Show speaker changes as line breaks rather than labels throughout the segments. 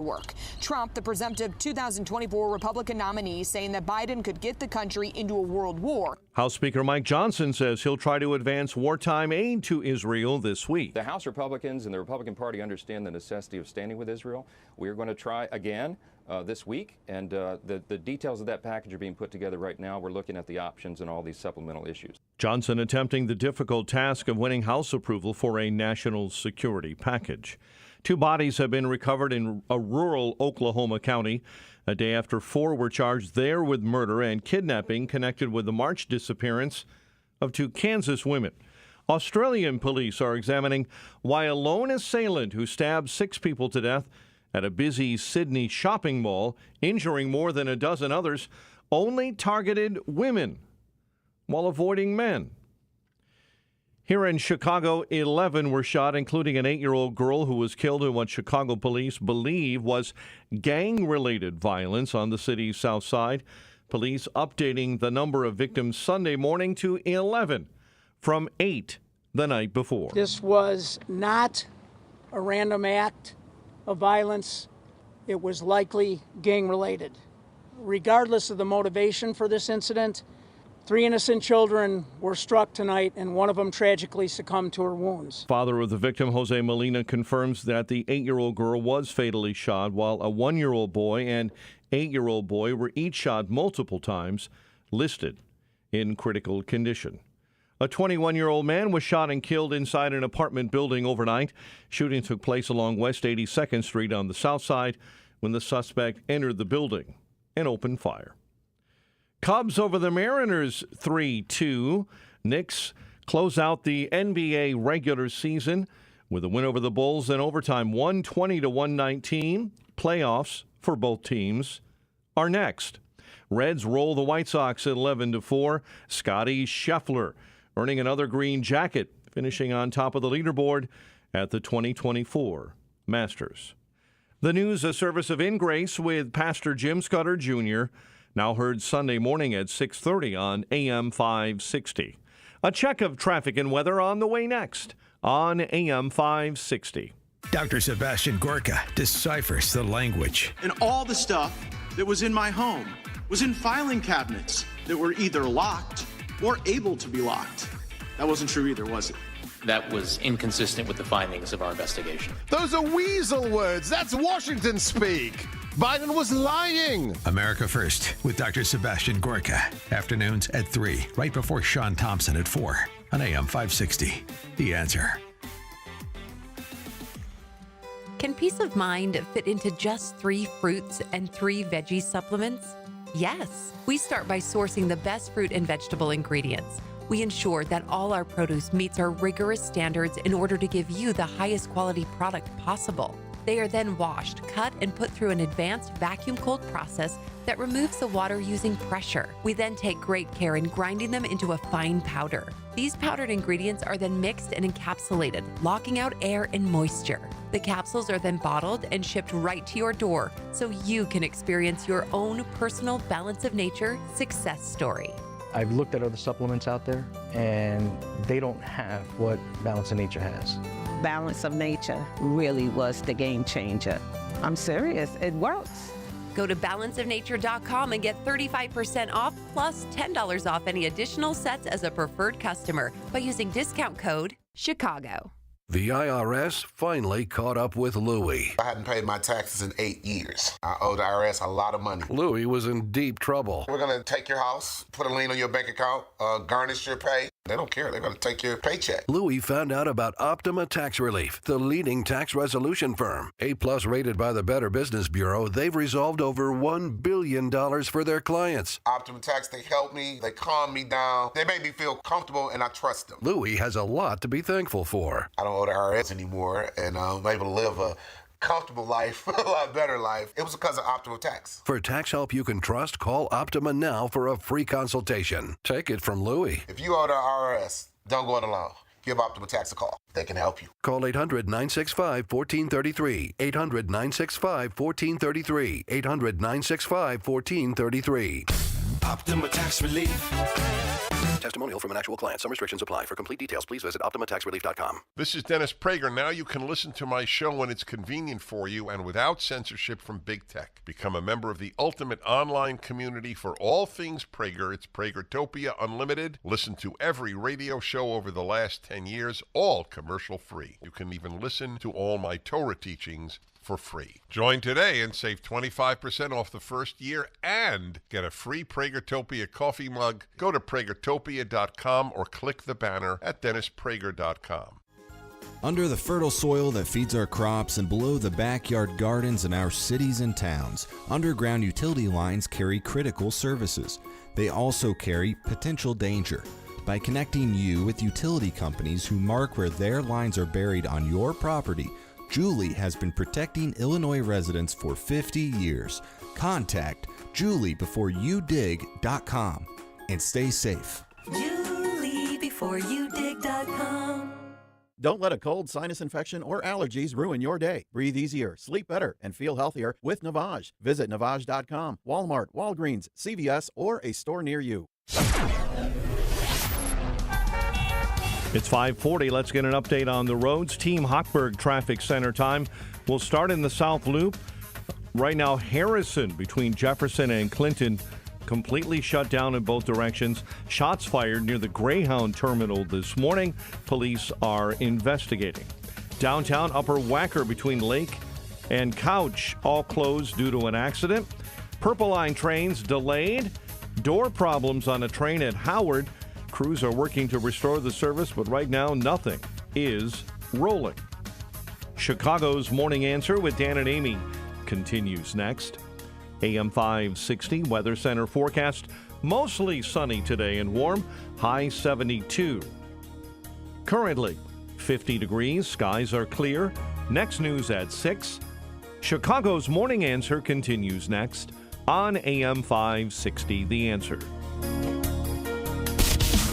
work. Trump, the presumptive 2024 Republican nominee, saying that Biden could get the country into a world war.
House Speaker Mike Johnson says he'll try to advance wartime aid to Israel this week.
The House Republicans and the Republican Party understand the necessity of standing with Israel. We are going to try again this week, and the details of that package are being put together right now. We're looking at the options and all these supplemental issues. Johnson
attempting the difficult task of winning House approval for a national security package. 2 bodies have been recovered in a rural Oklahoma county a day after 4 were charged there with murder and kidnapping connected with the March disappearance of 2 Kansas women. Australian police are examining why a lone assailant who stabbed 6 people to death at a busy Sydney shopping mall, injuring more than a dozen others, only targeted women while avoiding men. Here in Chicago, 11 were shot, including an 8-year-old girl who was killed in what Chicago police believe was gang-related violence on the city's south side. Police updating the number of victims Sunday morning to 11 from 8 the night before.
This was not a random act of violence. It was likely gang-related. Regardless of the motivation for this incident, 3 innocent children were struck tonight, and one of them tragically succumbed to her wounds.
Father of the victim, Jose Molina, confirms that the 8-year-old girl was fatally shot, while a 1-year-old boy and 8-year-old boy were each shot multiple times, listed in critical condition. A 21-year-old man was shot and killed inside an apartment building overnight. Shooting took place along West 82nd Street on the south side when the suspect entered the building and opened fire. Cubs over the Mariners 3-2. Knicks close out the NBA regular season with a win over the Bulls in overtime, 120-119. Playoffs for both teams are next. Reds roll the White Sox at 11-4. Scotty Scheffler earning another green jacket, finishing on top of the leaderboard at the 2024 Masters. The news, a service of In Grace with Pastor Jim Scudder Jr., now heard Sunday morning at 6:30 on AM 560. A check of traffic and weather on the way next on AM 560.
Dr. Sebastian Gorka deciphers the language.
And all the stuff that was in my home was in filing cabinets that were either locked or able to be locked. That wasn't true either, was it?
That was inconsistent with the findings of our investigation.
Those are weasel words. That's Washington speak. Biden was lying.
America First with Dr. Sebastian Gorka. Afternoons at 3, right before Sean Thompson at 4 on AM 560. The Answer.
Can peace of mind fit into just 3 fruits and 3 veggie supplements? Yes. We start by sourcing the best fruit and vegetable ingredients. We ensure that all our produce meets our rigorous standards in order to give you the highest quality product possible. They are then washed, cut, and put through an advanced vacuum cold process that removes the water using pressure. We then take great care in grinding them into a fine powder. These powdered ingredients are then mixed and encapsulated, locking out air and moisture. The capsules are then bottled and shipped right to your door so you can experience your own personal Balance of Nature success story.
I've looked at other supplements out there, and they don't have what Balance of Nature has.
Balance of Nature really was the game changer. I'm serious, it works.
Go to balanceofnature.com and get 35% off plus $10 off any additional sets as a preferred customer by using discount code Chicago.
The IRS finally caught up with Louie.
I hadn't paid my taxes in 8 years. I owed the IRS a lot of money.
Louie was in deep trouble.
We're going to take your house, put a lien on your bank account, garnish your pay. They don't care. They're going to take your paycheck.
Louie found out about Optima Tax Relief, the leading tax resolution firm. A-plus rated by the Better Business Bureau, they've resolved over $1 billion for their clients.
Optima Tax, they help me. They calm me down. They make me feel comfortable, and I trust them.
Louie has a lot to be thankful for.
I don't owe the IRS anymore, and I'm able to live a comfortable life, a lot better life. It was because of Optima Tax.
For tax help you can trust, call Optima now for a free consultation. Take it from Louie.
If you owe the IRS, don't go it alone. Give Optima Tax a call. They can help you.
Call 800-965-1433. 800-965-1433. 800-965-1433. Optima Tax Relief. Testimonial from an actual client. Some restrictions apply. For complete details, please visit OptimaTaxRelief.com.
This is Dennis Prager. Now you can listen to my show when it's convenient for you and without censorship from big tech. Become a member of the ultimate online community for all things Prager. It's Pragertopia Unlimited. Listen to every radio show over the last 10 years, all commercial free. You can even listen to all my Torah teachings for free. Join today and save 25% off the first year and get a free Pragertopia coffee mug. Go to Pragertopia.com or click the banner at DennisPrager.com.
Under the fertile soil that feeds our crops and below the backyard gardens in our cities and towns, underground utility lines carry critical services. They also carry potential danger. By connecting you with utility companies who mark where their lines are buried on your property, Julie has been protecting Illinois residents for 50 years. Contact JulieBeforeYouDig.com and stay safe.
JulieBeforeYouDig.com. Don't let a cold, sinus infection, or allergies ruin your day. Breathe easier, sleep better, and feel healthier with Navage. Visit Navage.com, Walmart, Walgreens, CVS, or a store near you.
It's 5:40. Let's get an update on the roads. Team Hochberg Traffic Center time. We'll start in the South Loop. Right now, Harrison between Jefferson and Clinton completely shut down in both directions. Shots fired near the Greyhound terminal this morning. Police are investigating. Downtown Upper Wacker between Lake and Couch all closed due to an accident. Purple Line trains delayed. Door problems on a train at Howard. Crews are working to restore the service, but right now nothing is rolling. Chicago's Morning Answer with Dan and Amy continues next. AM 560 Weather Center forecast. Mostly sunny today and warm. High 72. Currently 50 degrees. Skies are clear. Next news at 6. Chicago's Morning Answer continues next on AM 560 The Answer.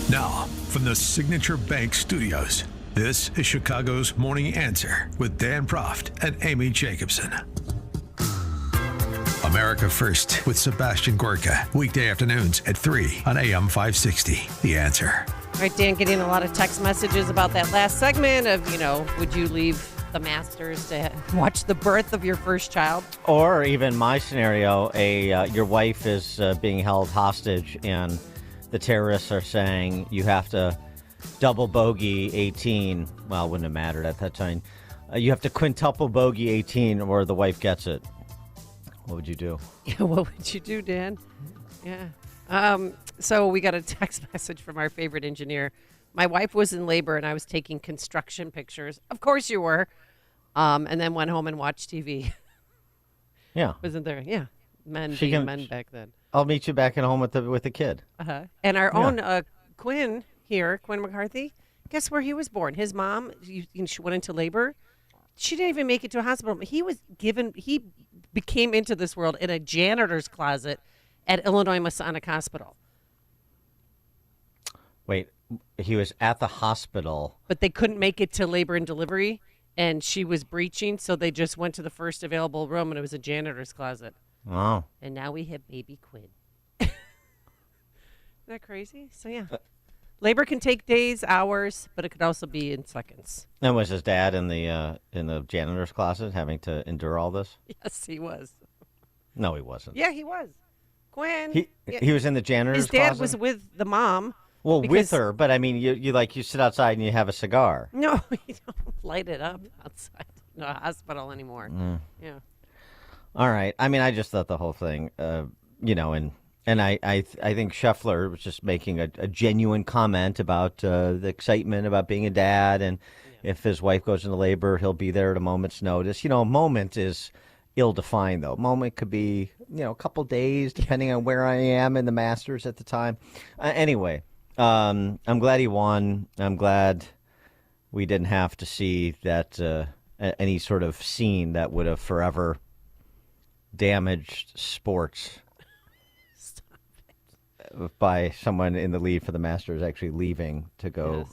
Now, from the Signature Bank Studios, this is Chicago's Morning Answer with Dan Proft and Amy Jacobson. America First with Sebastian Gorka, weekday afternoons at 3 on AM 560. The Answer.
All right, Dan, getting a lot of text messages about that last segment of, would you leave the Masters to watch the birth of your first child?
Or even my scenario, your wife is being held hostage and the terrorists are saying you have to double bogey 18. Well, it wouldn't have mattered at that time. You have to quintuple bogey 18 or the wife gets it. What would you do?
Yeah, what would you do, Dan? Yeah. So we got a text message from our favorite engineer. My wife was in labor and I was taking construction pictures. Of course you were. And then went home and watched TV.
Yeah.
Wasn't there? Yeah. Men being men back then.
I'll meet you back at home with the kid.
Uh-huh. And our own Quinn here, Quinn McCarthy, guess where he was born? His mom, she went into labor. She didn't even make it to a hospital. He became into this world in a janitor's closet at Illinois Masonic Hospital.
Wait, he was at the hospital.
But they couldn't make it to labor and delivery, and she was breaching, so they just went to the first available room, and it was a janitor's closet.
Oh.
And now we have baby Quinn. Isn't that crazy? So, yeah. Labor can take days, hours, but it could also be in seconds.
And was his dad in the janitor's closet having to endure all this?
Yes, he was.
No, he wasn't.
Yeah, he was. Quinn.
He was in the janitor's closet?
His dad was with the mom.
Well, with her, but I mean, you sit outside and you have a cigar.
No, you don't light it up outside in a hospital anymore. Yeah.
All right. I mean, I just thought the whole thing, and I think Scheffler was just making a genuine comment about the excitement about being a dad, and if his wife goes into labor, he'll be there at a moment's notice. A moment is ill-defined, though. Moment could be, a couple days, depending on where I am in the Masters at the time. Anyway, I'm glad he won. I'm glad we didn't have to see that any sort of scene that would have forever damaged sports by someone in the lead for the Masters actually leaving to go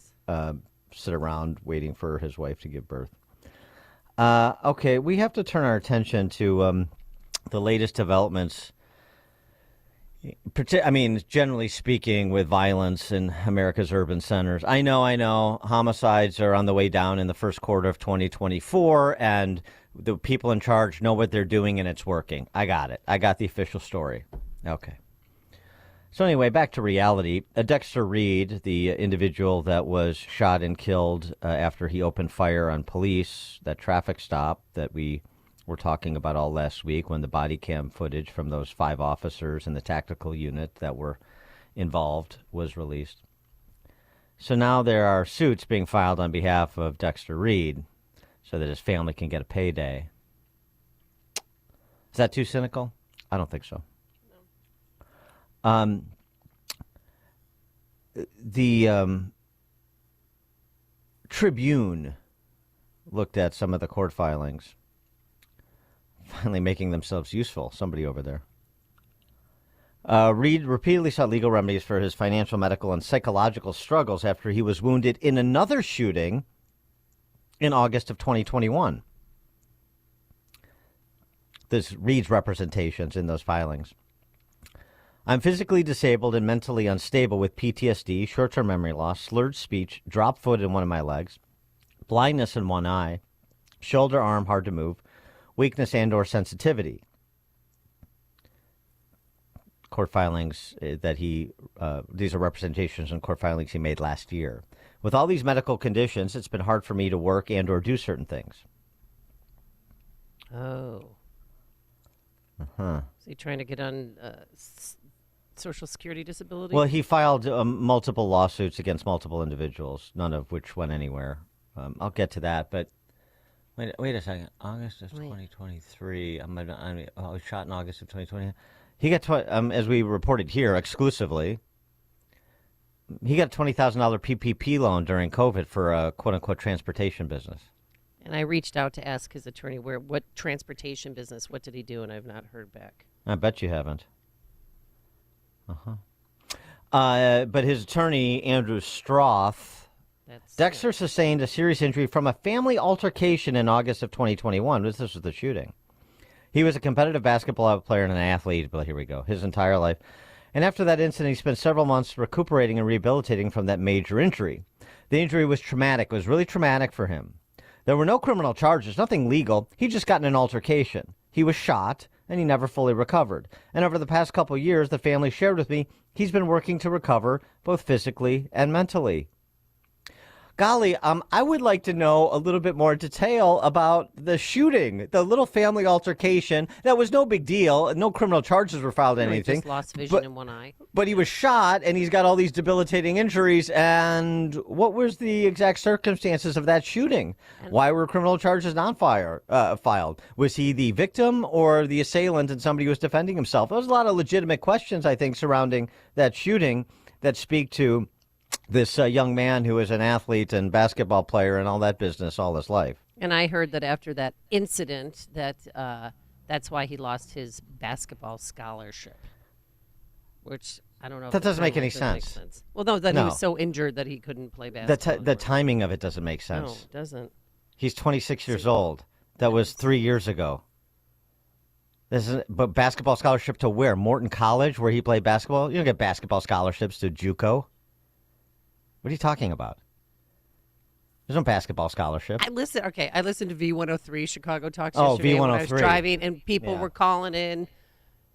sit around waiting for his wife to give birth. Okay, we have to turn our attention to the latest developments I mean, generally speaking, with violence in America's urban centers, I know, homicides are on the way down in the first quarter of 2024, and the people in charge know what they're doing, and it's working. I got it. I got the official story. Okay. So anyway, back to reality. Dexter Reed, the individual that was shot and killed after he opened fire on police, that traffic stop that we were talking about all last week when the body cam footage from those 5 officers in the tactical unit that were involved was released. So now there are suits being filed on behalf of Dexter Reed so that his family can get a payday. Is that too cynical? I don't think so. The Tribune looked at some of the court filings, finally making themselves useful. Somebody over there. Reed repeatedly sought legal remedies for his financial, medical, and psychological struggles after he was wounded in another shooting in August of 2021. This Reed's representations in those filings. I'm physically disabled and mentally unstable with PTSD, short-term memory loss, slurred speech, dropped foot in one of my legs, blindness in one eye, shoulder, arm hard to move, weakness and or sensitivity. Court filings that these are representations in court filings he made last year. With all these medical conditions, it's been hard for me to work and or do certain things.
Oh.
Uh-huh.
Is he trying to get on Social Security disability?
Well, he filed multiple lawsuits against multiple individuals, none of which went anywhere. I'll get to that, but wait a second. August of 2023. I was shot in August of 2020. He got, as we reported here exclusively, he got a $20,000 PPP loan during COVID for a quote-unquote transportation business.
And I reached out to ask his attorney what transportation business, what did he do, and I've not heard back.
I bet you haven't. But his attorney, Andrew Stroth, Dexter sustained a serious injury from a family altercation in August of 2021. This was the shooting. He was a competitive basketball player and an athlete, but here we go, his entire life. And after that incident, he spent several months recuperating and rehabilitating from that major injury. The injury was traumatic. It was really traumatic for him. There were no criminal charges, nothing legal. He just got in an altercation. He was shot, and he never fully recovered. And over the past couple of years, the family shared with me, he's been working to recover both physically and mentally. Golly, I would like to know a little bit more detail about the shooting, the little family altercation. That was no big deal. No criminal charges were filed, anything.
He just lost vision in one eye.
But he was shot, and he's got all these debilitating injuries. And what was the exact circumstances of that shooting? Why were criminal charges not filed? Was he the victim or the assailant and somebody was defending himself? There's a lot of legitimate questions, I think, surrounding that shooting that speak to this young man who is an athlete and basketball player and all that business all his life.
And I heard that after that incident that that's why he lost his basketball scholarship, which I don't know.
That doesn't make any sense.
Well, no, he was so injured that he couldn't play basketball.
The timing of it doesn't make sense.
No, it doesn't.
He's 26 years old. That was 3 years ago. But basketball scholarship to where? Morton College, where he played basketball? You don't get basketball scholarships to JUCO. What are you talking about? There's no basketball scholarship.
I listened to V103 Chicago Talks
yesterday
yesterday
V103.
when I was driving, and people were calling in,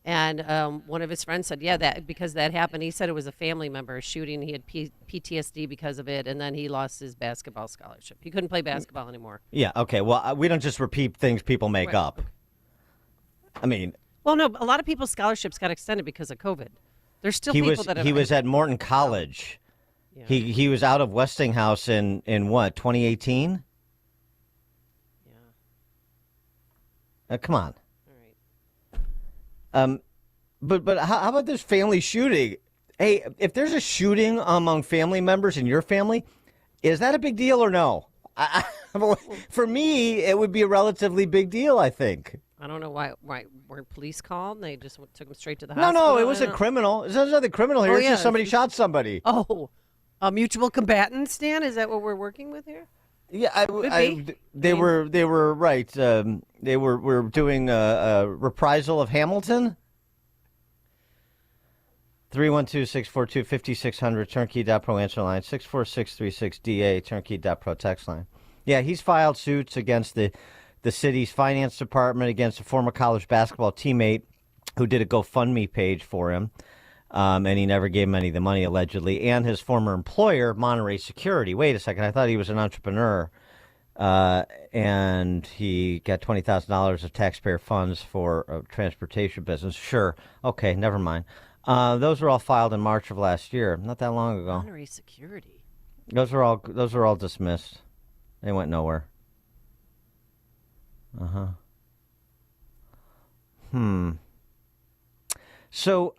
and one of his friends said, that because that happened, he said it was a family member shooting. He had PTSD because of it, and then he lost his basketball scholarship. He couldn't play basketball anymore.
Yeah, okay. Well, we don't just repeat things people make up. I mean...
Well, no, a lot of people's scholarships got extended because of COVID. There's still people that have...
He was at Morton College. Yeah. He was out of Westinghouse in what, 2018? Yeah. Come on. All right. But how about this family shooting? Hey, if there's a shooting among family members in your family, is that a big deal or no? For me, it would be a relatively big deal, I think.
I don't know why weren't police called and they just took him straight to the hospital?
No, it wasn't criminal. There's nothing criminal here. It's just somebody shot somebody.
Oh. A mutual combatant, Stan? Is that what we're working with here?
Yeah, they were right. They were doing a reprisal of Hamilton. 312-642-5600, turnkey.pro answer line, 64636-DA, turnkey.pro text line. Yeah, he's filed suits against the city's finance department, against a former college basketball teammate who did a GoFundMe page for him, and he never gave him any of the money, allegedly, and his former employer, Monterey Security. Wait a second, I thought he was an entrepreneur, and he got $20,000 of taxpayer funds for a transportation business. Sure, okay, never mind. Those were all filed in March of last year, not that long ago.
Monterey Security.
Those were all dismissed. They went nowhere. So,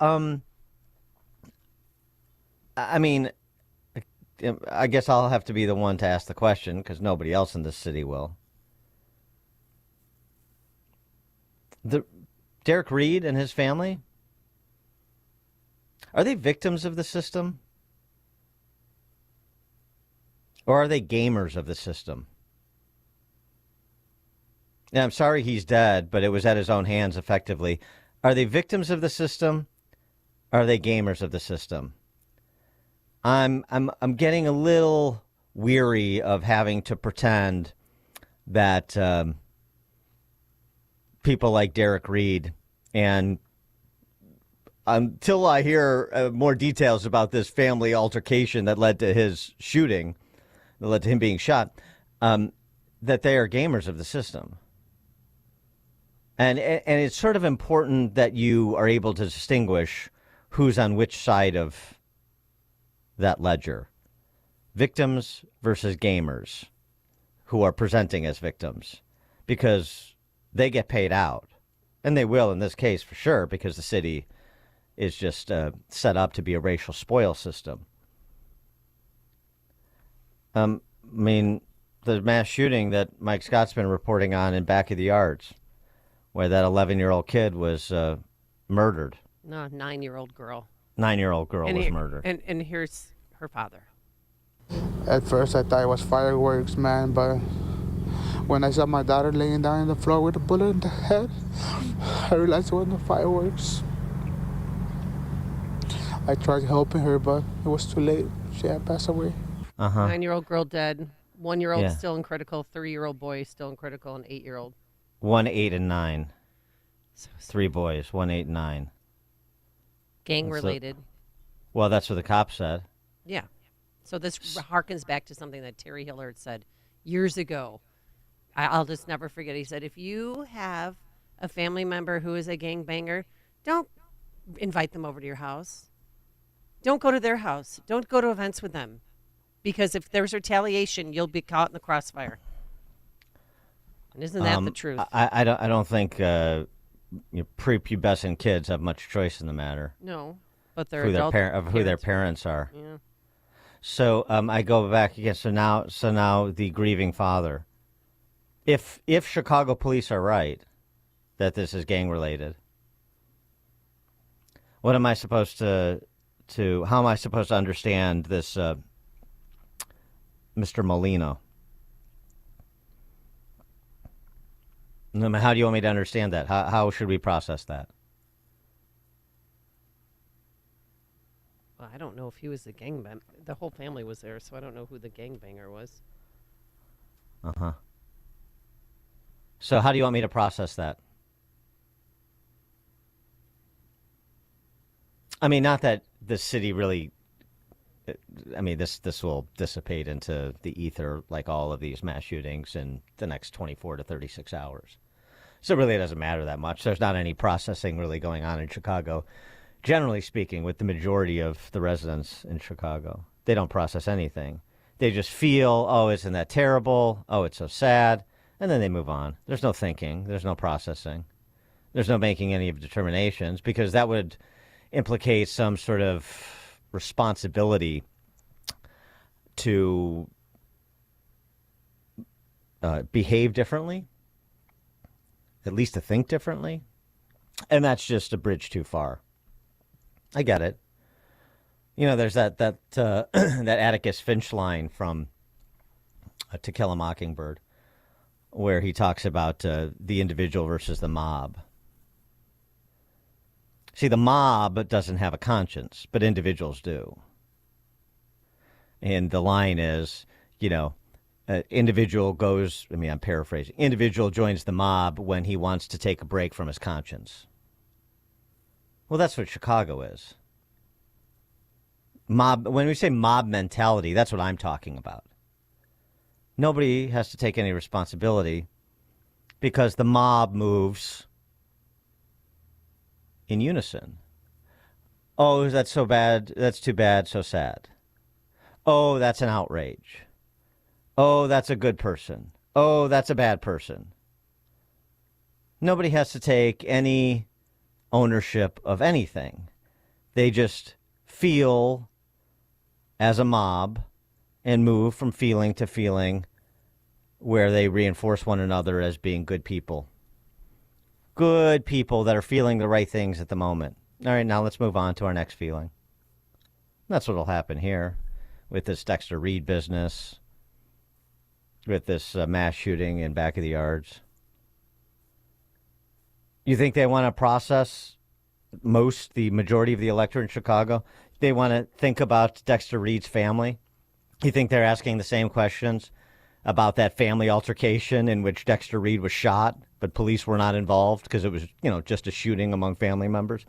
I mean, I guess I'll have to be the one to ask the question because nobody else in this city will. Derek Reed and his family, are they victims of the system? Or are they gamers of the system? Yeah, I'm sorry he's dead, but it was at his own hands effectively. Are they victims of the system? Or are they gamers of the system? I'm getting a little weary of having to pretend that people like Derek Reed, and until I hear more details about this family altercation that led to his shooting, that led to him being shot, that they are gamers of the system. And it's sort of important that you are able to distinguish who's on which side of that ledger. Victims versus gamers who are presenting as victims, because they get paid out. And they will in this case for sure, because the city is just set up to be a racial spoil system. I mean, the mass shooting that Mike Scott's been reporting on in Back of the Yards, where that 11-year-old kid was murdered.
No, 9-year-old girl.
9-year-old girl was murdered.
And here's her father.
At first, I thought it was fireworks, man, but when I saw my daughter laying down on the floor with a bullet in the head, I realized it wasn't fireworks. I tried helping her, but it was too late. She had passed away.
9-year-old girl dead. 1-year-old
Yeah.
still in critical. 3-year-old boy still in critical, and 8-year-old.
1, 8, and 9. 3 boys, 1, 8, and 9.
Gang related.
Well, that's what the cop said.
Yeah. So this harkens back to something that Terry Hillard said years ago. I'll just never forget. He said, if you have a family member who is a gangbanger, don't invite them over to your house. Don't go to their house. Don't go to events with them. Because if there's retaliation, you'll be caught in the crossfire. And isn't that the truth?
I don't think prepubescent kids have much choice in the matter.
No, but they're
who their parents are.
Yeah.
So I go back again. So now the grieving father. If Chicago police are right that this is gang related, what am I supposed to how am I supposed to understand this Mr. Molino? How do you want me to understand that? How should we process that?
Well, I don't know if he was the gangbanger. The whole family was there, so I don't know who the gangbanger was.
So how do you want me to process that? I mean, not that the city really... I mean, this will dissipate into the ether like all of these mass shootings in the next 24 to 36 hours. So really it doesn't matter that much. There's not any processing really going on in Chicago. Generally speaking, with the majority of the residents in Chicago, they don't process anything. They just feel, oh, isn't that terrible? Oh, it's so sad. And then they move on. There's no thinking. There's no processing. There's no making any of determinations, because that would implicate some sort of responsibility to behave differently, at least to think differently. And that's just a bridge too far. I get it. You know, there's that that Atticus Finch line from To Kill a Mockingbird, where he talks about the individual versus the mob. See, the mob doesn't have a conscience, but individuals do. And the line is, individual goes, I'm paraphrasing, individual joins the mob when he wants to take a break from his conscience. Well, that's what Chicago is. Mob. When we say mob mentality, that's what I'm talking about. Nobody has to take any responsibility because the mob moves in unison. Oh, that's so bad. That's too bad. So sad. Oh, that's an outrage. Oh, that's a good person. Oh, that's a bad person. Nobody has to take any ownership of anything. They just feel as a mob and move from feeling to feeling where they reinforce one another as being good people. Good people that are feeling the right things at the moment. All right, now let's move on to our next feeling. That's what will happen here with this Dexter Reed business, with this mass shooting in back of the yards. You think they want to process the majority of the electorate in Chicago? They want to think about Dexter Reed's family? You think they're asking the same questions about that family altercation in which Dexter Reed was shot, but police were not involved because it was, just a shooting among family members?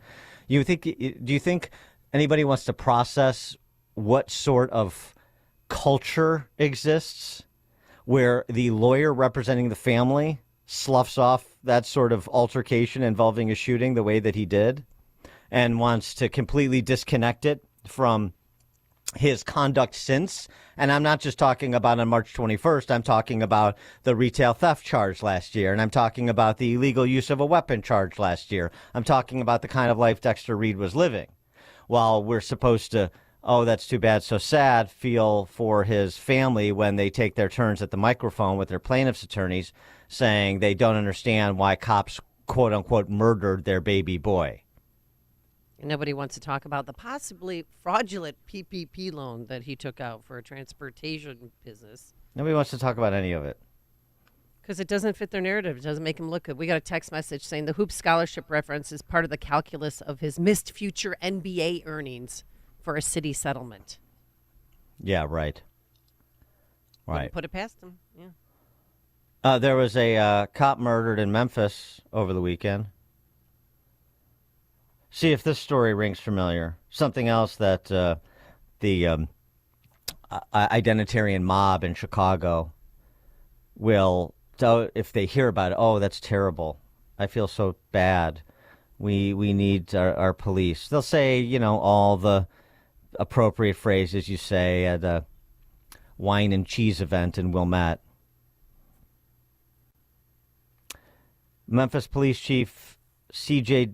Do you think anybody wants to process what sort of culture exists where the lawyer representing the family sloughs off that sort of altercation involving a shooting the way that he did and wants to completely disconnect it from his conduct since? And I'm not just talking about on March 21st. I'm talking about the retail theft charge last year. And I'm talking about the illegal use of a weapon charge last year. I'm talking about the kind of life Dexter Reed was living. While we're supposed to, oh, that's too bad, so sad, feel for his family when they take their turns at the microphone with their plaintiff's attorneys saying they don't understand why cops, quote unquote, murdered their baby boy.
Nobody wants to talk about the possibly fraudulent PPP loan that he took out for a transportation business.
Nobody wants to talk about any of it.
Because it doesn't fit their narrative. It doesn't make him look good. We got a text message saying the Hoops scholarship reference is part of the calculus of his missed future NBA earnings for a city settlement.
Yeah, right.
Wouldn't put it past him, yeah.
There was a cop murdered in Memphis over the weekend. See if this story rings familiar. Something else that the identitarian mob in Chicago will, if they hear about it, oh, that's terrible. I feel so bad. We need our police. They'll say, all the appropriate phrases you say at a wine and cheese event in Wilmette. Memphis Police Chief C.J.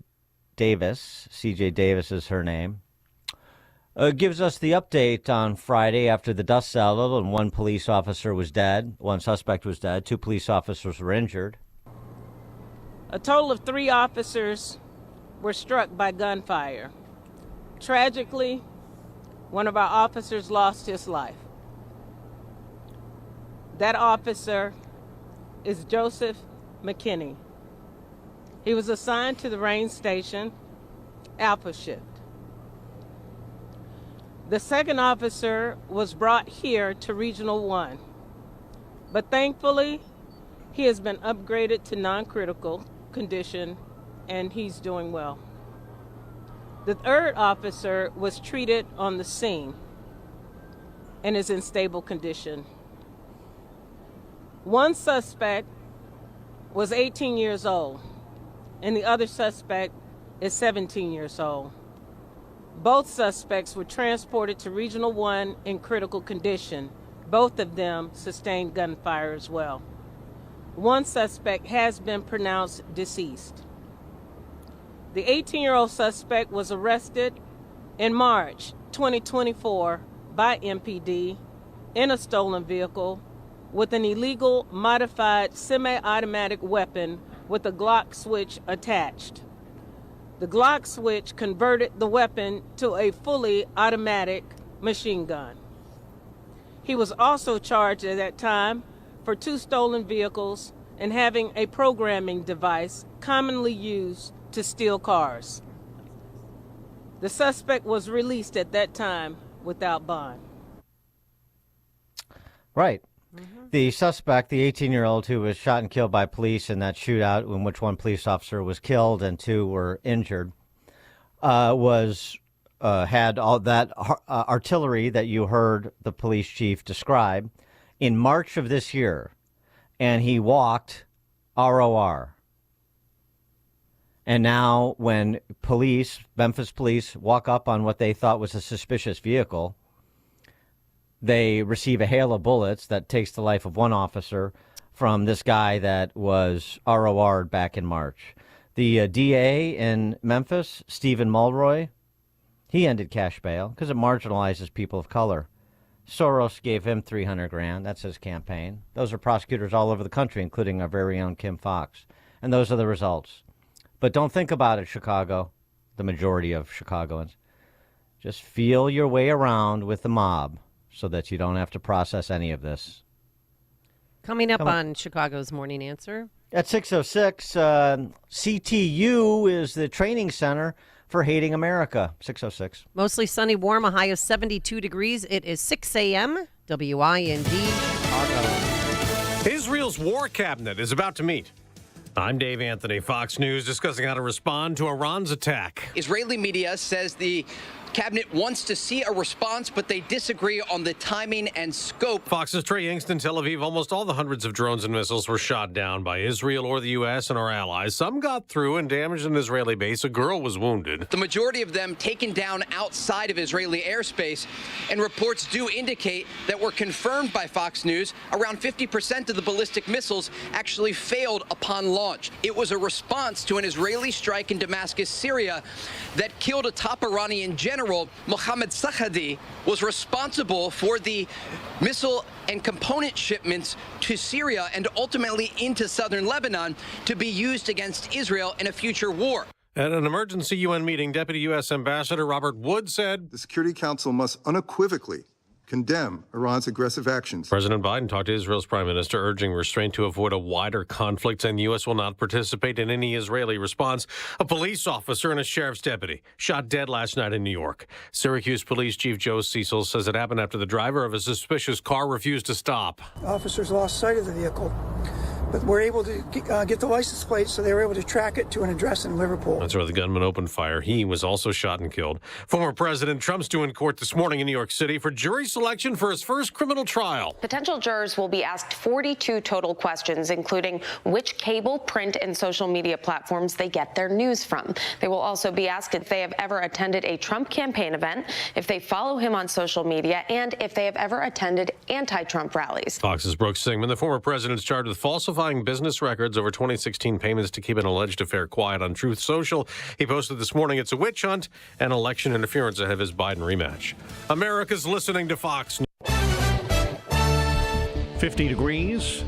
Davis is her name, gives us the update on Friday after the dust settled and one police officer was dead. One suspect was dead. 2 police officers were injured.
A total of 3 officers were struck by gunfire. Tragically, one of our officers lost his life. That officer is Joseph McKinney. He was assigned to the range station, Alpha Shift. The second officer was brought here to Regional 1, but thankfully, he has been upgraded to non-critical condition, and he's doing well. The third officer was treated on the scene and is in stable condition. One suspect was 18 years old, and the other suspect is 17 years old. Both suspects were transported to Regional 1 in critical condition. Both of them sustained gunfire as well. One suspect has been pronounced deceased. The 18-year-old suspect was arrested in March 2024 by MPD in a stolen vehicle with an illegal modified semi-automatic weapon with a Glock switch attached. The Glock switch converted the weapon to a fully automatic machine gun. He was also charged at that time for 2 stolen vehicles and having a programming device commonly used to steal cars. The suspect was released at that time without bond.
Right. The suspect, the 18-year-old who was shot and killed by police in that shootout in which one police officer was killed and two were injured, had all that artillery that you heard the police chief describe in March of this year, and he walked ROR. And now when police, Memphis police, walk up on what they thought was a suspicious vehicle, they receive a hail of bullets that takes the life of one officer from this guy that was ROR'd back in March. The DA in Memphis, Stephen Mulroy, he ended cash bail because it marginalizes people of color. Soros gave him $300,000. That's his campaign. Those are prosecutors all over the country, including our very own Kim Foxx. And those are the results. But don't think about it, Chicago, the majority of Chicagoans. Just feel your way around with the mob so that you don't have to process any of this.
Coming up on Chicago's Morning Answer.
At 6:06, CTU is the training center for hating America. 6:06.
Mostly sunny, warm, a high of 72 degrees. It is 6 a.m. WIND Chicago.
Israel's war cabinet is about to meet. I'm Dave Anthony, Fox News, discussing how to respond to Iran's attack.
Israeli media says the cabinet wants to see a response, but they disagree on the timing and scope.
Fox's Trey Yingst in Tel Aviv. Almost all the hundreds of drones and missiles were shot down by Israel or the U.S. and our allies. Some got through and damaged an Israeli base. A girl was wounded.
The majority of them taken down outside of Israeli airspace, and reports do indicate that were confirmed by Fox News. Around 50% of the ballistic missiles actually failed upon launch. It was a response to an Israeli strike in Damascus, Syria, that killed a top Iranian general. Mohammad Sahadi was responsible for the missile and component shipments to Syria and ultimately into southern Lebanon to be used against Israel in a future war.
At an emergency UN meeting, Deputy U.S. Ambassador Robert Wood said,
"The Security Council must unequivocally condemn Iran's aggressive actions."
President Biden talked to Israel's prime minister, urging restraint to avoid a wider conflict, and the U.S. will not participate in any Israeli response. A police officer and a sheriff's deputy shot dead last night in New York. Syracuse Police Chief Joe Cecil says it happened after the driver of a suspicious car refused to stop.
Officers lost sight of the vehicle, but were able to get the license plate, so they were able to track it to an address in Liverpool.
That's where the gunman opened fire. He was also shot and killed. Former President Trump's due in court this morning in New York City for jury selection for his first criminal trial.
Potential jurors will be asked 42 total questions, including which cable, print, and social media platforms they get their news from. They will also be asked if they have ever attended a Trump campaign event, if they follow him on social media, and if they have ever attended anti-Trump rallies.
Fox's Brooks Singman, the former president, is charged with falsifying business records over 2016 payments to keep an alleged affair quiet on Truth Social. He posted this morning it's a witch hunt and election interference ahead of his Biden rematch. America's listening to Fox News.
50 degrees,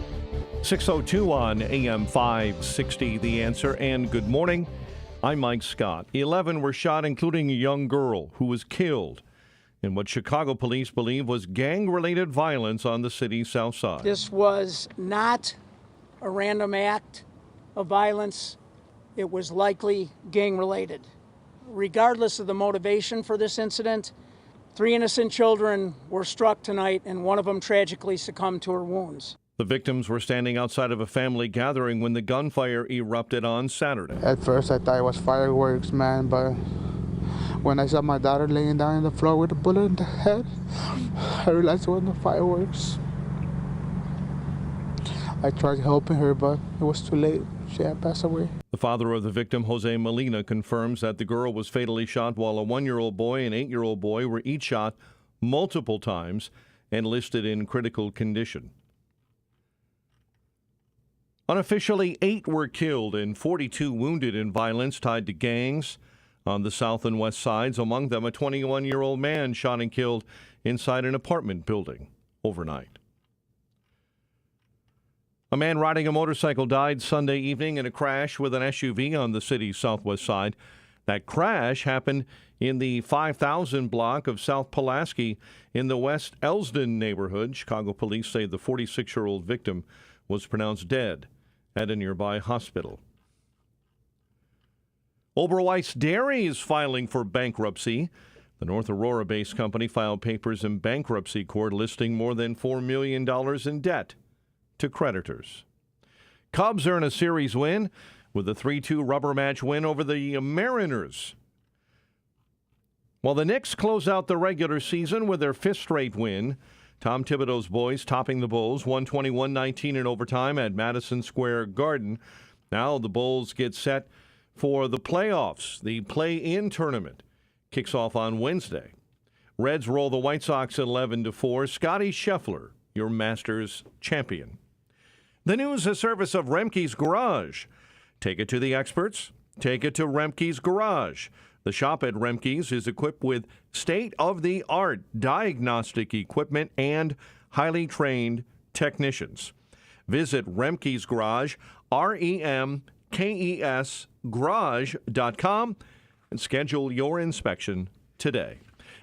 6:02 on AM 560, The Answer, and good morning. I'm Mike Scott. 11 were shot, including a young girl who was killed in what Chicago police believe was gang-related violence on the city's south side.
This was not a random act of violence. It was likely gang-related. Regardless of the motivation for this incident, 3 innocent children were struck tonight, and one of them tragically succumbed to her wounds.
The victims were standing outside of a family gathering when the gunfire erupted on Saturday.
At first I thought it was fireworks, man, but when I saw my daughter laying down on the floor with a bullet in the head, I realized it wasn't the fireworks. I tried helping her, but it was too late. She had passed away.
The father of the victim, Jose Molina, confirms that the girl was fatally shot while a 1-year-old boy and 8-year-old boy were each shot multiple times and listed in critical condition. Unofficially, 8 were killed and 42 wounded in violence tied to gangs on the south and west sides, among them a 21-year-old man shot and killed inside an apartment building overnight. A man riding a motorcycle died Sunday evening in a crash with an SUV on the city's southwest side. That crash happened in the 5000 block of South Pulaski in the West Elsden neighborhood. Chicago police say the 46-year-old victim was pronounced dead at a nearby hospital. Oberweis Dairy is filing for bankruptcy. The North Aurora-based company filed papers in bankruptcy court listing more than $4 million in debt to creditors. Cubs earn a series win with a 3-2 rubber match win over the Mariners. While the Knicks close out the regular season with their fifth straight win, Tom Thibodeau's boys topping the Bulls 121-19 in overtime at Madison Square Garden. Now the Bulls get set for the playoffs. The play-in tournament kicks off on Wednesday. Reds roll the White Sox 11-4. Scotty Scheffler, your Masters champion. The news is a service of Remke's Garage. Take it to the experts. Take it to Remke's Garage. The shop at Remke's is equipped with state-of-the-art diagnostic equipment and highly trained technicians. Visit Remke's Garage, REMKES garage.com, and schedule your inspection today.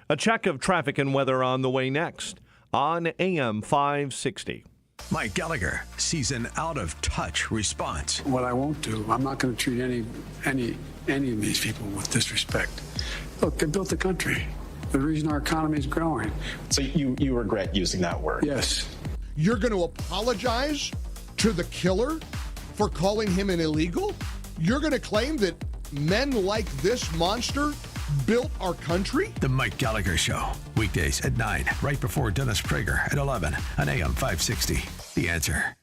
A check of traffic and weather on the way next on AM 560.
Mike Gallagher sees an out-of-touch response.
What I won't do, I'm not going to treat any of these people with disrespect. Look, they built the country. The reason our economy is growing.
So you regret using that word?
Yes.
You're going to apologize to the killer for calling him an illegal? You're going to claim that men like this monster built our country?
The Mike Gallagher Show, weekdays at 9, right before Dennis Prager at 11 on AM 560. The Answer.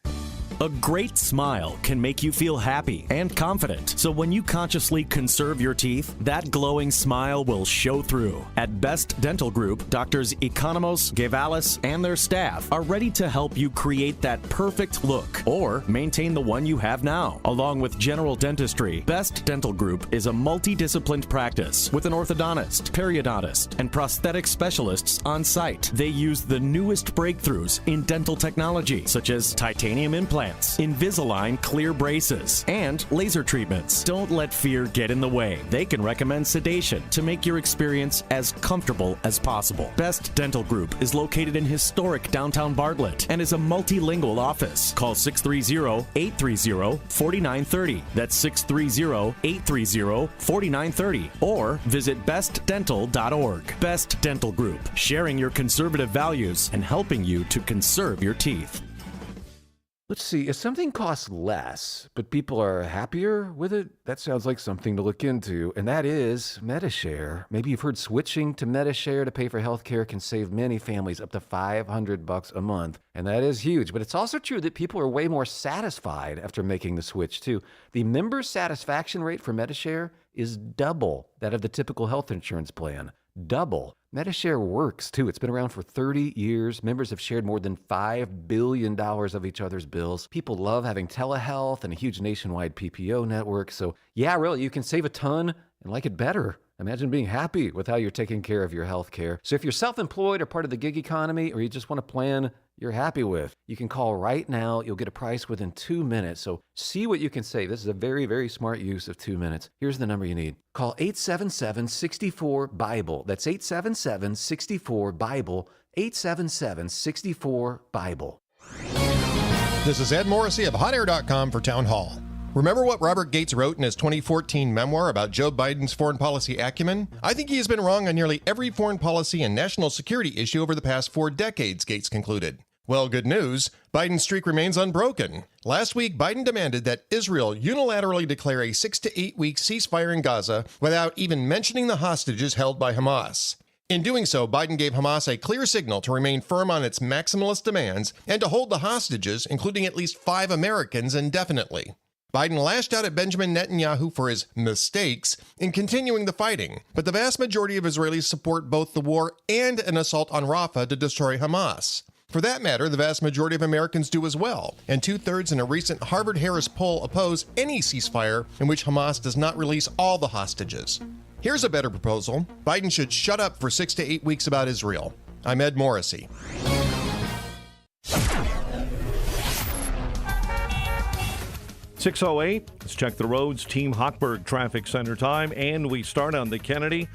A great smile can make you feel happy and confident. So when you consciously conserve your teeth, that glowing smile will show through. At Best Dental Group, Doctors Economos, Gavalis, and their staff are ready to help you create that perfect look or maintain the one you have now. Along with general dentistry, Best Dental Group is a multidisciplined practice with an orthodontist, periodontist, and prosthetic specialists on site. They use the newest breakthroughs in dental technology, such as titanium implants, Invisalign clear braces, and laser treatments. Don't let fear get in the way. They can recommend sedation to make your experience as comfortable as possible. Best Dental Group is located in historic downtown Bartlett and is a multilingual office. Call 630-830-4930. That's 630-830-4930. Or visit bestdental.org. Best Dental Group, sharing your conservative values and helping you to conserve your teeth.
Let's see, if something costs less, but people are happier with it, that sounds like something to look into, and that is MediShare. Maybe you've heard switching to MediShare to pay for healthcare can save many families up to $500 a month, and that is huge. But it's also true that people are way more satisfied after making the switch, too. The member satisfaction rate for MediShare is double that of the typical health insurance plan. Double. MediShare works, too. It's been around for 30 years. Members have shared more than $5 billion of each other's bills. People love having telehealth and a huge nationwide PPO network. So, yeah, really, you can save a ton and like it better. Imagine being happy with how you're taking care of your health care. So if you're self-employed or part of the gig economy, or you just want a plan you're happy with, you can call right now. You'll get a price within 2 minutes. So see what you can save. This is a very, very smart use of 2 minutes. Here's the number you need. Call 877-64-BIBLE. That's 877-64-BIBLE. 877-64-BIBLE.
This is Ed Morrissey of HotAir.com for Town Hall. Remember what Robert Gates wrote in his 2014 memoir about Joe Biden's foreign policy acumen? I think he has been wrong on nearly every foreign policy and national security issue over the past 4 decades, Gates concluded. Well, good news. Biden's streak remains unbroken. Last week, Biden demanded that Israel unilaterally declare a 6 to 8 week ceasefire in Gaza without even mentioning the hostages held by Hamas. In doing so, Biden gave Hamas a clear signal to remain firm on its maximalist demands and to hold the hostages, including at least 5 Americans, indefinitely. Biden lashed out at Benjamin Netanyahu for his mistakes in continuing the fighting, but the vast majority of Israelis support both the war and an assault on Rafah to destroy Hamas. For that matter, the vast majority of Americans do as well, and 2/3 in a recent Harvard-Harris poll oppose any ceasefire in which Hamas does not release all the hostages. Here's a better proposal. Biden should shut up for 6 to 8 weeks about Israel. I'm Ed Morrissey.
6:08. Let's check the roads. Team Hochberg Traffic Center time, and we start on the Kennedy.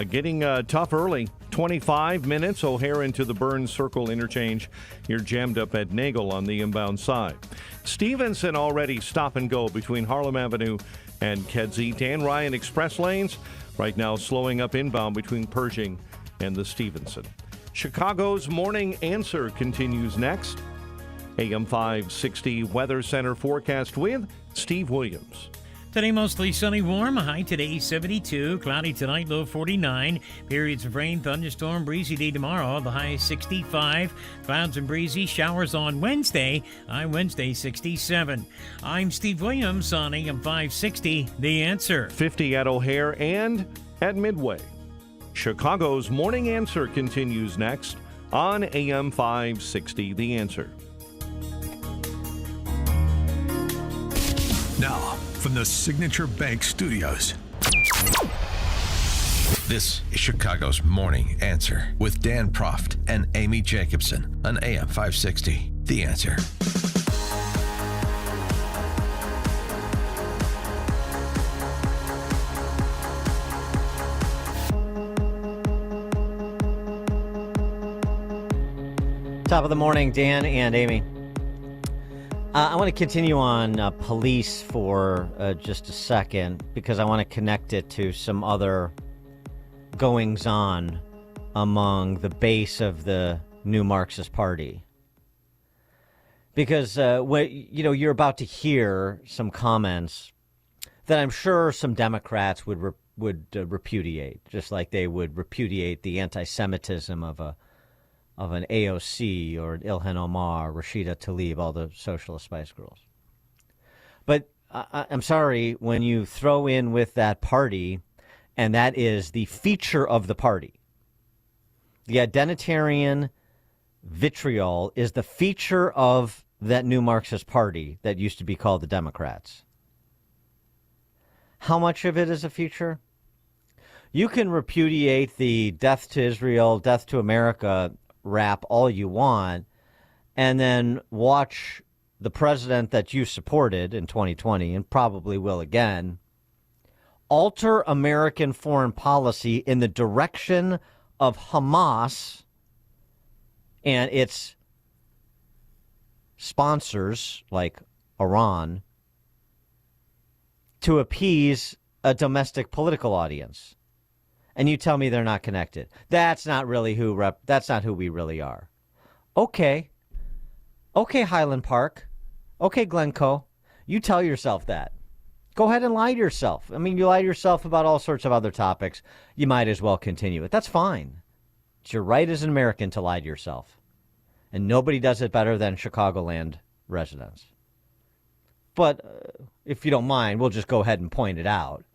Getting tough early. 25 minutes. O'Hare into the Burns Circle interchange. You're jammed up at Nagel on the inbound side. Stevenson already stop and go between Harlem Avenue and Kedzie. Dan Ryan Express lanes right now slowing up inbound between Pershing and the Stevenson. Chicago's Morning Answer continues next. AM 560 Weather Center forecast with Steve Williams.
Today, mostly sunny, warm. High today, 72. Cloudy tonight, low 49. Periods of rain, thunderstorm, breezy day tomorrow. The high 65. Clouds and breezy. Showers on Wednesday. High Wednesday, 67. I'm Steve Williams on AM 560. The Answer.
50 at O'Hare and at Midway. Chicago's Morning Answer continues next on AM 560. The Answer.
Now, from the Signature Bank Studios, this is Chicago's Morning Answer with Dan Proft and Amy Jacobson on AM 560. The Answer.
Top of the morning, Dan and Amy. I want to continue on police for just a second because I want to connect it to some other goings-on among the base of the new Marxist Party. Because you're about to hear some comments that I'm sure some Democrats would repudiate, just like they would repudiate the anti-Semitism of an AOC or an Ilhan Omar, Rashida Tlaib, all the Socialist Spice Girls. But I'm sorry, when you throw in with that party, and that is the feature of the party, the identitarian vitriol is the feature of that new Marxist Party that used to be called the Democrats. How much of it is a feature? You can repudiate the death to Israel, death to America rap all you want, and then watch the president that you supported in 2020 and probably will again alter American foreign policy in the direction of Hamas and its sponsors like Iran to appease a domestic political audience. And you tell me they're not connected. That's not really that's not who we really are. Okay, Highland Park. Okay, Glencoe. You tell yourself that. Go ahead and lie to yourself. I mean, you lie to yourself about all sorts of other topics. You might as well continue it. That's fine. It's your right as an American to lie to yourself. And nobody does it better than Chicagoland residents. But if you don't mind, we'll just go ahead and point it out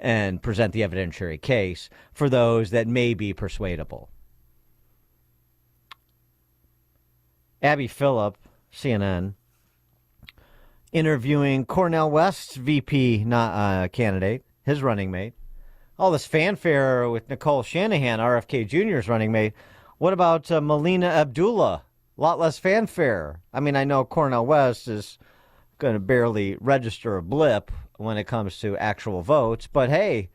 and present the evidentiary case for those that may be persuadable. Abby Phillip, CNN, interviewing Cornel West's VP candidate, his running mate. All this fanfare with Nicole Shanahan, RFK Jr.'s running mate. What about Melina Abdullah? A lot less fanfare. I mean, I know Cornel West is going to barely register a blip when it comes to actual votes. But hey,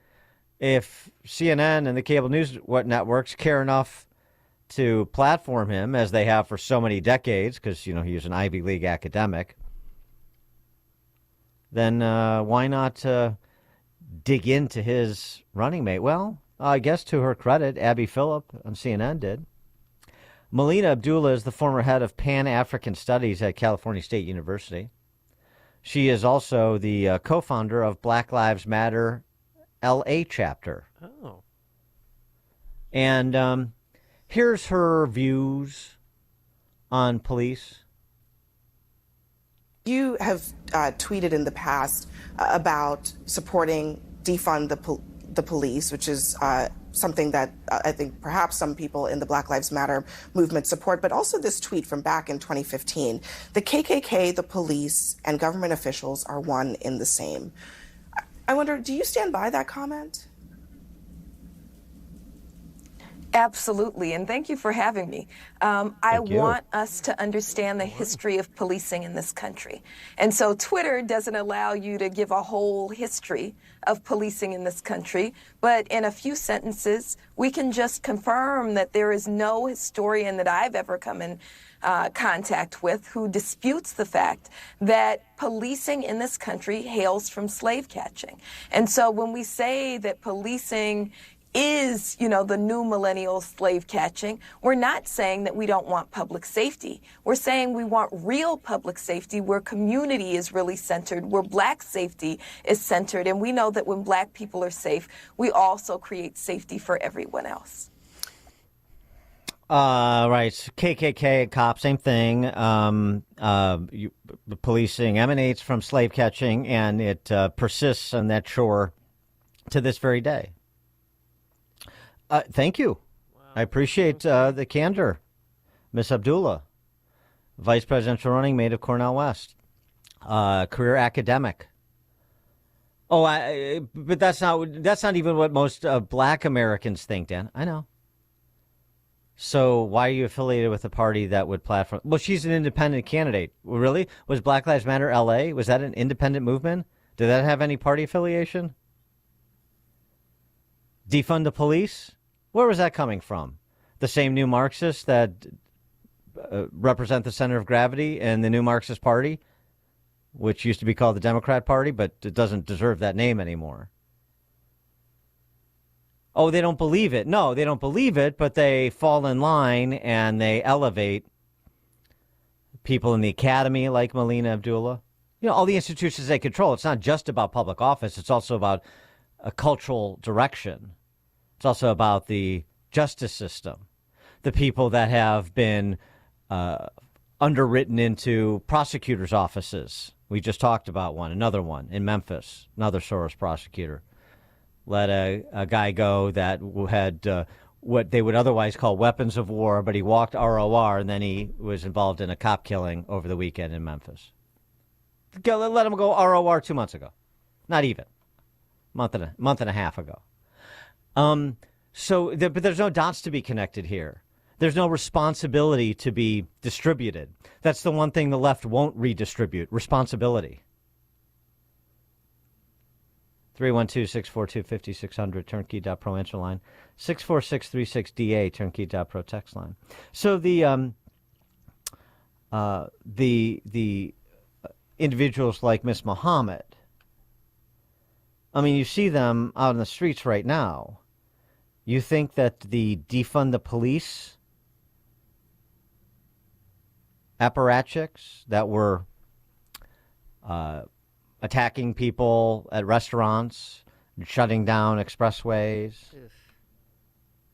if CNN and the cable news networks care enough to platform him, as they have for so many decades, because, he's an Ivy League academic, then why not dig into his running mate? Well, I guess to her credit, Abby Phillip on CNN did. Melina Abdullah is the former head of Pan-African Studies at California State University. She is also the co-founder of Black Lives Matter LA chapter.
Oh.
And here's her views on police.
You have tweeted in the past about supporting defund the police, which is something that I think perhaps some people in the Black Lives Matter movement support, but also this tweet from back in 2015. The KKK, the police, and government officials are one in the same. I wonder, do you stand by that comment?
Absolutely, and thank you for having me. I want us to understand the history of policing in this country. And so Twitter doesn't allow you to give a whole history of policing in this country, but in a few sentences, we can just confirm that there is no historian that I've ever come in contact with who disputes the fact that policing in this country hails from slave catching. And so when we say that policing is, the new millennial slave catching, we're not saying that we don't want public safety. We're saying we want real public safety where community is really centered, where Black safety is centered. And we know that when Black people are safe, we also create safety for everyone else.
Right. KKK, cop, same thing. Policing emanates from slave catching, and it persists on that shore to this very day. Thank you. Wow. I appreciate the candor. Miss Abdullah, vice presidential running mate of Cornell West, career academic. Oh, but that's not even what most Black Americans think, Dan. I know. So why are you affiliated with a party that would platform? Well, she's an independent candidate. Really? Was Black Lives Matter LA? Was that an independent movement? Did that have any party affiliation? Defund the police? Where was that coming from? The same new Marxists that represent the center of gravity in the new Marxist Party, which used to be called the Democrat Party, but it doesn't deserve that name anymore. Oh, they don't believe it. No, they don't believe it, but they fall in line and they elevate people in the academy like Melina Abdullah. All the institutions they control. It's not just about public office. It's also about a cultural direction. It's also about the justice system, the people that have been underwritten into prosecutors' offices. We just talked about another one in Memphis, another Soros prosecutor. Let a guy go that had what they would otherwise call weapons of war, but he walked ROR, and then he was involved in a cop killing over the weekend in Memphis. Let him go ROR 2 months ago. Not even. Month and a half ago. But there's no dots to be connected here. There's no responsibility to be distributed. That's the one thing the left won't redistribute, responsibility. 312-642-5600, turnkey.pro answer line. 64636DA, turnkey.pro text line. So the individuals like Miss Muhammad, I mean, you see them out in the streets right now. You think that the defund the police apparatchiks that were attacking people at restaurants, shutting down expressways,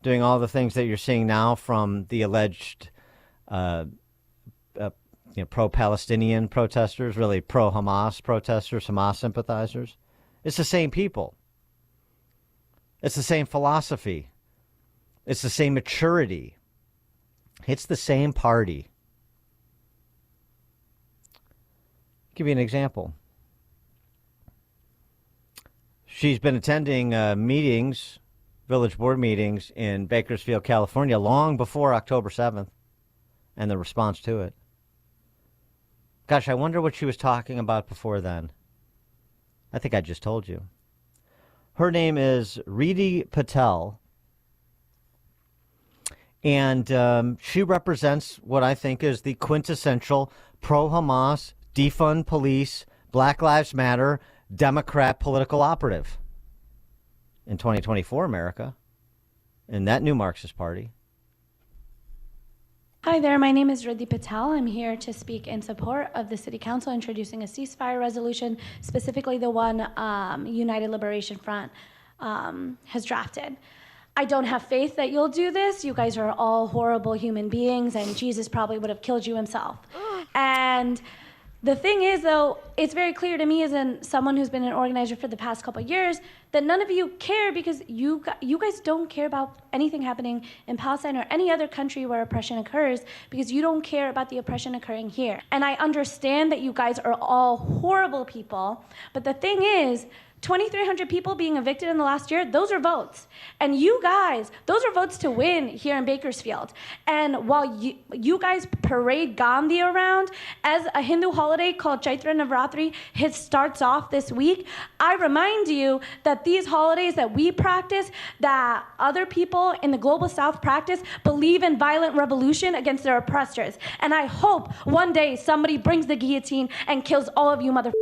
doing all the things that you're seeing now from the alleged pro-Palestinian protesters, really pro-Hamas protesters, Hamas sympathizers. It's the same people. It's the same philosophy. It's the same maturity. It's the same party. I'll give you an example. She's been attending meetings, village board meetings in Bakersfield, California, long before October 7th and the response to it. Gosh, I wonder what she was talking about before then. I think I just told you. Her name is Reedy Patel, and she represents what I think is the quintessential pro-Hamas, defund police, Black Lives Matter, Democrat political operative in 2024 America, in that new Marxist Party.
Hi there, my name is Riddhi Patel. I'm here to speak in support of the City Council introducing a ceasefire resolution, specifically the one United Liberation Front has drafted. I don't have faith that you'll do this. You guys are all horrible human beings, and Jesus probably would have killed you himself. And the thing is, though, it's very clear to me as someone who's been an organizer for the past couple of years that none of you care because you guys don't care about anything happening in Palestine or any other country where oppression occurs because you don't care about the oppression occurring here. And I understand that you guys are all horrible people, but the thing is, 2,300 people being evicted in the last year, those are votes. And you guys, those are votes to win here in Bakersfield. And while you guys parade Gandhi around as a Hindu holiday called Chaitra Navratri starts off this week, I remind you that these holidays that we practice, that other people in the global south practice, believe in violent revolution against their oppressors. And I hope one day somebody brings the guillotine and kills all of you motherfuckers.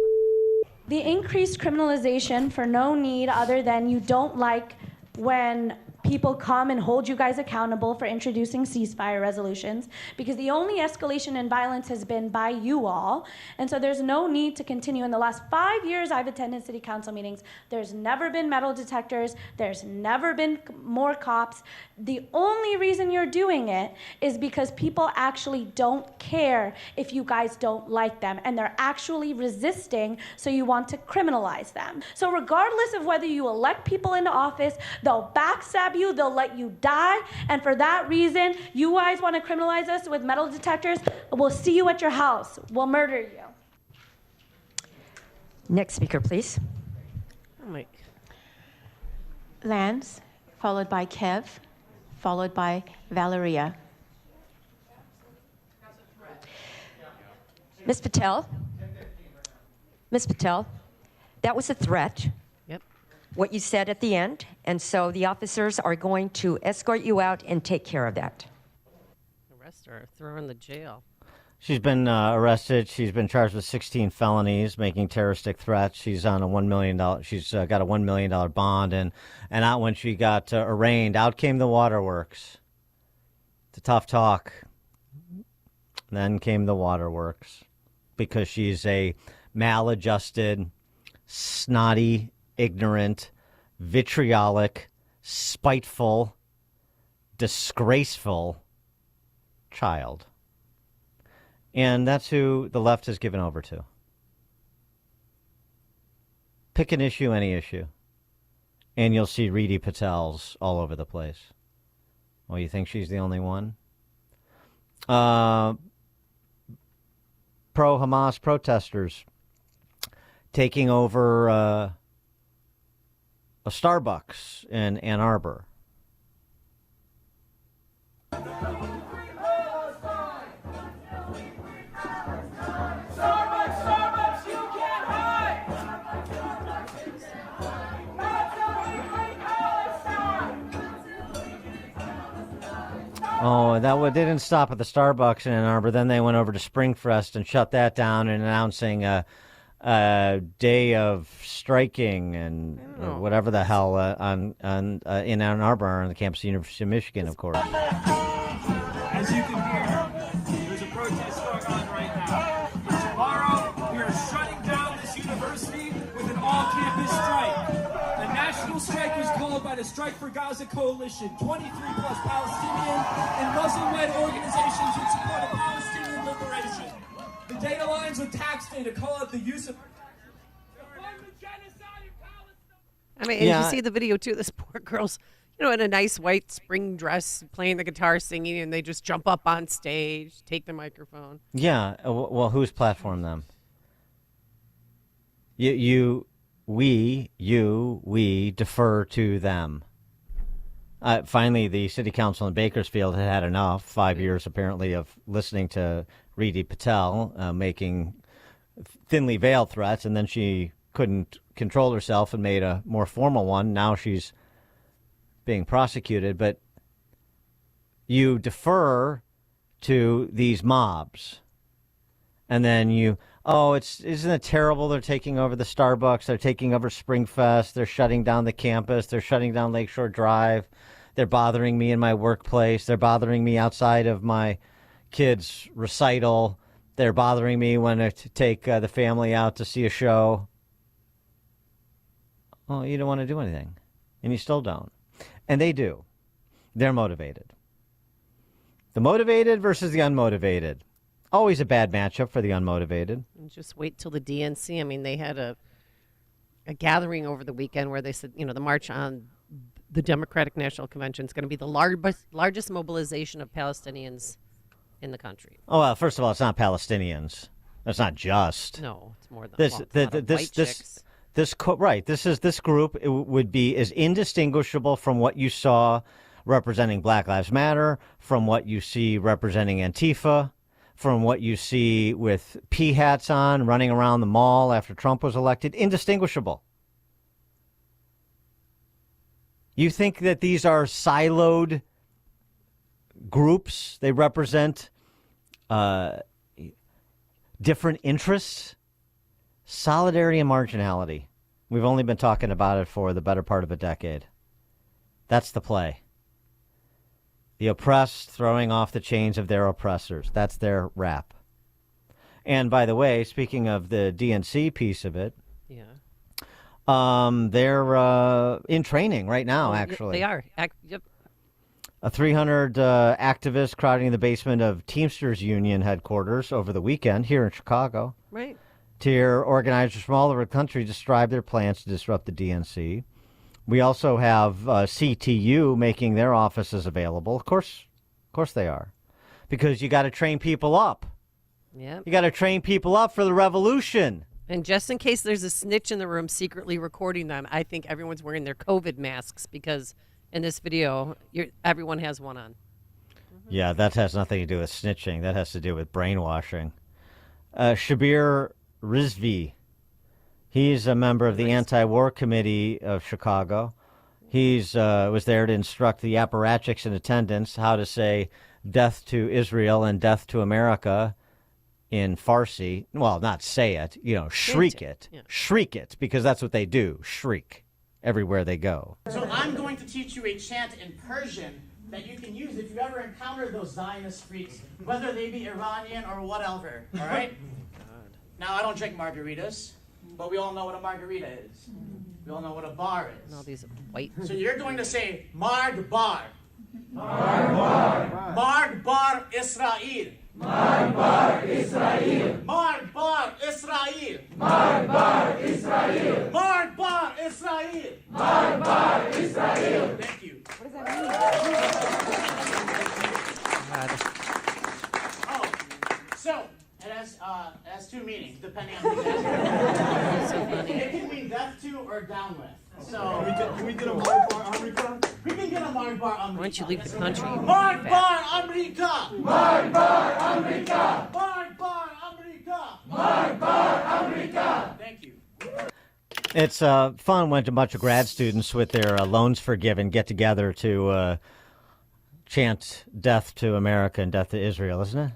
The increased criminalization for no need other than you don't like when people come and hold you guys accountable for introducing ceasefire resolutions, because the only escalation in violence has been by you all. And so there's no need to continue. In the last 5 years I've attended city council meetings, there's never been metal detectors, there's never been more cops. The only reason you're doing it is because people actually don't care if you guys don't like them, and they're actually resisting, so you want to criminalize them. So regardless of whether you elect people into office, they'll backstab you, they'll let you die, and for that reason, you guys want to criminalize us with metal detectors, we'll see you at your house. We'll murder you.
Next speaker, please.
Oh my.
Lance, followed by Kev, followed by Valeria. Ms. Patel, that was a threat.
Yep.
What you said at the end, and so the officers are going to escort you out and take care of that.
Arrest her, throw her in the jail.
She's been arrested. She's been charged with 16 felonies, making terroristic threats. She's on a $1 million. She's got a $1 million bond, and out when she got arraigned, out came the waterworks. It's a tough talk. Then came the waterworks, because she's a maladjusted, snotty, ignorant, vitriolic, spiteful, disgraceful child. And that's who the left has given over to. Pick an issue, any issue, and you'll see Reedy Patels all over the place. Well, you think she's the only one? Pro-Hamas protesters taking over a Starbucks in Ann Arbor. Oh, they didn't stop at the Starbucks in Ann Arbor. Then they went over to Springfest and shut that down, and announcing a day of striking and whatever the hell in Ann Arbor on the campus of the University of Michigan, of course.
As you can hear, there's a protest going on right now. Tomorrow, we are shutting down this university with an all-campus strike. A national strike was called by the Strike for Gaza Coalition, 23-plus Palestinian and Muslim-led organizations that support Palestinian liberation. The data lines with tax data call out the use of...
I mean, and you see the video, too. This poor girl's, in a nice white spring dress, playing the guitar, singing, and they just jump up on stage, take the microphone.
Yeah, well, who's platformed them? We defer to them. Finally, the city council in Bakersfield had enough. 5 years, apparently, of listening to Reedy Patel making thinly veiled threats, and then she couldn't control herself and made a more formal one. Now she's being prosecuted. But you defer to these mobs, and then isn't it terrible? They're taking over the Starbucks. They're taking over Springfest. They're shutting down the campus. They're shutting down Lakeshore Drive. They're bothering me in my workplace. They're bothering me outside of my kids' recital. They're bothering me when I take the family out to see a show. Well, you don't want to do anything, and you still don't. And they do. They're motivated. The motivated versus the unmotivated. Always a bad matchup for the unmotivated.
And just wait till the DNC. I mean, they had a gathering over the weekend where they said, the march on the Democratic National Convention is going to be the largest mobilization of Palestinians in the country.
Oh, well, first of all, it's not Palestinians. It's not just.
No, it's more than white chicks.
This group is indistinguishable from what you saw representing Black Lives Matter, from what you see representing Antifa, from what you see with pea hats on running around the mall after Trump was elected. Indistinguishable. You think that these are siloed groups? They represent different interests? Solidarity and marginality. We've only been talking about it for the better part of a decade. That's the play. The oppressed throwing off the chains of their oppressors. That's their rap. And by the way, speaking of the DNC piece of it, they're in training right now, actually.
They are. Yep.
300 activists crowding the basement of Teamsters Union headquarters over the weekend here in Chicago.
Right.
To hear organizers from all over the country describe their plans to disrupt the DNC. We also have CTU making their offices available. Of course they are. Because you got to train people up.
Yeah.
You got to train people up for the revolution.
And just in case there's a snitch in the room secretly recording them, I think everyone's wearing their COVID masks because in this video, everyone has one on.
Yeah, that has nothing to do with snitching. That has to do with brainwashing. Shabir Rizvi, he's a member of the anti-war committee of Chicago. He's was there to instruct the apparatchiks in attendance how to say death to Israel and death to America in Farsi. Well, not say it, shriek it. Yeah. Shriek it, because that's what they do, shriek, everywhere they go.
So I'm going to teach you a chant in Persian that you can use if you ever encounter those Zionist freaks, whether they be Iranian or whatever, all right? Now, I don't drink margaritas, but we all know what a margarita is. We all know what a bar is.
And all these white.
So you're going to say, Marg bar. Marg bar. Marg bar Israel. Marg bar Israel. Marg bar Israel. Marg bar Israel. Marg bar Israel. Marg bar Israel. Thank you. What does that mean? So it has two meanings depending on who's asking. It can mean death to or down with. So can we get a Marg bar America? We can get a Marg bar America.
Why don't you leave the country?
Marg bar America. Marg bar America. Marg bar America. Marg bar America. Thank you.
It's fun when a bunch of grad students with their loans forgiven get together to chant death to America and death to Israel, isn't it?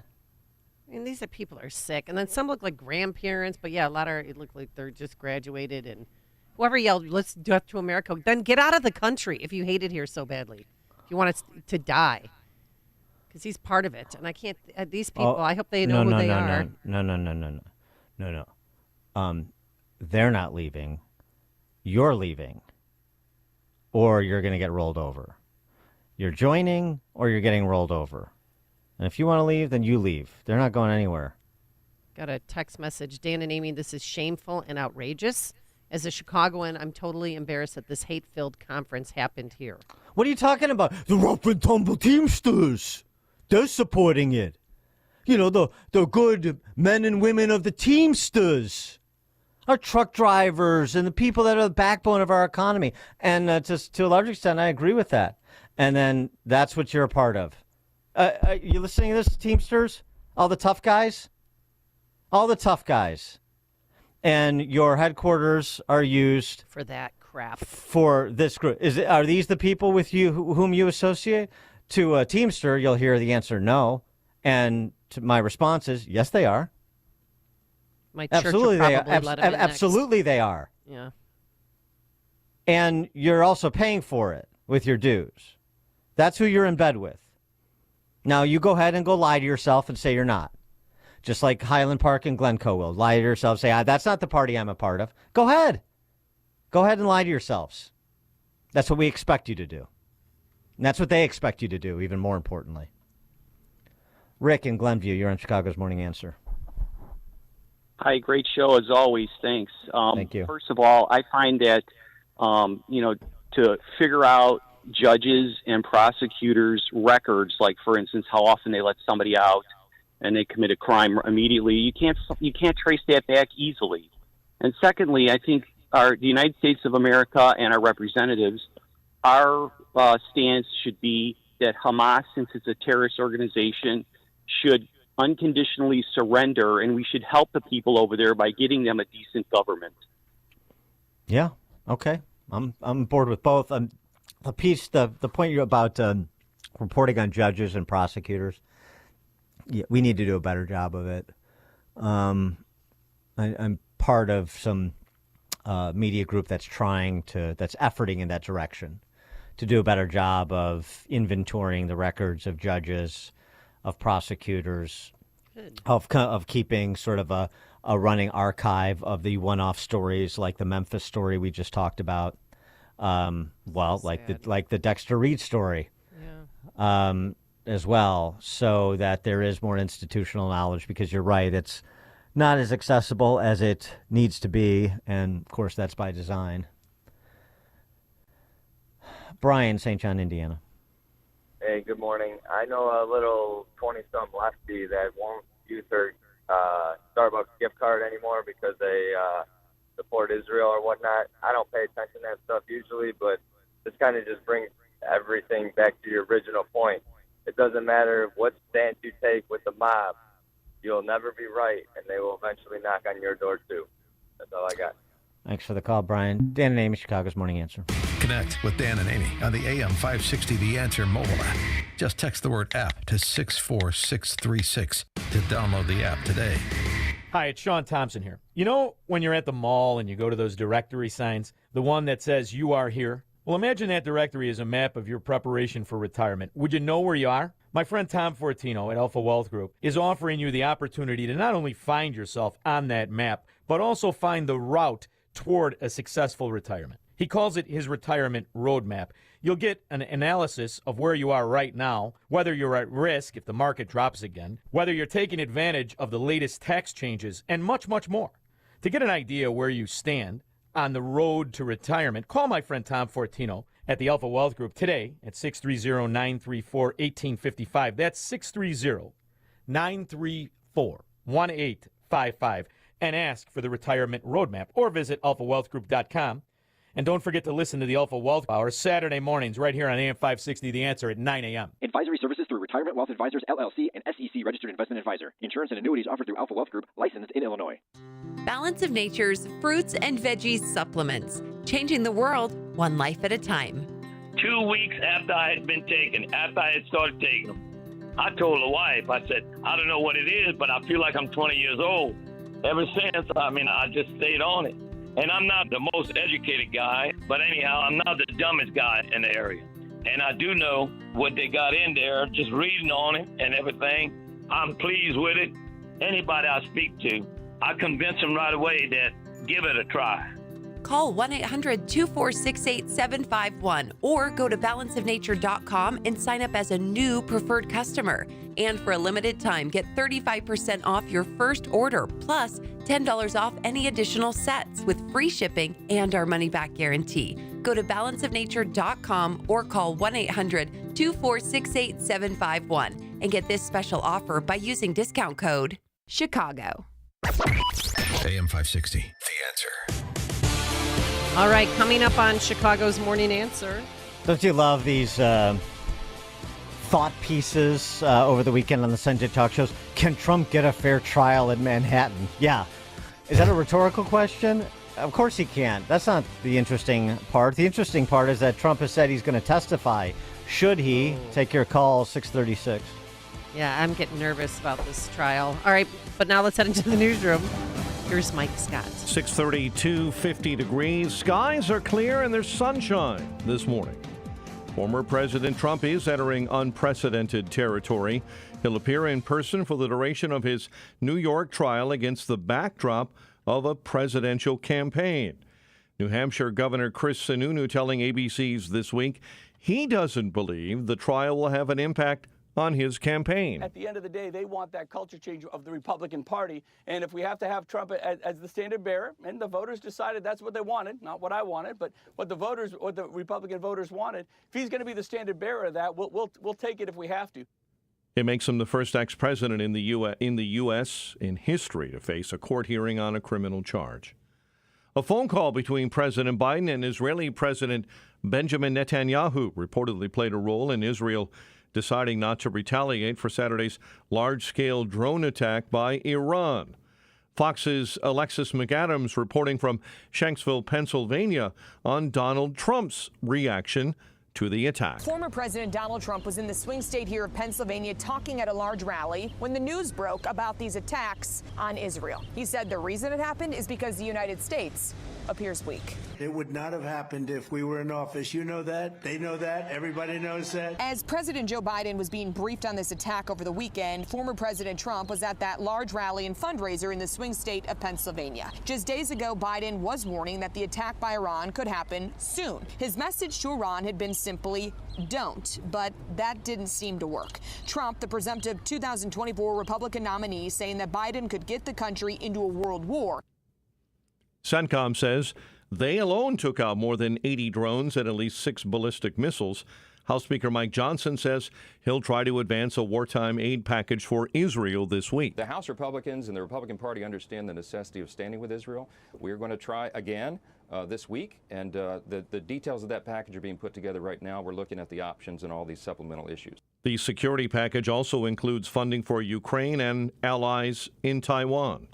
And these people are sick. And then some look like grandparents, but yeah, a lot it look like they're just graduated. And whoever yelled, let's death to America, then get out of the country if you hate it here so badly. If you want it to die. Because he's part of it. And I can't, these people, I hope they know who they are.
No. They're not leaving. You're leaving. Or you're going to get rolled over. You're joining or you're getting rolled over. And if you want to leave, then you leave. They're not going anywhere.
Got a text message. Dan and Amy, this is shameful and outrageous. As a Chicagoan, I'm totally embarrassed that this hate-filled conference happened here.
What are you talking about? The rough and tumble Teamsters. They're supporting it. You know, the good men and women of the Teamsters. Our truck drivers and the people that are the backbone of our economy. And to a large extent, I agree with that. And then that's what you're a part of. Are you listening to this, Teamsters? All the tough guys? All the tough guys. And your headquarters are used
for that crap.
For this group. Are these the people with you whom you associate? To a Teamster, you'll hear the answer no. And to my response is, yes, they are.
My church absolutely they are.
Absolutely they are.
Yeah.
And you're also paying for it with your dues. That's who you're in bed with. Now, you go ahead and go lie to yourself and say you're not. Just like Highland Park and Glencoe will. Lie to yourself, say, that's not the party I'm a part of. Go ahead. Go ahead and lie to yourselves. That's what we expect you to do. And that's what they expect you to do, even more importantly. Rick in Glenview, you're on Chicago's Morning Answer.
Hi, great show as always. Thanks.
Thank you.
First of all, I find that, to figure out judges and prosecutors' records, like, for instance, how often they let somebody out and they commit a crime immediately, you can't trace that back easily. And secondly, I think the United States of America and our representatives, our stance should be that Hamas, since it's a terrorist organization, should unconditionally surrender, and we should help the people over there by getting them a decent government.
Yeah. Okay. I'm bored with both. The point about reporting on judges and prosecutors. Yeah, we need to do a better job of it. I'm part of some media group that's efforting in that direction to do a better job of inventorying the records of judges, of prosecutors, of keeping sort of a running archive of the one-off stories like the Memphis story we just talked about. Like the Dexter Reed story, as well, so that there is more institutional knowledge. Because you're right, it's not as accessible as it needs to be, and of course that's by design. Brian, St. John, Indiana.
Hey, good morning. I know a little 20-something lefty that won't use their Starbucks gift card anymore because they support Israel or whatnot. I don't pay attention to that stuff usually, but this kind of just brings everything back to your original point. It doesn't matter what stance you take with the mob. You'll never be right, and they will eventually knock on your door, too. That's all I got.
Thanks for the call, Brian. Dan and Amy, Chicago's Morning Answer.
Connect with Dan and Amy on the AM 560 The Answer mobile app. Just text the word app to 64636 to download the app today.
Hi, it's Sean Thompson here. You know when you're at the mall and you go to those directory signs, the one that says you are here? Well, imagine that directory is a map of your preparation for retirement. Would you know where you are? My friend Tom Fortino at Alpha Wealth Group is offering you the opportunity to not only find yourself on that map, but also find the route toward a successful retirement. He calls it his retirement roadmap. You'll get an analysis of where you are right now, whether you're at risk if the market drops again, whether you're taking advantage of the latest tax changes, and much, much more. To get an idea where you stand on the road to retirement, call my friend Tom Fortino at the Alpha Wealth Group today at 630-934-1855. That's 630-934-1855. And ask for the retirement roadmap, or visit alphawealthgroup.com. And don't forget to listen to the Alpha Wealth Hour Saturday mornings right here on AM 560, The Answer at 9 a.m.
Advisory services through Retirement Wealth Advisors, LLC, and SEC Registered Investment Advisor. Insurance and annuities offered through Alpha Wealth Group, licensed in Illinois.
Balance of Nature's fruits and veggies supplements, changing the world one life at a time.
2 weeks after I had started taking them, I told the wife, I said, I don't know what it is, but I feel like I'm 20 years old. Ever since, I just stayed on it. And I'm not the most educated guy, but anyhow, I'm not the dumbest guy in the area. And I do know what they got in there, just reading on it and everything. I'm pleased with it. Anybody I speak to, I convince them right away that give it a try.
Call 1-800-246-8751 or go to balanceofnature.com and sign up as a new preferred customer. And for a limited time, get 35% off your first order, plus $10 off any additional sets with free shipping and our money-back guarantee. Go to balanceofnature.com or call 1-800-246-8751 and get this special offer by using discount code CHICAGO.
AM 560, The Answer.
All right, coming up on Chicago's Morning Answer.
Don't you love these thought pieces over the weekend on the Sunday talk shows? Can Trump get a fair trial in Manhattan? Yeah. Is that a rhetorical question? Of course he can. That's not the interesting part. The interesting part is that Trump has said he's going to testify. Should he? Take your call, 636.
Yeah, I'm getting nervous about this trial. All right, but now let's head into the newsroom. Here's Mike Scott.
6:32, 50 degrees. Skies are clear and there's sunshine this morning. Former President Trump is entering unprecedented territory. He'll appear in person for the duration of his New York trial against the backdrop of a presidential campaign. New Hampshire Governor Chris Sununu telling ABC's This Week he doesn't believe the trial will have an impact on his campaign.
At the end of the day, they want that culture change of the Republican Party. And if we have to have Trump as the standard bearer, and the voters decided that's what they wanted, not what I wanted, but what the Republican voters wanted, if he's going to be the standard bearer of that, we'll take it if we have to.
It makes him the first ex-president in the U.S. in history to face a court hearing on a criminal charge. A phone call between President Biden and Israeli President Benjamin Netanyahu reportedly played a role in Israel deciding not to retaliate for Saturday's large-scale drone attack by Iran. Fox's Alexis McAdams reporting from Shanksville, Pennsylvania, on Donald Trump's reaction to the attack.
Former President Donald Trump was in the swing state here of Pennsylvania talking at a large rally when the news broke about these attacks on Israel. He said the reason it happened is because the United States appears weak.
It would not have happened if we were in office. You know that. They know that. Everybody knows that.
As President Joe Biden was being briefed on this attack over the weekend, former President Trump was at that large rally and fundraiser in the swing state of Pennsylvania. Just days ago, Biden was warning that the attack by Iran could happen soon. His message to Iran had been simply don't, but that didn't seem to work. Trump, the presumptive 2024 Republican nominee, saying that Biden could get the country into a world war.
CENTCOM says they alone took out more than 80 drones and at least 6 ballistic missiles. House Speaker Mike Johnson says he'll try to advance a wartime aid package for Israel this week.
The House Republicans and the Republican Party understand the necessity of standing with Israel. We're going to try again this week, and the details of that package are being put together right now. We're looking at the options and all these supplemental issues.
The security package also includes funding for Ukraine and allies in Taiwan.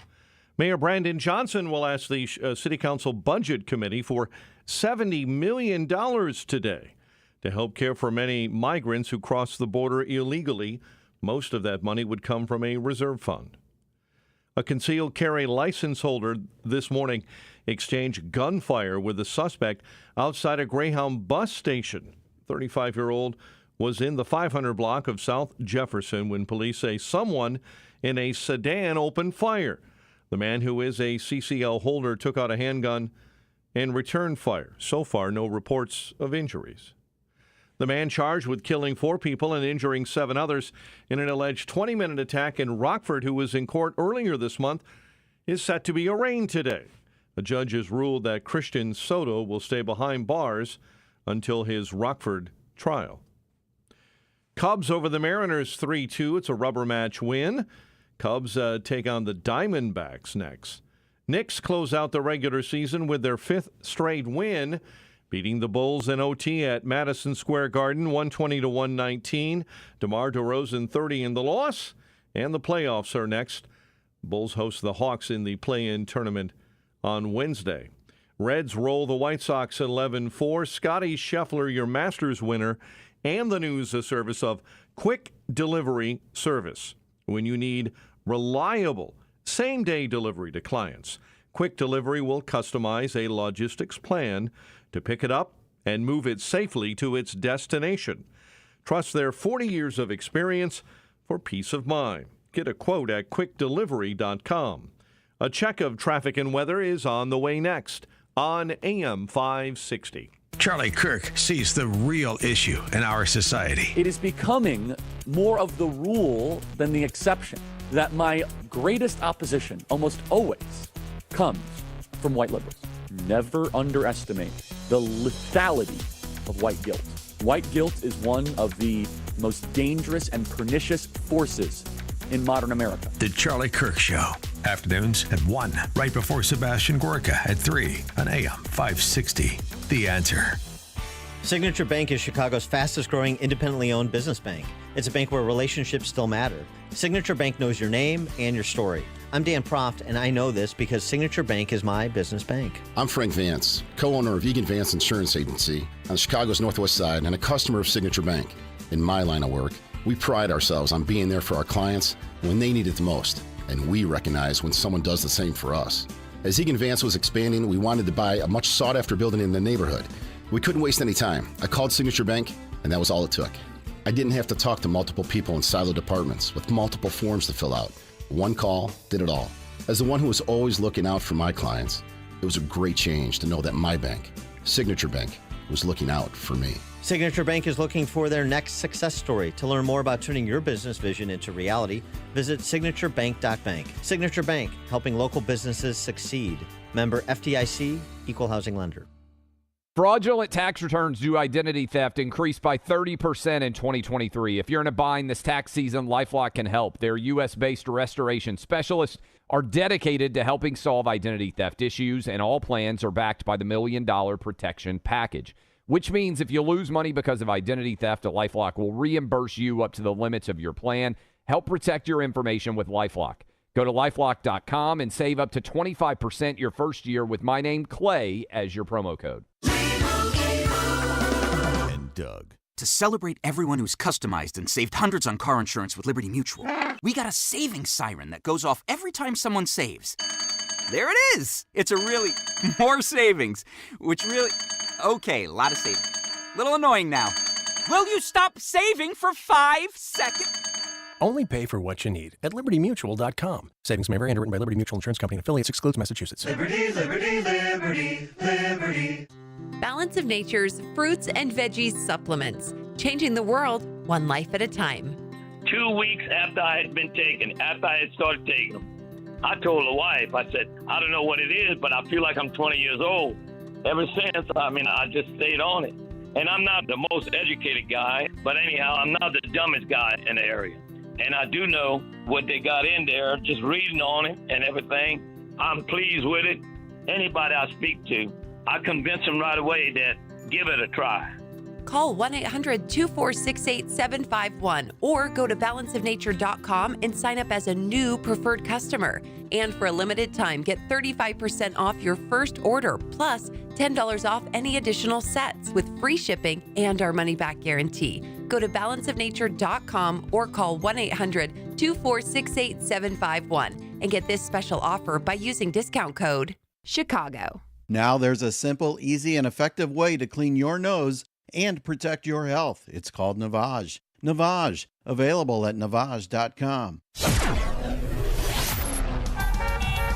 Mayor Brandon Johnson will ask the City Council Budget Committee for $70 million today to help care for many migrants who cross the border illegally. Most of that money would come from a reserve fund. A concealed carry license holder this morning exchanged gunfire with the suspect outside a Greyhound bus station. 35-year-old was in the 500 block of South Jefferson when police say someone in a sedan opened fire. The man, who is a CCL holder, took out a handgun and returned fire. So far, no reports of injuries. The man charged with killing 4 people and injuring 7 others in an alleged 20-minute attack in Rockford, who was in court earlier this month, is set to be arraigned today. The judge has ruled that Christian Soto will stay behind bars until his Rockford trial. Cubs over the Mariners 3-2. It's a rubber match win. Cubs take on the Diamondbacks next. Knicks close out the regular season with their 5th straight win, beating the Bulls in OT at Madison Square Garden, 120-119. DeMar DeRozan 30 in the loss, and the playoffs are next. Bulls host the Hawks in the play-in tournament on Wednesday. Reds roll the White Sox 11-4. Scotty Scheffler, your Masters winner, and the news, a service of Quick Delivery Service. When you need reliable same-day delivery to clients, Quick Delivery will customize a logistics plan to pick it up and move it safely to its destination. Trust their 40 years of experience for peace of mind. Get a quote at quickdelivery.com. A check of traffic and weather is on the way next on AM 560.
Charlie Kirk sees the real issue in our society.
It is becoming more of the rule than the exception that my greatest opposition almost always comes from white liberals. Never underestimate the lethality of white guilt. White guilt is one of the most dangerous and pernicious forces in modern America.
The Charlie Kirk Show. Afternoons at 1, right before Sebastian Gorka at 3 on AM 560. The Answer.
Signature Bank is Chicago's fastest growing independently owned business bank. It's a bank where relationships still matter. Signature Bank knows your name and your story. I'm Dan Proft, and I know this because Signature Bank is my business bank.
I'm Frank Vance, co-owner of Egan Vance Insurance Agency on Chicago's Northwest Side and a customer of Signature Bank. In my line of work, we pride ourselves on being there for our clients when they need it the most, and we recognize when someone does the same for us. As Egan Vance was expanding, we wanted to buy a much sought-after building in the neighborhood. We couldn't waste any time. I called Signature Bank, and that was all it took. I didn't have to talk to multiple people in siloed departments with multiple forms to fill out. One call did it all. As the one who was always looking out for my clients, it was a great change to know that my bank, Signature Bank, was looking out for me.
Signature Bank is looking for their next success story. To learn more about turning your business vision into reality, visit signaturebank.bank. Signature Bank, helping local businesses succeed. Member FDIC, Equal Housing Lender.
Fraudulent tax returns due to identity theft increased by 30% in 2023. If you're in a bind this tax season, LifeLock can help. Their U.S.-based restoration specialists are dedicated to helping solve identity theft issues, and all plans are backed by the $1 Million Protection Package, which means if you lose money because of identity theft, LifeLock will reimburse you up to the limits of your plan. Help protect your information with LifeLock. Go to LifeLock.com and save up to 25% your first year with my name, Clay, as your promo code.
And Doug. To celebrate everyone who's customized and saved hundreds on car insurance with Liberty Mutual, we got a savings siren that goes off every time someone saves. There it is! It's a really... more savings, which really... Okay, a lot of savings. Little annoying now. Will you stop saving for 5 seconds?
Only pay for what you need at LibertyMutual.com. Savings may vary. Underwritten by Liberty Mutual Insurance Company and affiliates. Excludes Massachusetts.
Liberty, liberty, liberty, liberty. Balance of Nature's fruits and veggies supplements. Changing the world one life at a time.
2 weeks after I had started taking them, I told the wife, I said, I don't know what it is, but I feel like I'm 20 years old. Ever since, I just stayed on it. And I'm not the most educated guy, but anyhow, I'm not the dumbest guy in the area. And I do know what they got in there, just reading on it and everything. I'm pleased with it. Anybody I speak to, I convince them right away that give it a try.
Call 1-800-246-8751 or go to balanceofnature.com and sign up as a new preferred customer. And for a limited time, get 35% off your first order, plus $10 off any additional sets with free shipping and our money-back guarantee. Go to balanceofnature.com or call 1-800-246-8751 and get this special offer by using discount code CHICAGO.
Now there's a simple, easy, and effective way to clean your nose and protect your health. It's called Navage. Navage, available at Navage.com.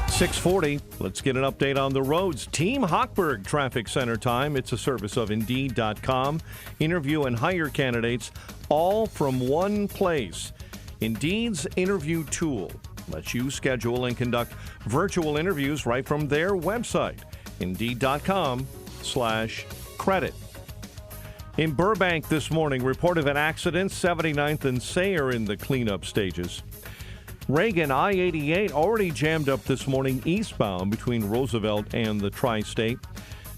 6:40. Let's get an update on the roads. Team Hochberg Traffic Center time. It's a service of Indeed.com. Interview and hire candidates all from one place. Indeed's interview tool lets you schedule and conduct virtual interviews right from their website. Indeed.com/credit. In Burbank this morning, report of an accident, 79th and Sayre in the cleanup stages. Reagan, I-88 already jammed up this morning eastbound between Roosevelt and the Tri-State.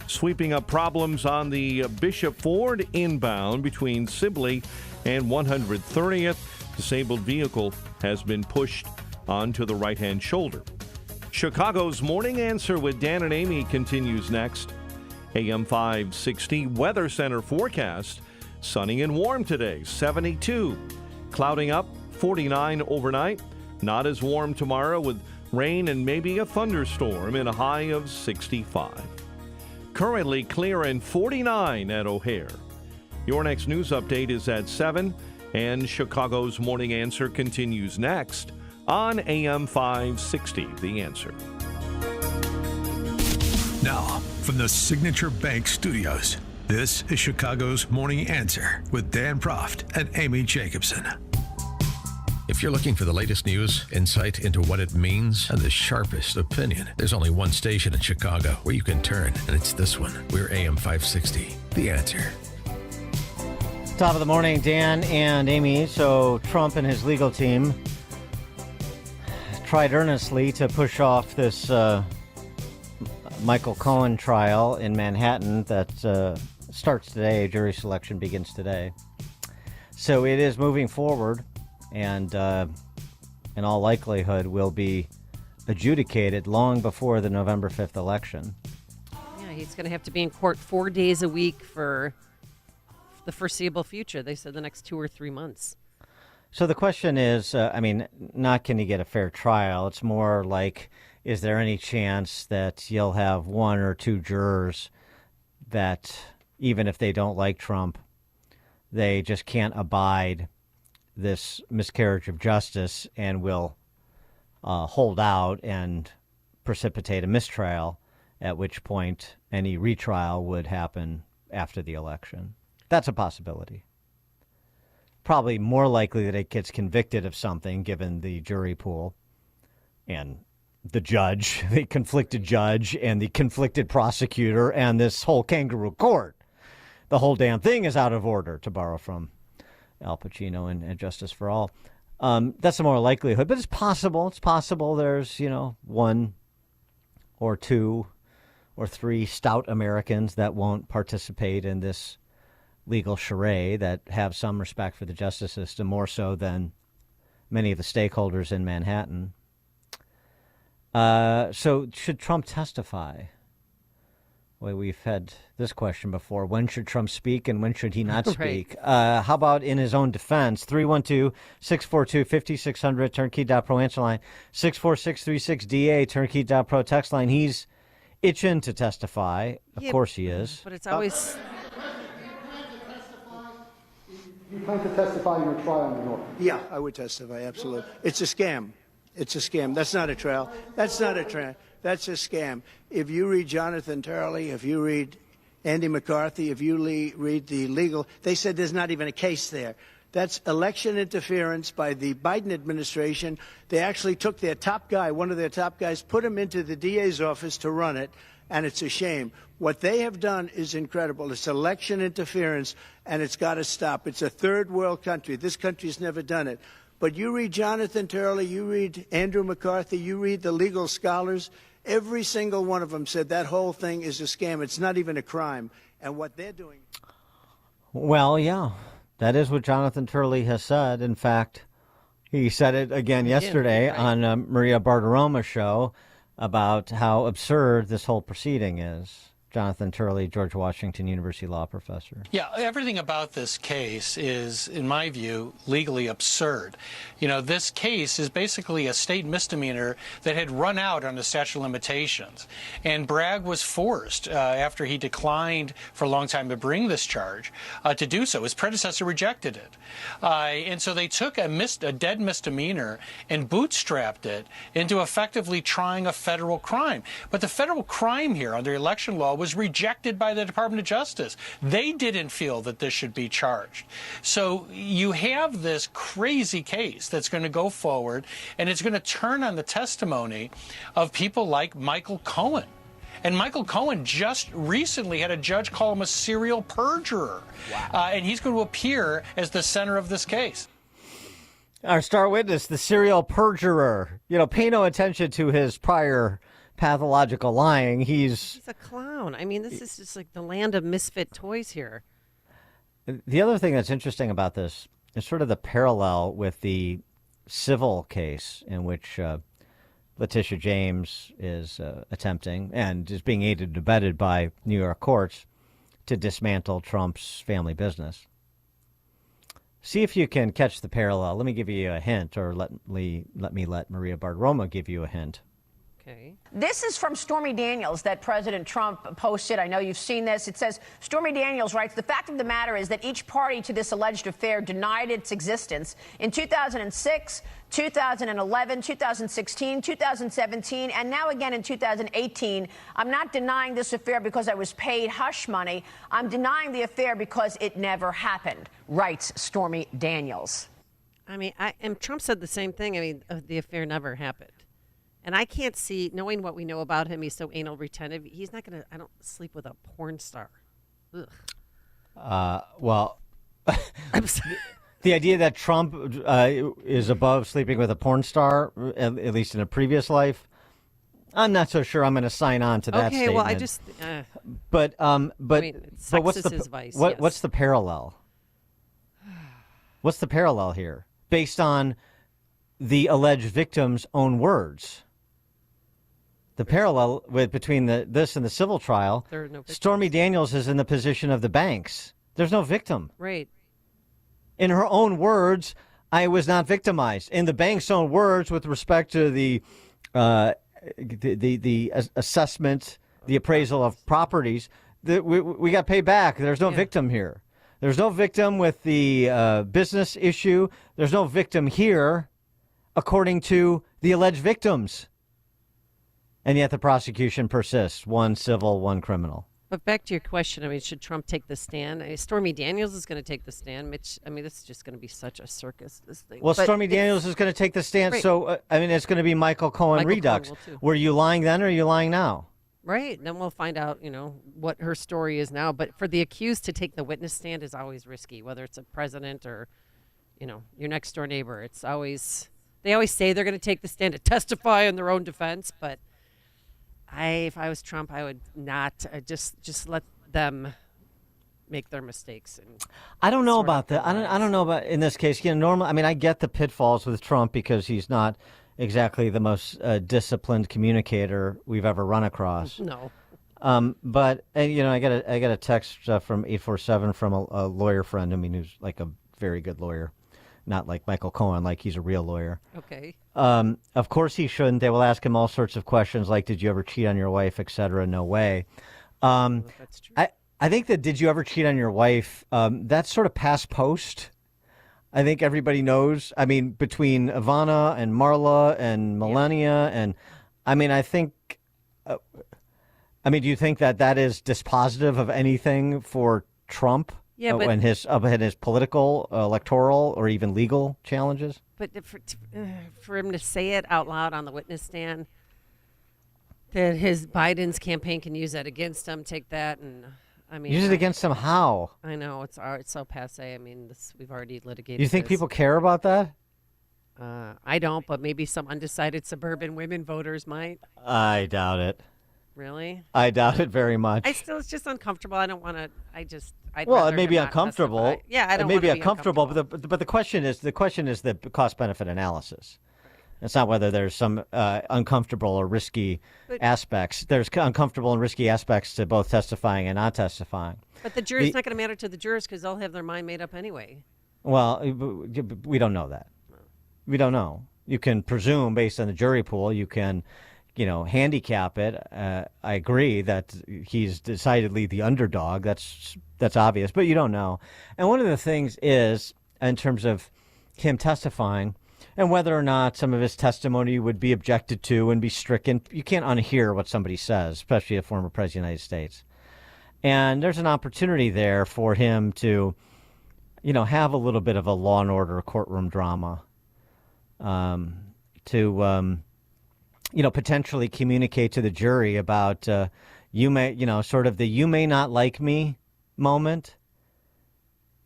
Sweeping up problems on the Bishop Ford inbound between Sibley and 130th. Disabled vehicle has been pushed onto the right-hand shoulder. Chicago's Morning Answer with Dan and Amy continues next. AM 560 Weather Center forecast. Sunny and warm today, 72. Clouding up, 49 overnight. Not as warm tomorrow with rain and maybe a thunderstorm and a high of 65. Currently clear and 49 at O'Hare. Your next news update is at 7, and Chicago's Morning Answer continues next on AM 560, The Answer.
Now, from the Signature Bank Studios, this is Chicago's Morning Answer with Dan Proft and Amy Jacobson. If you're looking for the latest news, insight into what it means, and the sharpest opinion, there's only one station in Chicago where you can turn, and it's this one. We're AM 560, The Answer.
Top of the morning, Dan and Amy. So Trump and his legal team tried earnestly to push off this Michael Cohen trial in Manhattan that starts today. Jury selection begins today. So it is moving forward, and in all likelihood will be adjudicated long before the November 5th election.
Yeah, he's going to have to be in court 4 days a week for the foreseeable future. They said the next 2 or 3 months.
So the question is, not can he get a fair trial? It's more like, is there any chance that you'll have 1 or 2 jurors that, even if they don't like Trump, they just can't abide this miscarriage of justice and will hold out and precipitate a mistrial, at which point any retrial would happen after the election. That's a possibility. Probably more likely that it gets convicted of something given the jury pool and the judge, the conflicted judge, and the conflicted prosecutor, and this whole kangaroo court. The whole damn thing is out of order, to borrow from Al Pacino and Justice for All. That's a more likelihood, but it's possible. It's possible there's, one or two or three stout Americans that won't participate in this legal charade, that have some respect for the justice system, more so than many of the stakeholders in Manhattan. So should Trump testify? Well, we've had this question before. When should Trump speak and when should he not speak? How about in his own defense? 312-642-5600, turnkey.pro answer line. 64636-DA, turnkey.pro text line. He's itching to testify. Of course he is.
But it's always...
You plan to testify in your trial in New York?
Yeah, I would testify, absolutely. It's a scam. It's a scam. That's not a trial. That's not a trial. That's a scam. If you read Jonathan Turley, if you read Andy McCarthy, if you read the legal, they said there's not even a case there. That's election interference by the Biden administration. They actually took their top guy, one of their top guys, put him into the DA's office to run it, and it's a shame. What they have done is incredible. It's election interference, and it's got to stop. It's a third world country. This country's never done it. But you read Jonathan Turley, you read Andrew McCarthy, you read the legal scholars, every single one of them said that whole thing is a scam. It's not even a crime. And what they're doing...
Well, yeah, that is what Jonathan Turley has said. In fact, he said it again yesterday on Maria Bartiromo's show about how absurd this whole proceeding is. Jonathan Turley, George Washington University law professor.
Yeah, everything about this case is, in my view, legally absurd. This case is basically a state misdemeanor that had run out on the statute of limitations. And Bragg was forced, after he declined for a long time to bring this charge, to do so. His predecessor rejected it. And so they took a dead misdemeanor and bootstrapped it into effectively trying a federal crime. But the federal crime here under election law was rejected by the Department of Justice. They didn't feel that this should be charged. So you have this crazy case that's going to go forward, and it's going to turn on the testimony of people like Michael Cohen. And Michael Cohen just recently had a judge call him a serial perjurer. Wow. And he's going to appear as the center of this case.
Our star witness, the serial perjurer. Pay no attention to his prior pathological lying. He's
a clown. I mean, this is just like the land of misfit toys here.
The other thing that's interesting about this is sort of the parallel with the civil case in which Letitia James is attempting and is being aided and abetted by New York courts to dismantle Trump's family business. See if you can catch the parallel. Let me give you a hint, or let Maria Bartiromo give you a hint.
Okay. This is from Stormy Daniels that President Trump posted. I know you've seen this. It says, Stormy Daniels writes, the fact of the matter is that each party to this alleged affair denied its existence in 2006, 2011, 2016, 2017, and now again in 2018. I'm not denying this affair because I was paid hush money. I'm denying the affair because it never happened, writes Stormy Daniels.
I mean, and Trump said the same thing. I mean, the affair never happened. And I can't see, knowing what we know about him, he's so anal retentive. He's not going to, I don't sleep with a porn star. Ugh.
Well, the idea that Trump is above sleeping with a porn star, at least in a previous life, I'm not so sure I'm going to sign on to that statement.
Okay, well, I just...
But
I mean,
what's the
vice,
what's the parallel? What's the parallel here? Based on the alleged victim's own words. The parallel between this and the civil trial, Stormy Daniels is in the position of the banks. There's no victim.
Right.
In her own words, I was not victimized. In the bank's own words, with respect to the assessment, the appraisal of properties, we got paid back. There's no victim here. There's no victim with the business issue. There's no victim here, according to the alleged victims. And yet the prosecution persists, one civil, one criminal.
But back to your question, I mean, should Trump take the stand? I mean, Stormy Daniels is going to take the stand. Mitch, I mean, this is just going to be such a circus, this thing.
Well,
But
Stormy Daniels is going to take the stand.
Right.
So, I mean, it's going to be Michael Cohen
Michael
Redux.
Cohen will too.
Were you lying then or are you lying now?
Right. Then we'll find out, what her story is now. But for the accused to take the witness stand is always risky, whether it's a president or, your next door neighbor. They always say they're going to take the stand to testify in their own defense. But if I was Trump, I would not just let them make their mistakes. And
I don't know about that. I don't know about in this case. Normally, I mean, I get the pitfalls with Trump because he's not exactly the most disciplined communicator we've ever run across.
No.
But I got a text from 847 from a lawyer friend. I mean, who's like a very good lawyer, not like Michael Cohen, like he's a real lawyer.
Okay.
Of course he shouldn't. They will ask him all sorts of questions like, did you ever cheat on your wife, etc. No way.
That's true.
I think that did you ever cheat on your wife, that's sort of past post. I think everybody knows. I mean, between Ivana and Marla and Melania, and I mean, I think. Do you think that is dispositive of anything for Trump?
Yeah, but
and his political, electoral, or even legal challenges.
But for him to say it out loud on the witness stand, that his Biden's campaign can use that against him, take that, and I mean,
use it against him how?
I know it's so passe. I mean, we've already litigated.
You think
this.
people care about that?
I don't, but maybe some undecided suburban women voters might.
I doubt it.
Really?
I doubt it very much.
It's just uncomfortable. I don't want to.
Well, it may be uncomfortable.
Yeah, I don't.
It may be
wanna
uncomfortable, but the question is the cost benefit analysis. It's not whether there's some uncomfortable or risky aspects. There's uncomfortable and risky aspects to both testifying and not testifying.
But the jury's not going to matter to the jurors because they'll have their mind made up anyway.
Well, we don't know that. We don't know. You can presume based on the jury pool. You can, handicap it. I agree that he's decidedly the underdog. That's obvious, but you don't know. And one of the things is, in terms of him testifying, and whether or not some of his testimony would be objected to and be stricken, you can't unhear what somebody says, especially a former president of the United States. And there's an opportunity there for him to, have a little bit of a Law and Order courtroom drama, to potentially communicate to the jury about sort of the "you may not like me" moment,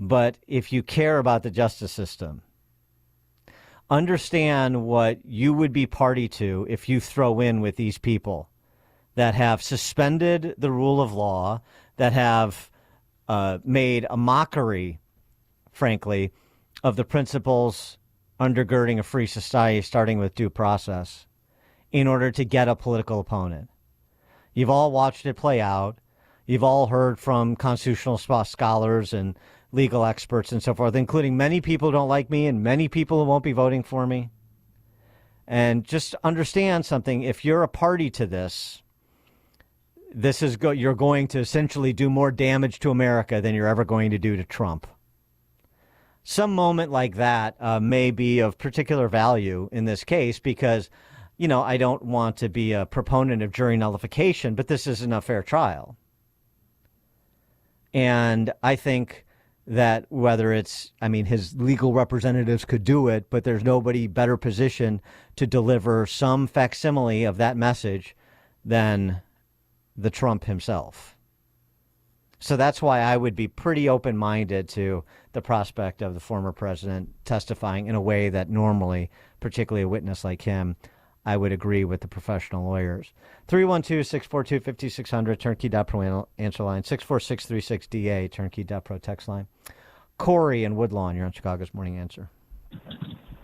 but if you care about the justice system, understand what you would be party to if you throw in with these people that have suspended the rule of law, that have made a mockery, frankly, of the principles undergirding a free society, starting with due process, in order to get a political opponent. You've all watched it play out. You've all heard from constitutional scholars and legal experts and so forth, including many people who don't like me and many people who won't be voting for me. And just understand something. If you're a party to this, you're going to essentially do more damage to America than you're ever going to do to Trump. Some moment like that may be of particular value in this case because, I don't want to be a proponent of jury nullification, but this isn't a fair trial. And I think that whether his legal representatives could do it, but there's nobody better positioned to deliver some facsimile of that message than the Trump himself. So that's why I would be pretty open-minded to the prospect of the former president testifying in a way that normally, particularly a witness like him, I would agree with the professional lawyers. 312-642-5600, turnkey.pro answer line, 64636DA, turnkey.pro text line. Corey in Woodlawn, you're on Chicago's Morning Answer.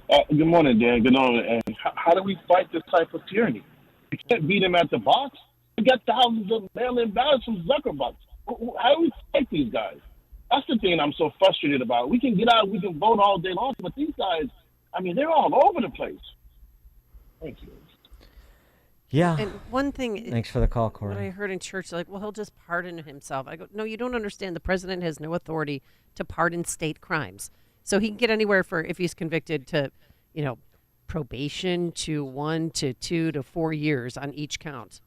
Good morning, Dan. Good morning. And how do we fight this type of tyranny? We can't beat him at the box. We got thousands of mail-in ballots from Zuckerbucks. How do we fight these guys? That's the thing I'm so frustrated about. We can get out, we can vote all day long, but these guys, they're all over the place. Thank you.
Yeah.
And one thing.
Thanks for the call, Corey.
What I heard in church, he'll just pardon himself. I go, no, you don't understand. The president has no authority to pardon state crimes. So he can get anywhere if he's convicted to, probation to 1 to 2 to 4 years on each count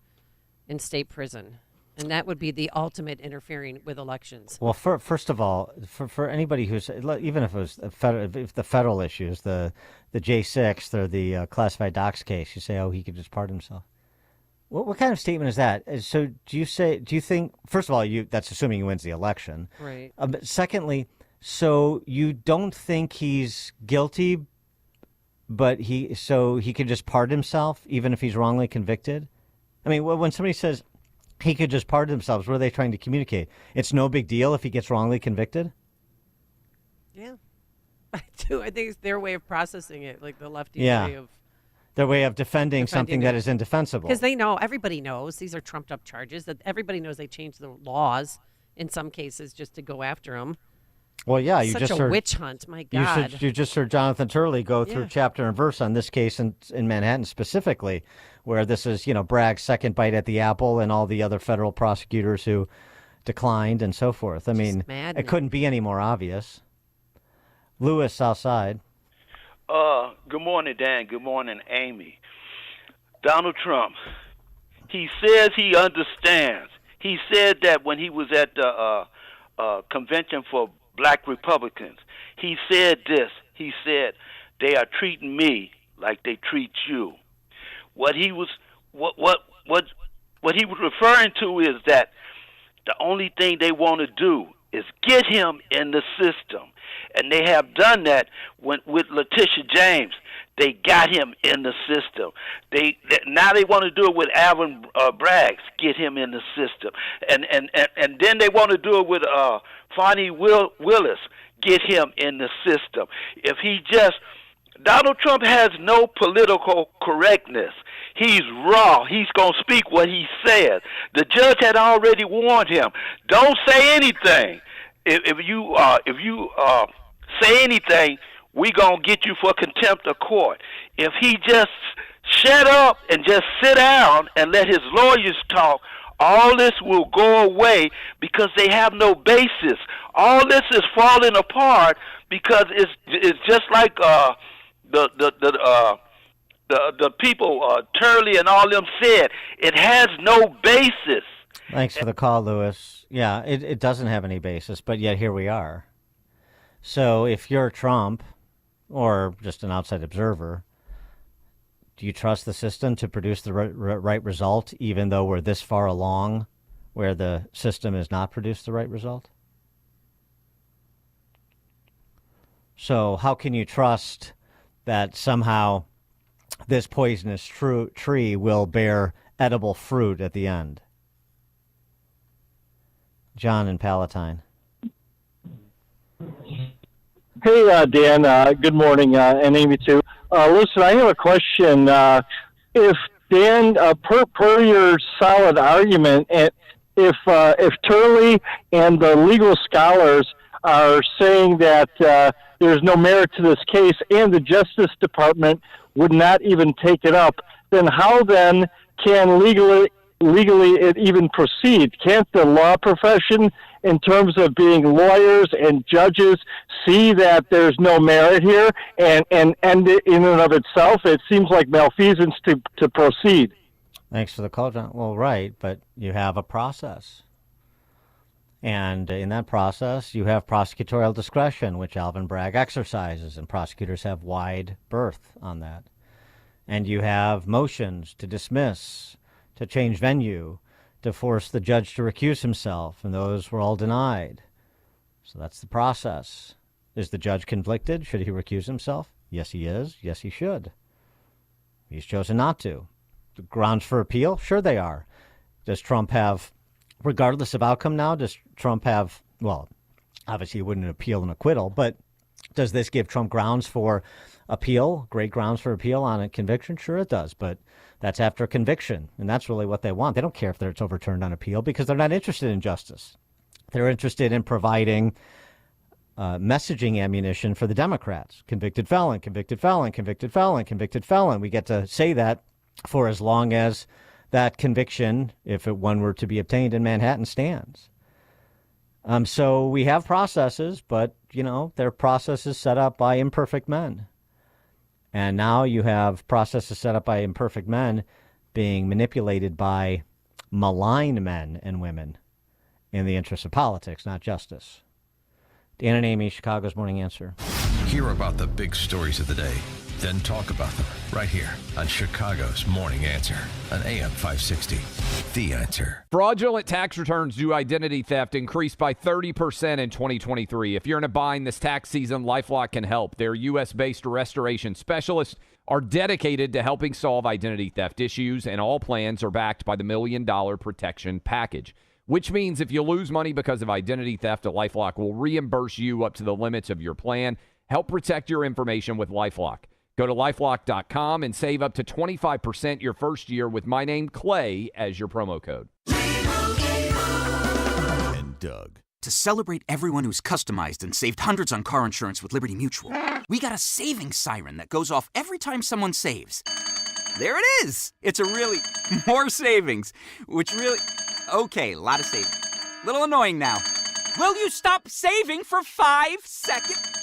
in state prison. And that would be the ultimate interfering with elections.
Well, first of all, for anybody who's, even if it was if the federal issues, the J6 or the classified docs case, you say, oh, he could just pardon himself. What kind of statement is that? So do you think, first of all, that's assuming he wins the election.
Right.
But secondly, so you don't think he's guilty, but he could just pardon himself even if he's wrongly convicted? I mean, when somebody says he could just pardon himself, what are they trying to communicate? It's no big deal if he gets wrongly convicted?
Yeah. I do. I think it's their way of processing it, like the lefty way of...
Their way of defending something that is indefensible.
Because they know, everybody knows, these are trumped up charges, that everybody knows they changed the laws in some cases just to go after him.
Well, yeah, you
Such
just
a
heard,
witch hunt, my God.
You just heard Jonathan Turley go through chapter and verse on this case in Manhattan specifically, where this is, Bragg's second bite at the apple and all the other federal prosecutors who declined and so forth. I mean, it couldn't be any more obvious. Lewis, Southside.
Good morning, Dan. Good morning, Amy. Donald Trump, he says he understands. He said that when he was at the convention for Black Republicans, he said this. He said, they are treating me like they treat you. What he was referring to is that the only thing they want to do is get him in the system. And they have done that with Letitia James. They got him in the system. Now they want to do it with Alvin Braggs, get him in the system. And then they want to do it with Fonnie Willis, get him in the system. Donald Trump has no political correctness. He's raw. He's going to speak what he says. The judge had already warned him. Don't say anything. If you say anything, we going to get you for contempt of court. If he just shut up and just sit down and let his lawyers talk, all this will go away because they have no basis. All this is falling apart because it's just like the people, Turley and all them said, it has no basis.
Thanks for the call, Lewis. Yeah, it doesn't have any basis, but yet here we are. So if you're Trump or just an outside observer, do you trust the system to produce the right result, even though we're this far along where the system has not produced the right result? So how can you trust that somehow this poisonous tree will bear edible fruit at the end? John in Palatine.
Hey, Dan. Good morning, and Amy too. Listen, I have a question. If Dan, per your solid argument, if Turley and the legal scholars are saying that there's no merit to this case, and the Justice Department would not even take it up, then how then can legally it even proceed? Can't the law profession, in terms of being lawyers and judges, see that there's no merit here and end it in and of itself? It seems like malfeasance to proceed.
Thanks for the call, John. Well, right, but you have a process. And in that process, you have prosecutorial discretion, which Alvin Bragg exercises, and prosecutors have wide berth on that. And you have motions to dismiss, to change venue, to force the judge to recuse himself, and those were all denied. So that's the process. Is the judge conflicted? Should he recuse himself? Yes, he is. Yes, he should. He's chosen not to. The grounds for appeal? Sure they are. Does Trump have, regardless of outcome now, does Trump have, well, obviously he wouldn't appeal an acquittal, but does this give Trump grounds for appeal, great grounds for appeal on a conviction? Sure it does, but that's after conviction, and that's really what they want. They don't care if it's overturned on appeal because they're not interested in justice. They're interested in providing messaging ammunition for the Democrats. Convicted felon, convicted felon, convicted felon, convicted felon. We get to say that for as long as that conviction, if one were to be obtained in Manhattan, stands. So we have processes, but, they're processes set up by imperfect men. And now you have processes set up by imperfect men being manipulated by malign men and women in the interest of politics, not justice. Dan and Amy, Chicago's Morning Answer.
Hear about the big stories of the day, then talk about them right here on Chicago's Morning Answer on AM 560. The Answer.
Fraudulent tax returns due to identity theft increased by 30% in 2023. If you're in a bind this tax season, LifeLock can help. Their U.S.-based restoration specialists are dedicated to helping solve identity theft issues, and all plans are backed by the $1 Million Protection Package, which means if you lose money because of identity theft, LifeLock will reimburse you up to the limits of your plan. Help protect your information with LifeLock. Go to LifeLock.com and save up to 25% your first year with my name, Clay, as your promo code.
And Doug. To celebrate everyone who's customized and saved hundreds on car insurance with Liberty Mutual, we got a savings siren that goes off every time someone saves. There it is! It's a really more savings, which really... Okay, a lot of savings. Little annoying now. Will you stop saving for 5 seconds?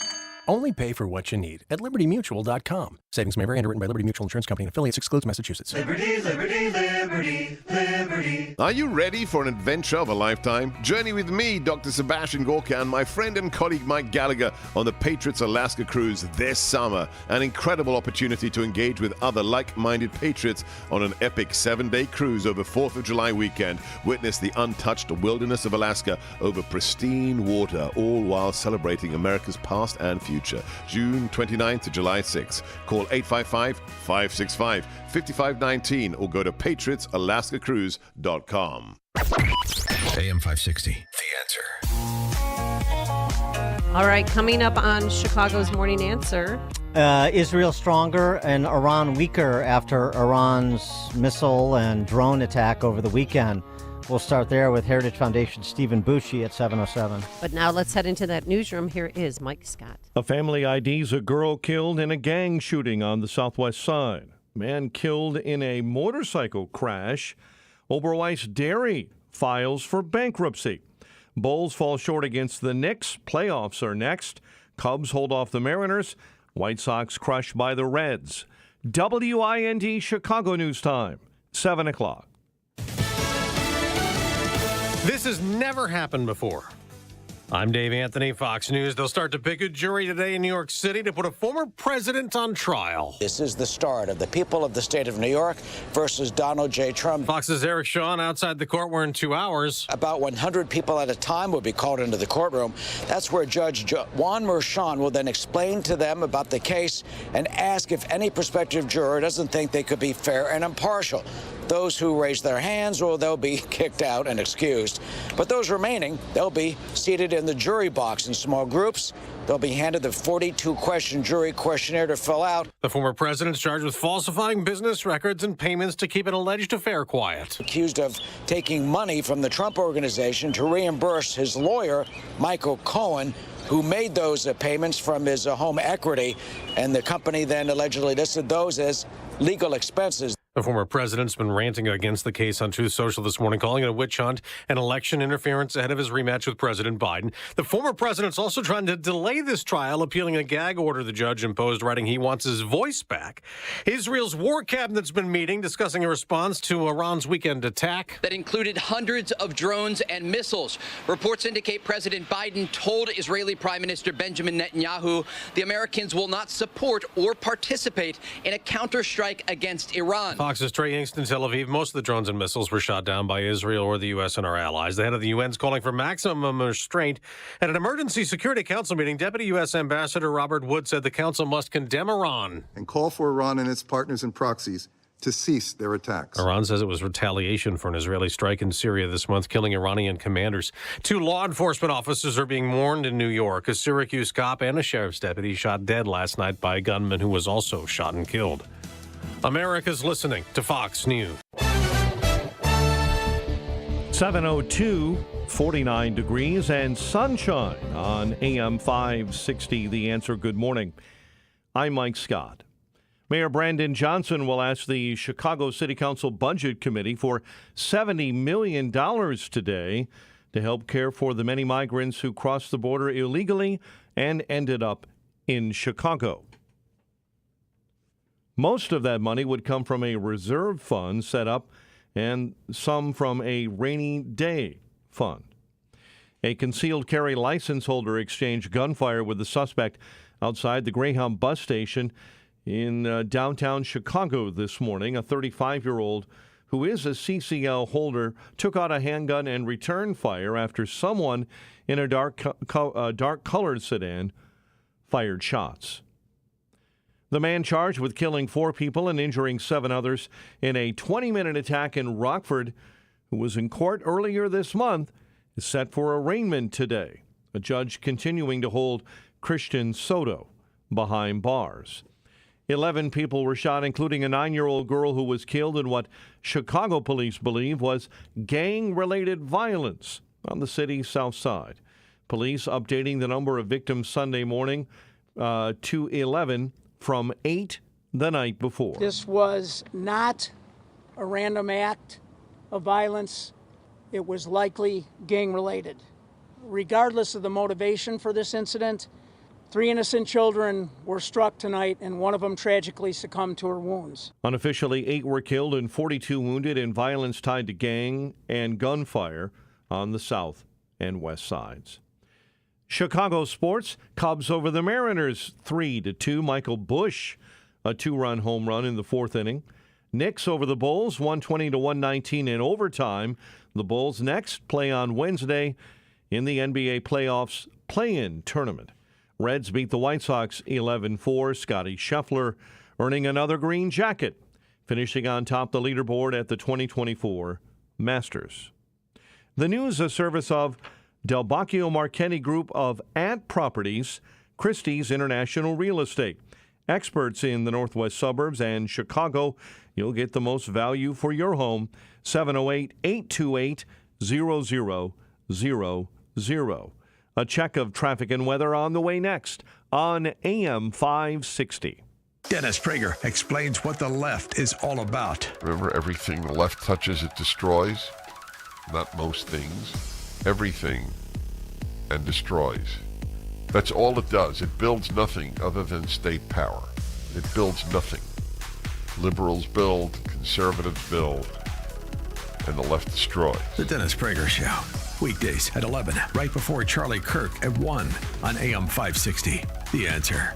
Only pay for what you need at LibertyMutual.com. Savings may vary. Underwritten by Liberty Mutual Insurance Company and affiliates. Excludes Massachusetts.
Liberty, liberty, liberty, liberty.
Are you ready for an adventure of a lifetime? Journey with me, Dr. Sebastian Gorka, and my friend and colleague Mike Gallagher on the Patriots Alaska cruise this summer. An incredible opportunity to engage with other like-minded patriots on an epic 7-day cruise over 4th of July weekend. Witness the untouched wilderness of Alaska over pristine water, all while celebrating America's past and future. June 29th to July 6th. Call 855-565-5519 or go to patriotsalaskacruise.com.
AM 560, The Answer.
All right, coming up on Chicago's Morning Answer.
Israel stronger and Iran weaker after Iran's missile and drone attack over the weekend. We'll start there with Heritage Foundation Stephen Bucci at 7:07.
But now let's head into that newsroom. Here is Mike Scott.
A family IDs a girl killed in a gang shooting on the southwest side. Man killed in a motorcycle crash. Oberweis Dairy files for bankruptcy. Bulls fall short against the Knicks. Playoffs are next. Cubs hold off the Mariners. White Sox crushed by the Reds. WIND Chicago News Time, 7 o'clock.
This has never happened before. I'm Dave Anthony, Fox News. They'll start to pick a jury today in New York City to put a former president on trial.
This is the start of the people of the state of New York versus Donald J. Trump.
Fox's Eric Shawn outside the court. We're in 2 hours.
About 100 people at a time will be called into the courtroom. That's where Judge Juan Merchan will then explain to them about the case and ask if any prospective juror doesn't think they could be fair and impartial. Those who raise their hands, well, they'll be kicked out and excused. But those remaining, they'll be seated in the jury box in small groups. They'll be handed the 42-question jury questionnaire to fill out.
The former president's charged with falsifying business records and payments to keep an alleged affair quiet.
Accused of taking money from the Trump Organization to reimburse his lawyer, Michael Cohen, who made those payments from his home equity, and the company then allegedly listed those as legal expenses.
The former president's been ranting against the case on Truth Social this morning, calling it a witch hunt and election interference ahead of his rematch with President Biden. The former president's also trying to delay this trial, appealing a gag order the judge imposed, writing he wants his voice back. Israel's war cabinet's been meeting, discussing a response to Iran's weekend attack.
That included hundreds of drones and missiles. Reports indicate President Biden told Israeli Prime Minister Benjamin Netanyahu the Americans will not support or participate in a counterstrike against Iran.
Fox's Trey Hinkson in Tel Aviv. Most of the drones and missiles were shot down by Israel or the U.S. and our allies. The head of the UN's calling for maximum restraint. At an emergency Security Council meeting, Deputy U.S. Ambassador Robert Wood said the council must condemn Iran
and call for Iran and its partners and proxies to cease their attacks.
Iran says it was retaliation for an Israeli strike in Syria this month, killing Iranian commanders. 2 law enforcement officers are being mourned in New York. A Syracuse cop and a sheriff's deputy shot dead last night by a gunman who was also shot and killed. America's listening to Fox News.
7:02, 49 degrees and sunshine on AM 560. The Answer. Good morning. I'm Mike Scott. Mayor Brandon Johnson will ask the Chicago City Council Budget Committee for $70 million today to help care for the many migrants who crossed the border illegally and ended up in Chicago. Most of that money would come from a reserve fund set up and some from a rainy day fund. A concealed carry license holder exchanged gunfire with the suspect outside the Greyhound bus station in downtown Chicago this morning. A 35-year-old who is a CCL holder took out a handgun and returned fire after someone in a dark-colored sedan fired shots. The man charged with killing 4 people and injuring 7 others in a 20-minute attack in Rockford, who was in court earlier this month, is set for arraignment today. A judge continuing to hold Christian Soto behind bars. 11 people were shot, including a 9-year-old girl who was killed in what Chicago police believe was gang-related violence on the city's south side. Police updating the number of victims Sunday morning to 11 from 8 the night before.
This was not a random act of violence. It was likely gang-related. Regardless of the motivation for this incident, 3 innocent children were struck tonight, and one of them tragically succumbed to her wounds.
Unofficially, 8 were killed and 42 wounded in violence tied to gang and gunfire on the south and west sides. Chicago sports, Cubs over the Mariners 3-2. Michael Busch, a 2-run home run in the 4th inning. Knicks over the Bulls 120-119 in overtime. The Bulls next play on Wednesday in the NBA playoffs play-in tournament. Reds beat the White Sox 11-4. Scotty Scheffler earning another green jacket, finishing on top the leaderboard at the 2024 Masters. The news, a service of Del Bacchio Marchetti Group of Ant Properties, Christie's International Real Estate. Experts in the northwest suburbs and Chicago. You'll get the most value for your home. 708-828-0000. A check of traffic and weather on the way next on AM 560.
Dennis Prager explains what the left is all about.
Remember, everything the left touches, it destroys. Not most things. Everything, and destroys. That's all it does. It builds nothing other than state power. It builds nothing. Liberals build, conservatives build, and the left destroys.
The Dennis Prager Show. Weekdays at 11, right before Charlie Kirk at 1 on AM 560. The Answer.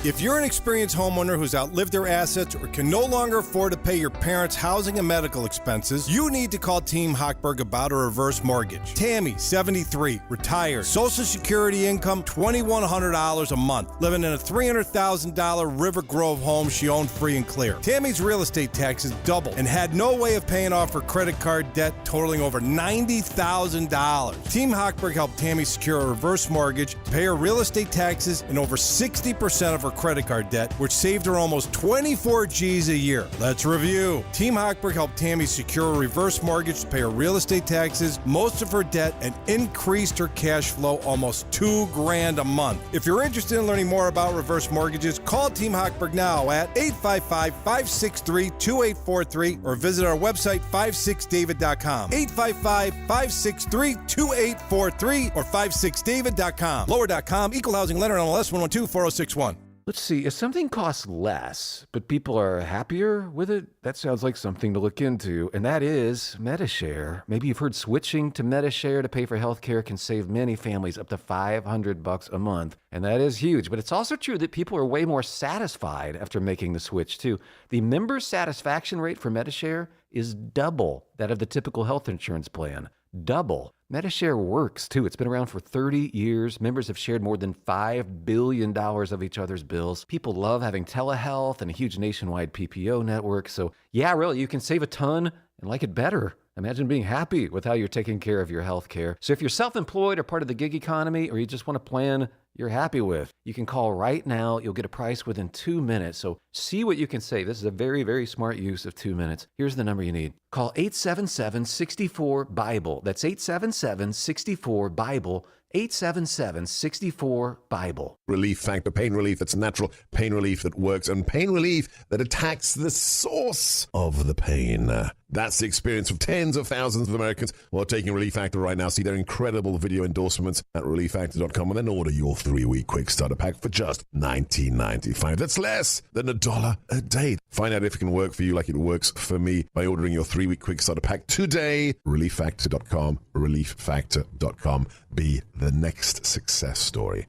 If you're an experienced homeowner who's outlived their assets or can no longer afford to pay your parents' housing and medical expenses, you need to call Team Hochberg about a reverse mortgage. Tammy, 73, retired, Social Security income $2,100 a month, living in a $300,000 River Grove home she owned free and clear. Tammy's real estate taxes doubled and had no way of paying off her credit card debt totaling over $90,000. Team Hochberg helped Tammy secure a reverse mortgage, pay her real estate taxes, and over 60% of her credit card debt, which saved her almost 24 G's a year. Let's review. Team Hochberg helped Tammy secure a reverse mortgage to pay her real estate taxes, most of her debt, and increased her cash flow almost $2,000 a month. If you're interested in learning more about reverse mortgages, call Team Hochberg now at 855-563-2843 or visit our website 56david.com. 855-563-2843 or 56david.com. Lower.com, equal housing lender, NMLS 1124061.
Let's see, if something costs less, but people are happier with it, that sounds like something to look into, and that is MediShare. Maybe you've heard switching to MediShare to pay for healthcare can save many families up to $500 a month, and that is huge. But it's also true that people are way more satisfied after making the switch, too. The member satisfaction rate for MediShare is double that of the typical health insurance plan. Double. MediShare works, too. It's been around for 30 years. Members have shared more than $5 billion of each other's bills. People love having telehealth and a huge nationwide PPO network. So, yeah, really, you can save a ton and like it better. Imagine being happy with how you're taking care of your health care. So if you're self-employed or part of the gig economy, or you just want a plan you're happy with, you can call right now. You'll get a price within 2 minutes. So see what you can save. This is a very, very smart use of 2 minutes. Here's the number you need. Call 877-64-BIBLE. That's 877-64-BIBLE. 877-64-BIBLE.
Relief Factor, pain relief that's natural, pain relief that works, and pain relief that attacks the source of the pain. That's the experience of tens of thousands of Americans who are taking Relief Factor right now. See their incredible video endorsements at relieffactor.com and then order your 3-week quick starter pack for just $19.95. That's less than $1 a day. Find out if it can work for you like it works for me by ordering your 3-week quick starter pack today. relieffactor.com, relieffactor.com. Be the next success story.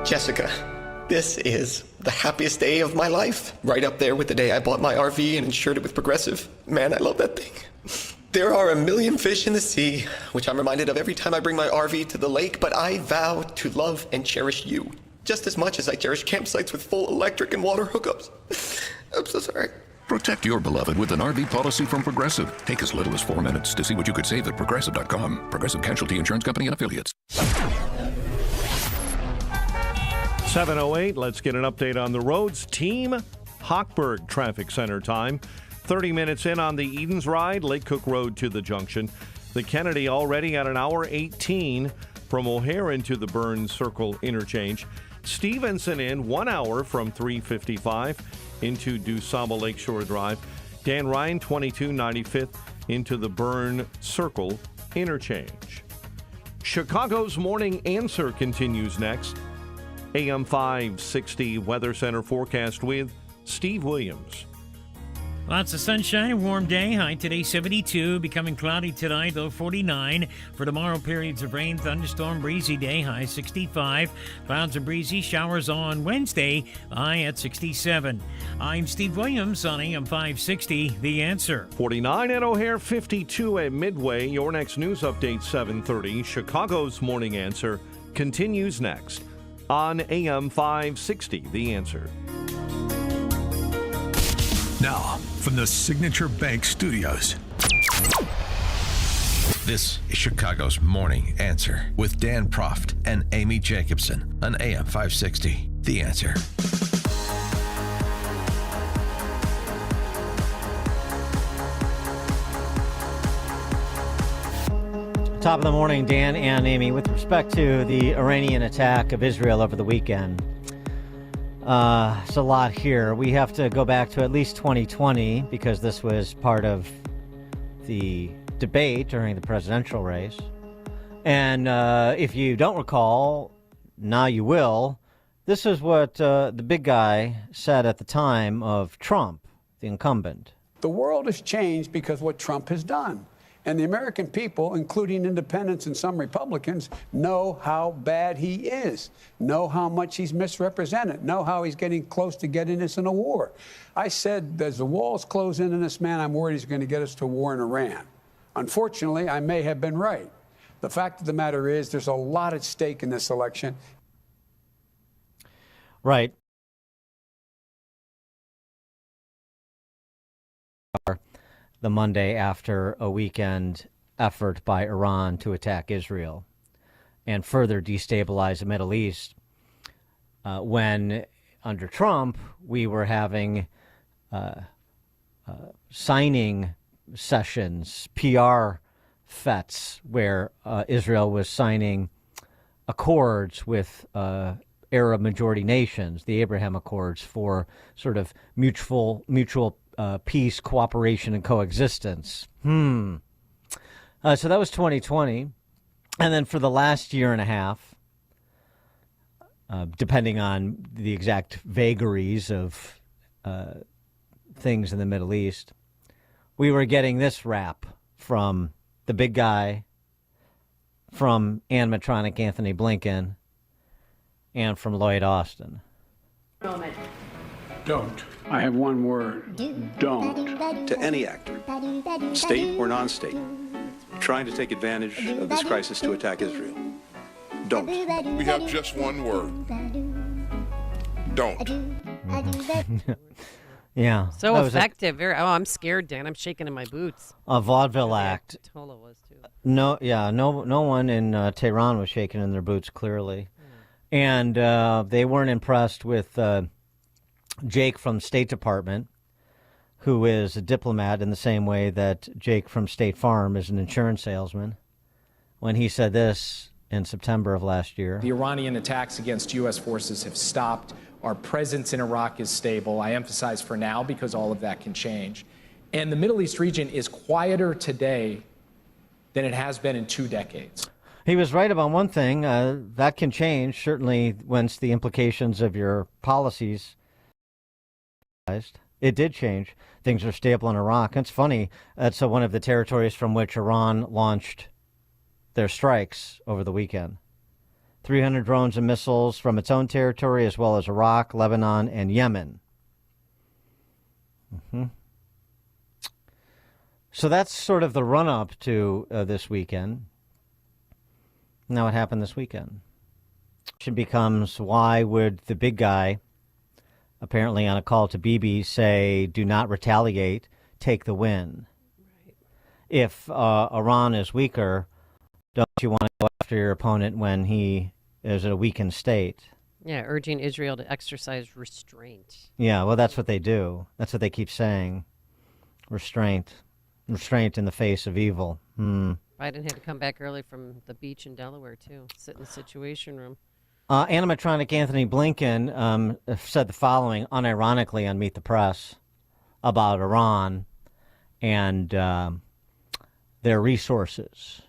Jessica, this is the happiest day of my life. Right up there with the day I bought my RV and insured it with Progressive. Man, I love that thing. There are a million fish in the sea, which I'm reminded of every time I bring my RV to the lake, but I vow to love and cherish you just as much as I cherish campsites with full electric and water hookups. I'm so sorry.
Protect your beloved with an RV policy from Progressive. Take as little as 4 minutes to see what you could save at Progressive.com. Progressive Casualty Insurance Company and Affiliates.
7:08, let's get an update on the roads. Team Hochberg Traffic Center time. 30 minutes in on the Edens ride, Lake Cook Road to the junction. The Kennedy already at an hour 18 from O'Hare into the Burns Circle interchange. Stevenson in 1 hour from 355 into DuSable Lakeshore Drive. Dan Ryan, 2295th into the Burn Circle interchange. Chicago's Morning Answer continues next. AM 560 Weather Center forecast with Steve Williams.
Lots of sunshine, a warm day. High today 72, becoming cloudy tonight, low 49. For tomorrow, periods of rain, thunderstorm, breezy day, high 65. Clouds and breezy, showers on Wednesday, high at 67. I'm Steve Williams on AM 560, The Answer.
49 at O'Hare, 52 at Midway. Your next news update, 7:30. Chicago's Morning Answer continues next on AM 560, The Answer.
Now, from the Signature Bank Studios. This is Chicago's Morning Answer with Dan Proft and Amy Jacobson on AM 560, The Answer.
Top of the morning, Dan and Amy. With respect to the Iranian attack of Israel over the weekend, it's a lot here. We have to go back to at least 2020 because this was part of the debate during the presidential race. And if you don't recall, now you will. This is what the big guy said at the time of Trump, the incumbent.
The world has changed because of what Trump has done. And the American people, including independents and some Republicans, know how bad he is, know how much he's misrepresented, know how he's getting close to getting us in a war. I said, as the walls close in on this man, I'm worried he's going to get us to war in Iran. Unfortunately, I may have been right. The fact of the matter is there's a lot at stake in this election.
Right. The Monday after a weekend effort by Iran to attack Israel and further destabilize the Middle East, when under Trump we were having signing sessions, PR fetes, where Israel was signing accords with Arab majority nations, the Abraham Accords, for sort of mutual peace, cooperation, and coexistence. So that was 2020. And then for the last year and a half, depending on the exact vagaries of things in the Middle East, we were getting this rap from the big guy, from animatronic Anthony Blinken, and from Lloyd Austin.
Moment. Don't. I have one word. Don't.
To any actor, state or non-state, trying to take advantage of this crisis to attack Israel. Don't.
We have just one word. Don't.
Yeah.
So effective. I'm scared, Dan. I'm shaking in my boots.
A vaudeville act.
Tola was too.
No one in Tehran was shaking in their boots, clearly. And they weren't impressed with Jake from State Department, who is a diplomat in the same way that Jake from State Farm is an insurance salesman, when he said this in September of last year.
The Iranian attacks against U.S. forces have stopped. Our presence in Iraq is stable. I emphasize for now because all of that can change. And the Middle East region is quieter today than it has been in 2 decades.
He was right about one thing. That can change, certainly, once the implications of your policies. It did change. Things are stable in Iraq. It's funny. That's one of the territories from which Iran launched their strikes over the weekend. 300 drones and missiles from its own territory, as well as Iraq, Lebanon, and Yemen. So that's sort of the run-up to this weekend. Now what happened this weekend? It becomes, why would the big guy, apparently on a call to Bibi, say, do not retaliate, take the win? Right. If Iran is weaker, don't you want to go after your opponent when he is in a weakened state?
Yeah, urging Israel to exercise restraint.
Yeah, well, that's what they do. That's what they keep saying. Restraint. Restraint in the face of evil.
Biden had to come back early from the beach in Delaware, too. Sit in the Situation Room.
Animatronic Anthony Blinken said the following, unironically, on Meet the Press about Iran and their resources.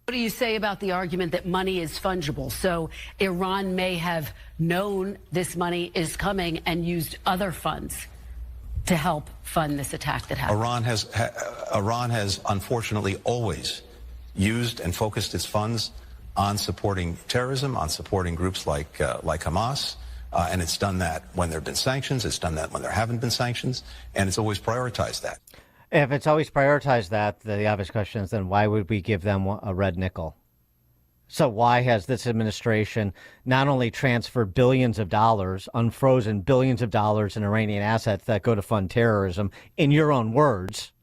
What do you say about the argument that money is fungible? So Iran may have known this money is coming and used other funds to help fund this attack that happened.
Iran has unfortunately always used and focused its funds on supporting terrorism, on supporting groups like Hamas, and it's done that when there have been sanctions. It's done that when there haven't been sanctions, and it's always prioritized that.
If it's always prioritized that, the obvious question is then why would we give them a red nickel? So why has this administration not only transferred billions of dollars, unfrozen billions of dollars in Iranian assets that go to fund terrorism, in your own words,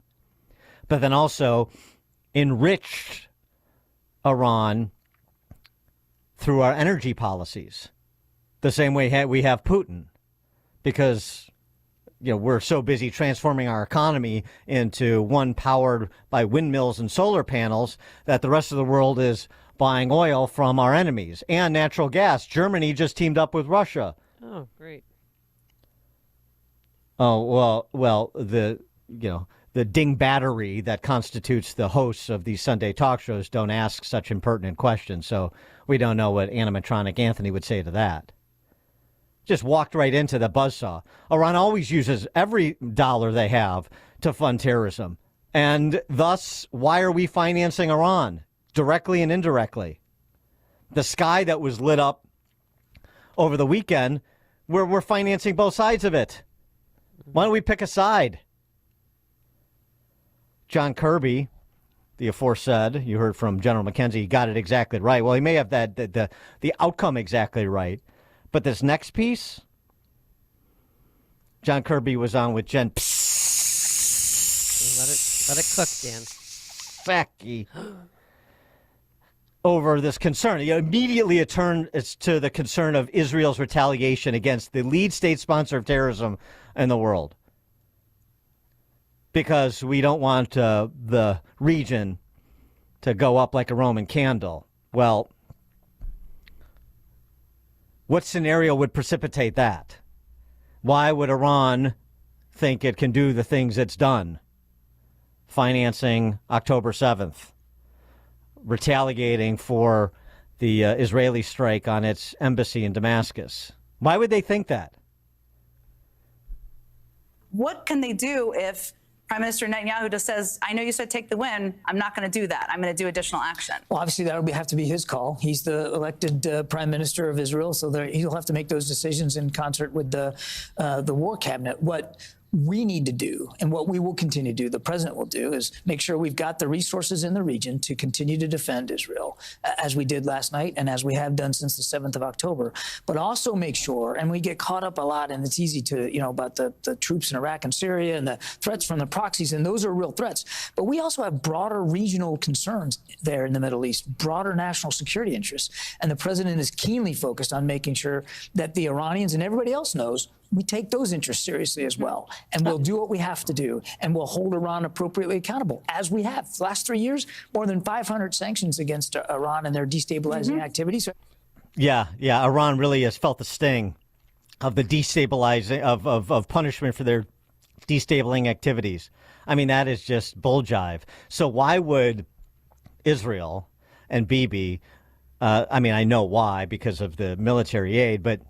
but then also enriched Iran through our energy policies, the same way we have Putin, because we're so busy transforming our economy into one powered by windmills and solar panels that the rest of the world is buying oil from our enemies and natural gas. Germany just teamed up with Russia.
Oh, great.
Oh, well, the ding battery that constitutes the hosts of these Sunday talk shows don't ask such impertinent questions, so we don't know what animatronic Anthony would say to that. Just walked right into the buzzsaw. Iran always uses every dollar they have to fund terrorism. And thus, why are we financing Iran, directly and indirectly? The sky that was lit up over the weekend, we're financing both sides of it. Why don't we pick a side? John Kirby, the aforesaid, you heard from General McKenzie, got it exactly right. Well, he may have the outcome exactly right. But this next piece, John Kirby was on with Jen.
Let it cook, Dan.
Facky. Over this concern. Immediately it turned to the concern of Israel's retaliation against the lead state sponsor of terrorism in the world. Because we don't want the region to go up like a Roman candle. Well, what scenario would precipitate that? Why would Iran think it can do the things it's done? Financing October 7th, retaliating for the Israeli strike on its embassy in Damascus. Why would they think that?
What can they do if Prime Minister Netanyahu just says, I know you said take the win, I'm not going to do that. I'm going to do additional action.
Well, obviously, that would have to be his call. He's the elected Prime Minister of Israel, so he'll have to make those decisions in concert with the war cabinet. What we need to do, and what we will continue to do, the president will do, is make sure we've got the resources in the region to continue to defend Israel, as we did last night and as we have done since the 7th of October. But also make sure, and we get caught up a lot, and it's easy to, about the troops in Iraq and Syria and the threats from the proxies, and those are real threats. But we also have broader regional concerns there in the Middle East, broader national security interests. And the president is keenly focused on making sure that the Iranians and everybody else knows we take those interests seriously as well. And we'll do what we have to do. And we'll hold Iran appropriately accountable, as we have. The last 3 years, more than 500 sanctions against Iran and their destabilizing activities.
Yeah. Iran really has felt the sting of the destabilizing, of punishment for their destabilizing activities. I mean, that is just bull jive. So why would Israel and Bibi, I mean, I know why, because of the military aid, but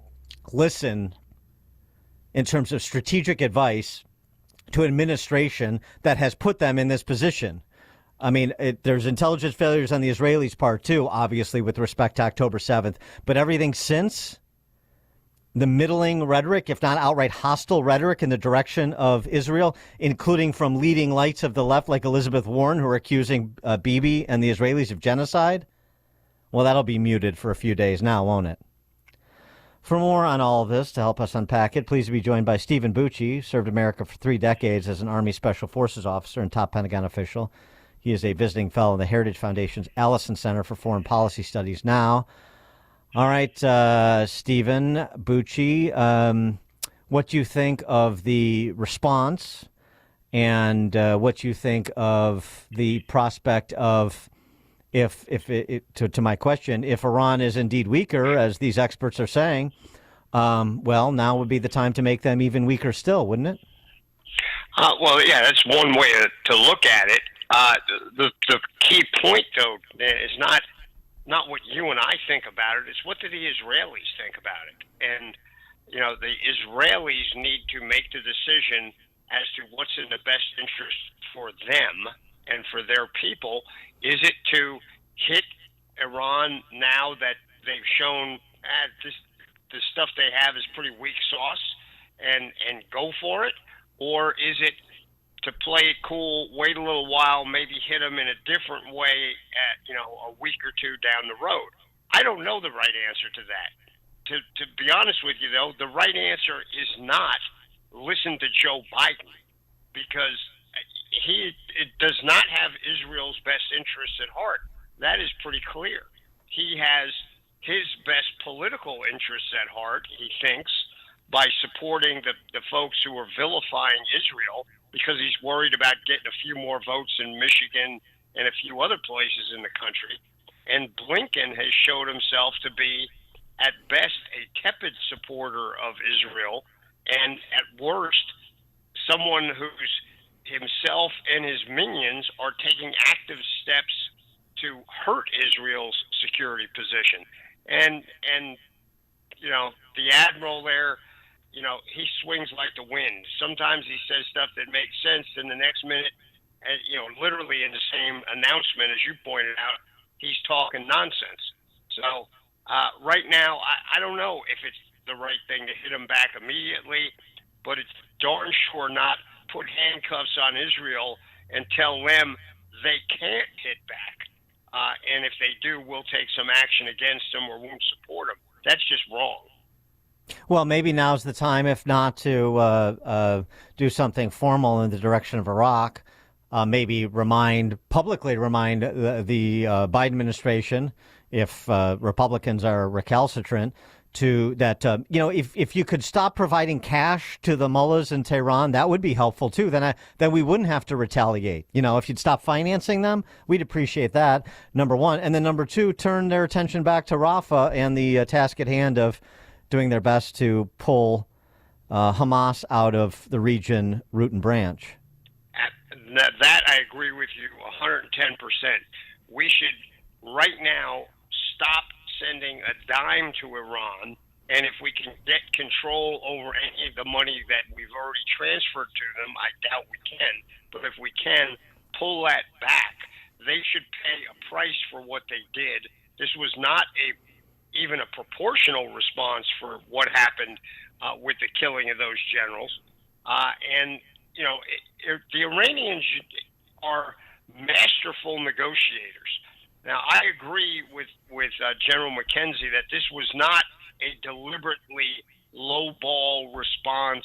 listen in terms of strategic advice to an administration that has put them in this position. I mean, there's intelligence failures on the Israelis' part, too, obviously, with respect to October 7th. But everything since, the middling rhetoric, if not outright hostile rhetoric in the direction of Israel, including from leading lights of the left like Elizabeth Warren, who are accusing Bibi and the Israelis of genocide, well, that'll be muted for a few days now, won't it? For more on all of this, to help us unpack it, please be joined by Stephen Bucci, served America for 3 decades as an Army Special Forces officer and top Pentagon official. He is a visiting fellow in the Heritage Foundation's Allison Center for Foreign Policy Studies now. All right, Stephen Bucci, what do you think of the response and what you think of the prospect of, to my question, if Iran is indeed weaker, as these experts are saying, well, now would be the time to make them even weaker still, wouldn't it?
Well, yeah, that's one way to look at it. The key point, though, is not what you and I think about it. It's what do the Israelis think about it? And, you know, the Israelis need to make the decision as to what's in the best interest for them and for their people. Is it to hit Iran now that they've shown the stuff they have is pretty weak sauce and go for it? Or is it to play it cool, wait a little while, maybe hit them in a different way at, a week or two down the road? I don't know the right answer to that. To be honest with you, though, the right answer is not listen to Joe Biden, because it does not have Israel's best interests at heart. That is pretty clear. He has his best political interests at heart, he thinks, by supporting the folks who are vilifying Israel, because he's worried about getting a few more votes in Michigan and a few other places in the country. And Blinken has showed himself to be, at best, a tepid supporter of Israel, and at worst, someone who's himself and his minions are taking active steps to hurt Israel's security position. And the admiral there, he swings like the wind. Sometimes he says stuff that makes sense, and the next minute, literally in the same announcement, as you pointed out, he's talking nonsense. So right now, I don't know if it's the right thing to hit him back immediately, but it's darn sure not put handcuffs on Israel and tell them they can't hit back. And if they do, we'll take some action against them or won't support them. That's just wrong.
Well, maybe now's the time, if not to do something formal in the direction of Iraq, maybe publicly remind the Biden administration, if Republicans are recalcitrant, to that, if you could stop providing cash to the mullahs in Tehran, that would be helpful, too. Then we wouldn't have to retaliate. If you'd stop financing them, we'd appreciate that, number one. And then number two, turn their attention back to Rafah and the task at hand of doing their best to pull Hamas out of the region, root and branch.
That I agree with you 110%. We should right now stop sending a dime to Iran, and if we can get control over any of the money that we've already transferred to them, I doubt we can, but if we can pull that back, they should pay a price for what they did. This was not even a proportional response for what happened with the killing of those generals. The Iranians are masterful negotiators. Now, I agree with General McKenzie that this was not a deliberately low-ball response.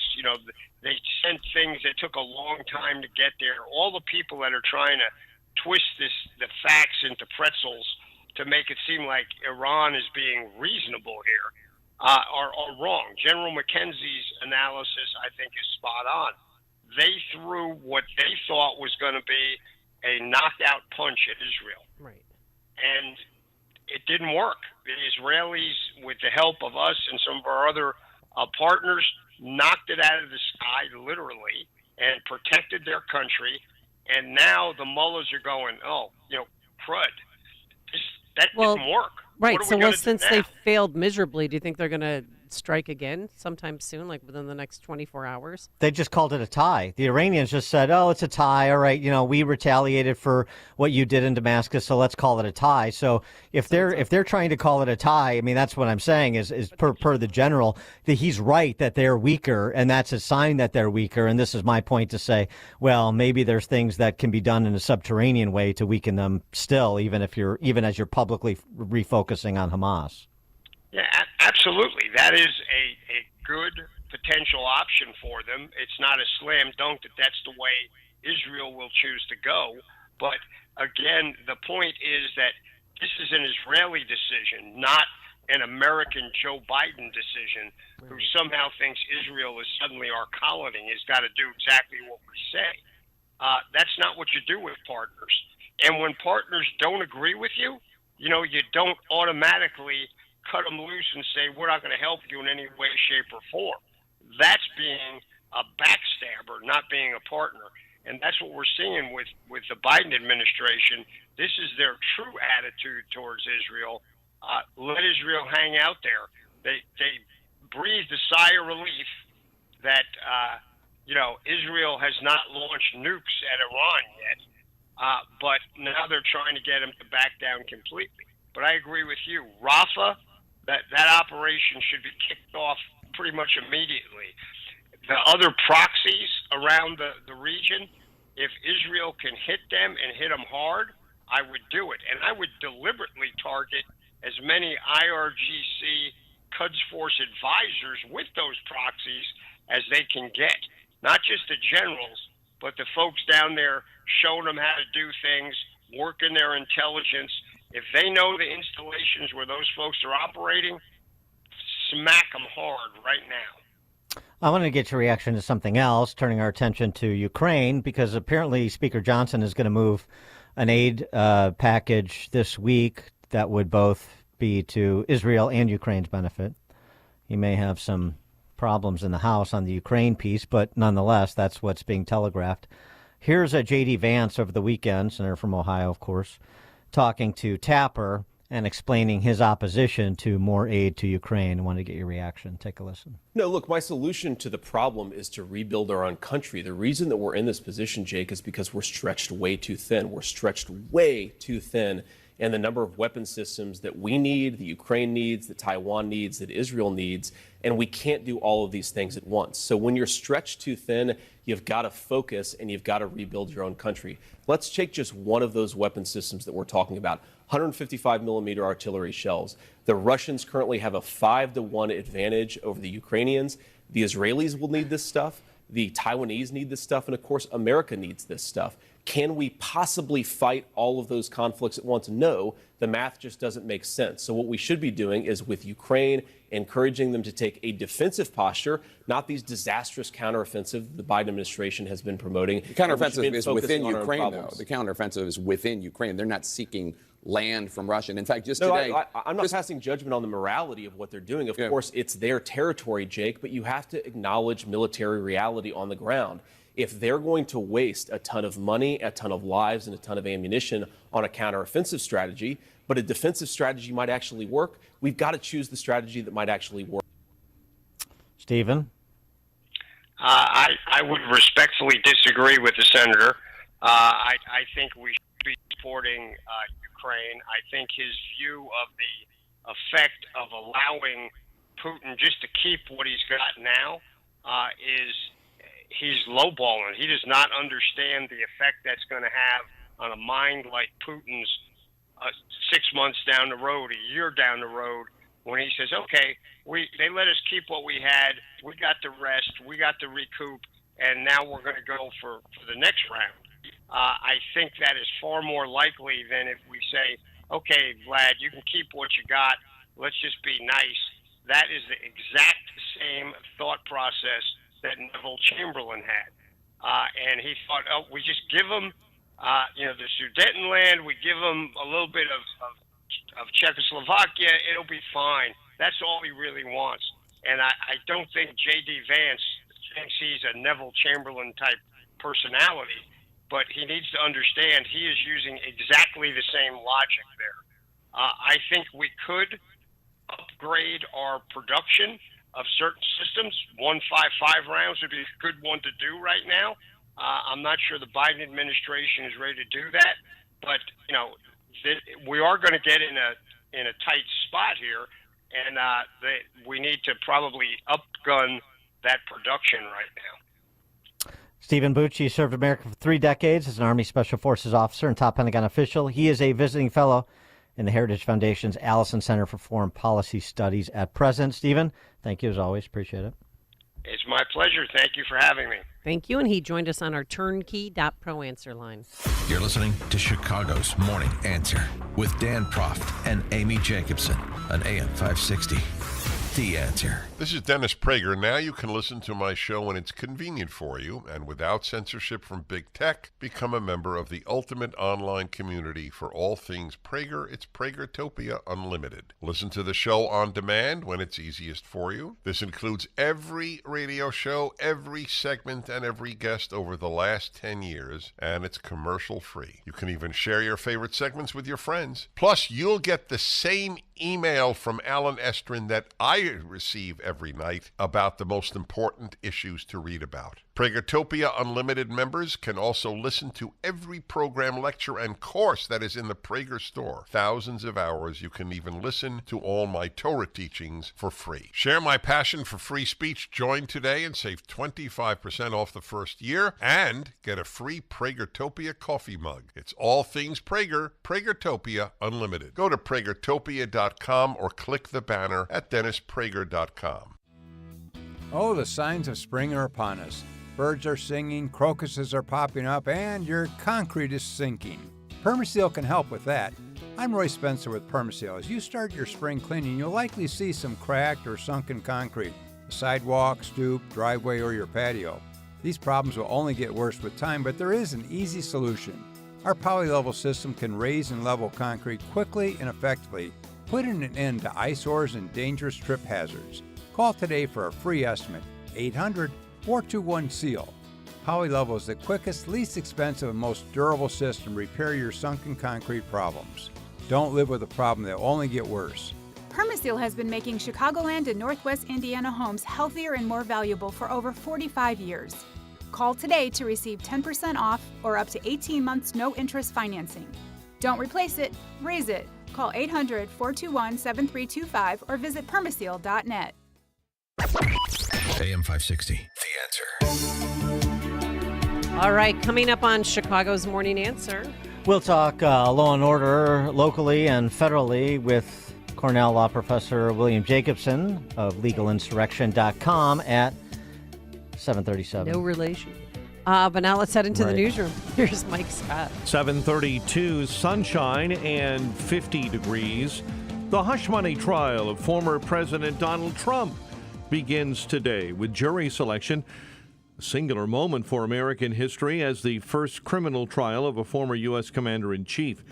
They sent things that took a long time to get there. All the people that are trying to twist the facts into pretzels to make it seem like Iran is being reasonable here are wrong. General McKenzie's analysis, I think, is spot on. They threw what they thought was going to be a knockout punch at Israel.
Right.
And it didn't work. The Israelis, with the help of us and some of our other partners, knocked it out of the sky, literally, and protected their country, and now the mullahs are going, crud. That didn't work.
Right.
What are
So,
we gonna do
since
now?
they failed miserably, do you think they're going to strike again sometime soon, like within the next 24 hours?
They just called it a tie. The Iranians just said, "Oh, it's a tie. All right, we retaliated for what you did in Damascus, so let's call it a tie." So if they're trying to call it a tie, I mean, that's what I'm saying is per the general that he's right that they're weaker, and that's a sign that they're weaker. And this is my point to say, well, maybe there's things that can be done in a subterranean way to weaken them still, even as you're publicly refocusing on Hamas.
Yeah, absolutely. That is a good potential option for them. It's not a slam dunk that that's the way Israel will choose to go. But again, the point is that this is an Israeli decision, not an American Joe Biden decision, who somehow thinks Israel is suddenly our colony, has got to do exactly what we say. That's not what you do with partners. And when partners don't agree with you, you don't automatically cut them loose and say, we're not going to help you in any way, shape, or form. That's being a backstabber, not being a partner. And that's what we're seeing with the Biden administration. This is their true attitude towards Israel. Let Israel hang out there. They breathed a sigh of relief that, Israel has not launched nukes at Iran yet. But now they're trying to get them to back down completely. But I agree with you. Rafah, that operation should be kicked off pretty much immediately. The other proxies around the region, if Israel can hit them and hit them hard, I would do it. And I would deliberately target as many IRGC Quds Force advisors with those proxies as they can get. Not just the generals, but the folks down there showing them how to do things, working their intelligence. If they know the installations where those folks are operating, smack them hard right now.
I want to get your reaction to something else, turning our attention to Ukraine, because apparently Speaker Johnson is going to move an aid package this week that would both be to Israel and Ukraine's benefit. He may have some problems in the House on the Ukraine piece, but nonetheless, that's what's being telegraphed. Here's a J.D. Vance over the weekend, senator from Ohio, of course, talking to Tapper and explaining his opposition to more aid to Ukraine. I want to get your reaction. Take a listen.
No, look, my solution to the problem is to rebuild our own country. The reason that we're in this position, Jake, is because we're stretched way too thin. We're stretched way too thin. And the number of weapon systems that we need, the Ukraine needs, that Taiwan needs, that Israel needs, and we can't do all of these things at once. So when you're stretched too thin, you've got to focus and you've got to rebuild your own country. Let's take just one of those weapon systems that we're talking about, 155 millimeter artillery shells. The Russians currently have a 5-1 advantage over the Ukrainians. The Israelis will need this stuff. The Taiwanese need this stuff. And of course, America needs this stuff. Can we possibly fight all of those conflicts at once? No, the math just doesn't make sense. So what we should be doing is with Ukraine, encouraging them to take a defensive posture, not these disastrous counteroffensive the Biden administration has been promoting.
The counteroffensive is within Ukraine, though. The counteroffensive is within Ukraine. They're not seeking land from Russia. And in fact, just today...
I'm not passing judgment on the morality of what they're doing. Of course, it's their territory, Jake, but you have to acknowledge military reality on the ground. If they're going to waste a ton of money, a ton of lives, and a ton of ammunition on a counteroffensive strategy, but a defensive strategy might actually work, we've got to choose the strategy that might actually work.
Stephen?
I would respectfully disagree with the senator. I think we should be supporting Ukraine. I think his view of the effect of allowing Putin just to keep what he's got now is he's lowballing. He does not understand the effect that's going to have on a mind like Putin's 6 months down the road, a year down the road, when he says, okay, they let us keep what we had, we got the rest, we got the recoup, and now we're going to go for the next round. I think that is far more likely than if we say, okay, Vlad, you can keep what you got, let's just be nice. That is the exact same thought process that Neville Chamberlain had. And he thought, oh, we just give them, the Sudetenland, we give them a little bit of Czechoslovakia, it'll be fine. That's all he really wants. And I don't think J.D. Vance thinks he's a Neville Chamberlain type personality, but he needs to understand he is using exactly the same logic there. I think we could upgrade our production of certain systems. 155 rounds would be a good one to do right now. I'm not sure the Biden administration is ready to do that, but we are going to get in a tight spot here, and we need to probably upgun that production right now.
Stephen Bucci served America for 3 decades as an Army Special Forces officer and top Pentagon official. He is a visiting fellow in the Heritage Foundation's Allison Center for Foreign Policy Studies at present. Stephen, thank you as always. Appreciate it.
It's my pleasure. Thank you for having me.
Thank you. And he joined us on our turnkey.pro answer line.
You're listening to Chicago's Morning Answer with Dan Proft and Amy Jacobson on AM 560. The Answer.
This is Dennis Prager. Now you can listen to my show when it's convenient for you and without censorship from big tech. Become a member of the ultimate online community for all things Prager. It's Pragertopia Unlimited. Listen to the show on demand when it's easiest for you. This includes every radio show, every segment, and every guest over the last 10 years, and it's commercial free. You can even share your favorite segments with your friends. Plus, you'll get the same email from Alan Estrin that I receive every night about the most important issues to read about. Pragertopia Unlimited members can also listen to every program, lecture, and course that is in the Prager store. Thousands of hours. You can even listen to all my Torah teachings for free. Share my passion for free speech. Join today and save 25% off the first year and get a free Pragertopia coffee mug. It's all things Prager. Pragertopia Unlimited. Go to Pragertopia.com or click the banner at DennisPrager.com.
Oh, the signs of spring are upon us. Birds are singing, crocuses are popping up, and your concrete is sinking. Permaseal can help with that. I'm Roy Spencer with Permaseal. As you start your spring cleaning, you'll likely see some cracked or sunken concrete, a sidewalk, stoop, driveway, or your patio. These problems will only get worse with time, but there is an easy solution. Our polylevel system can raise and level concrete quickly and effectively, putting an end to eyesores and dangerous trip hazards. Call today for a free estimate, 800-421-SEAL. Polylevel is the quickest, least expensive, and most durable system to repair your sunken concrete problems. Don't live with a problem that will only get worse.
Permaseal has been making Chicagoland and Northwest Indiana homes healthier and more valuable for over 45 years. Call today to receive 10% off or up to 18 months no-interest financing. Don't replace it, raise it. Call 800-421-7325 or visit permaseal.net.
AM 560, The Answer.
All right, coming up on Chicago's Morning Answer.
We'll talk law and order locally and federally with Cornell Law Professor William Jacobson of legalinsurrection.com at 7:37.
No relation. But now let's head into the newsroom. Here's Mike Scott.
7:32, sunshine and 50 degrees. The hush money trial of former President Donald Trump begins today with jury selection. A singular moment for American history as the first criminal trial of a former U.S. commander-in-chief.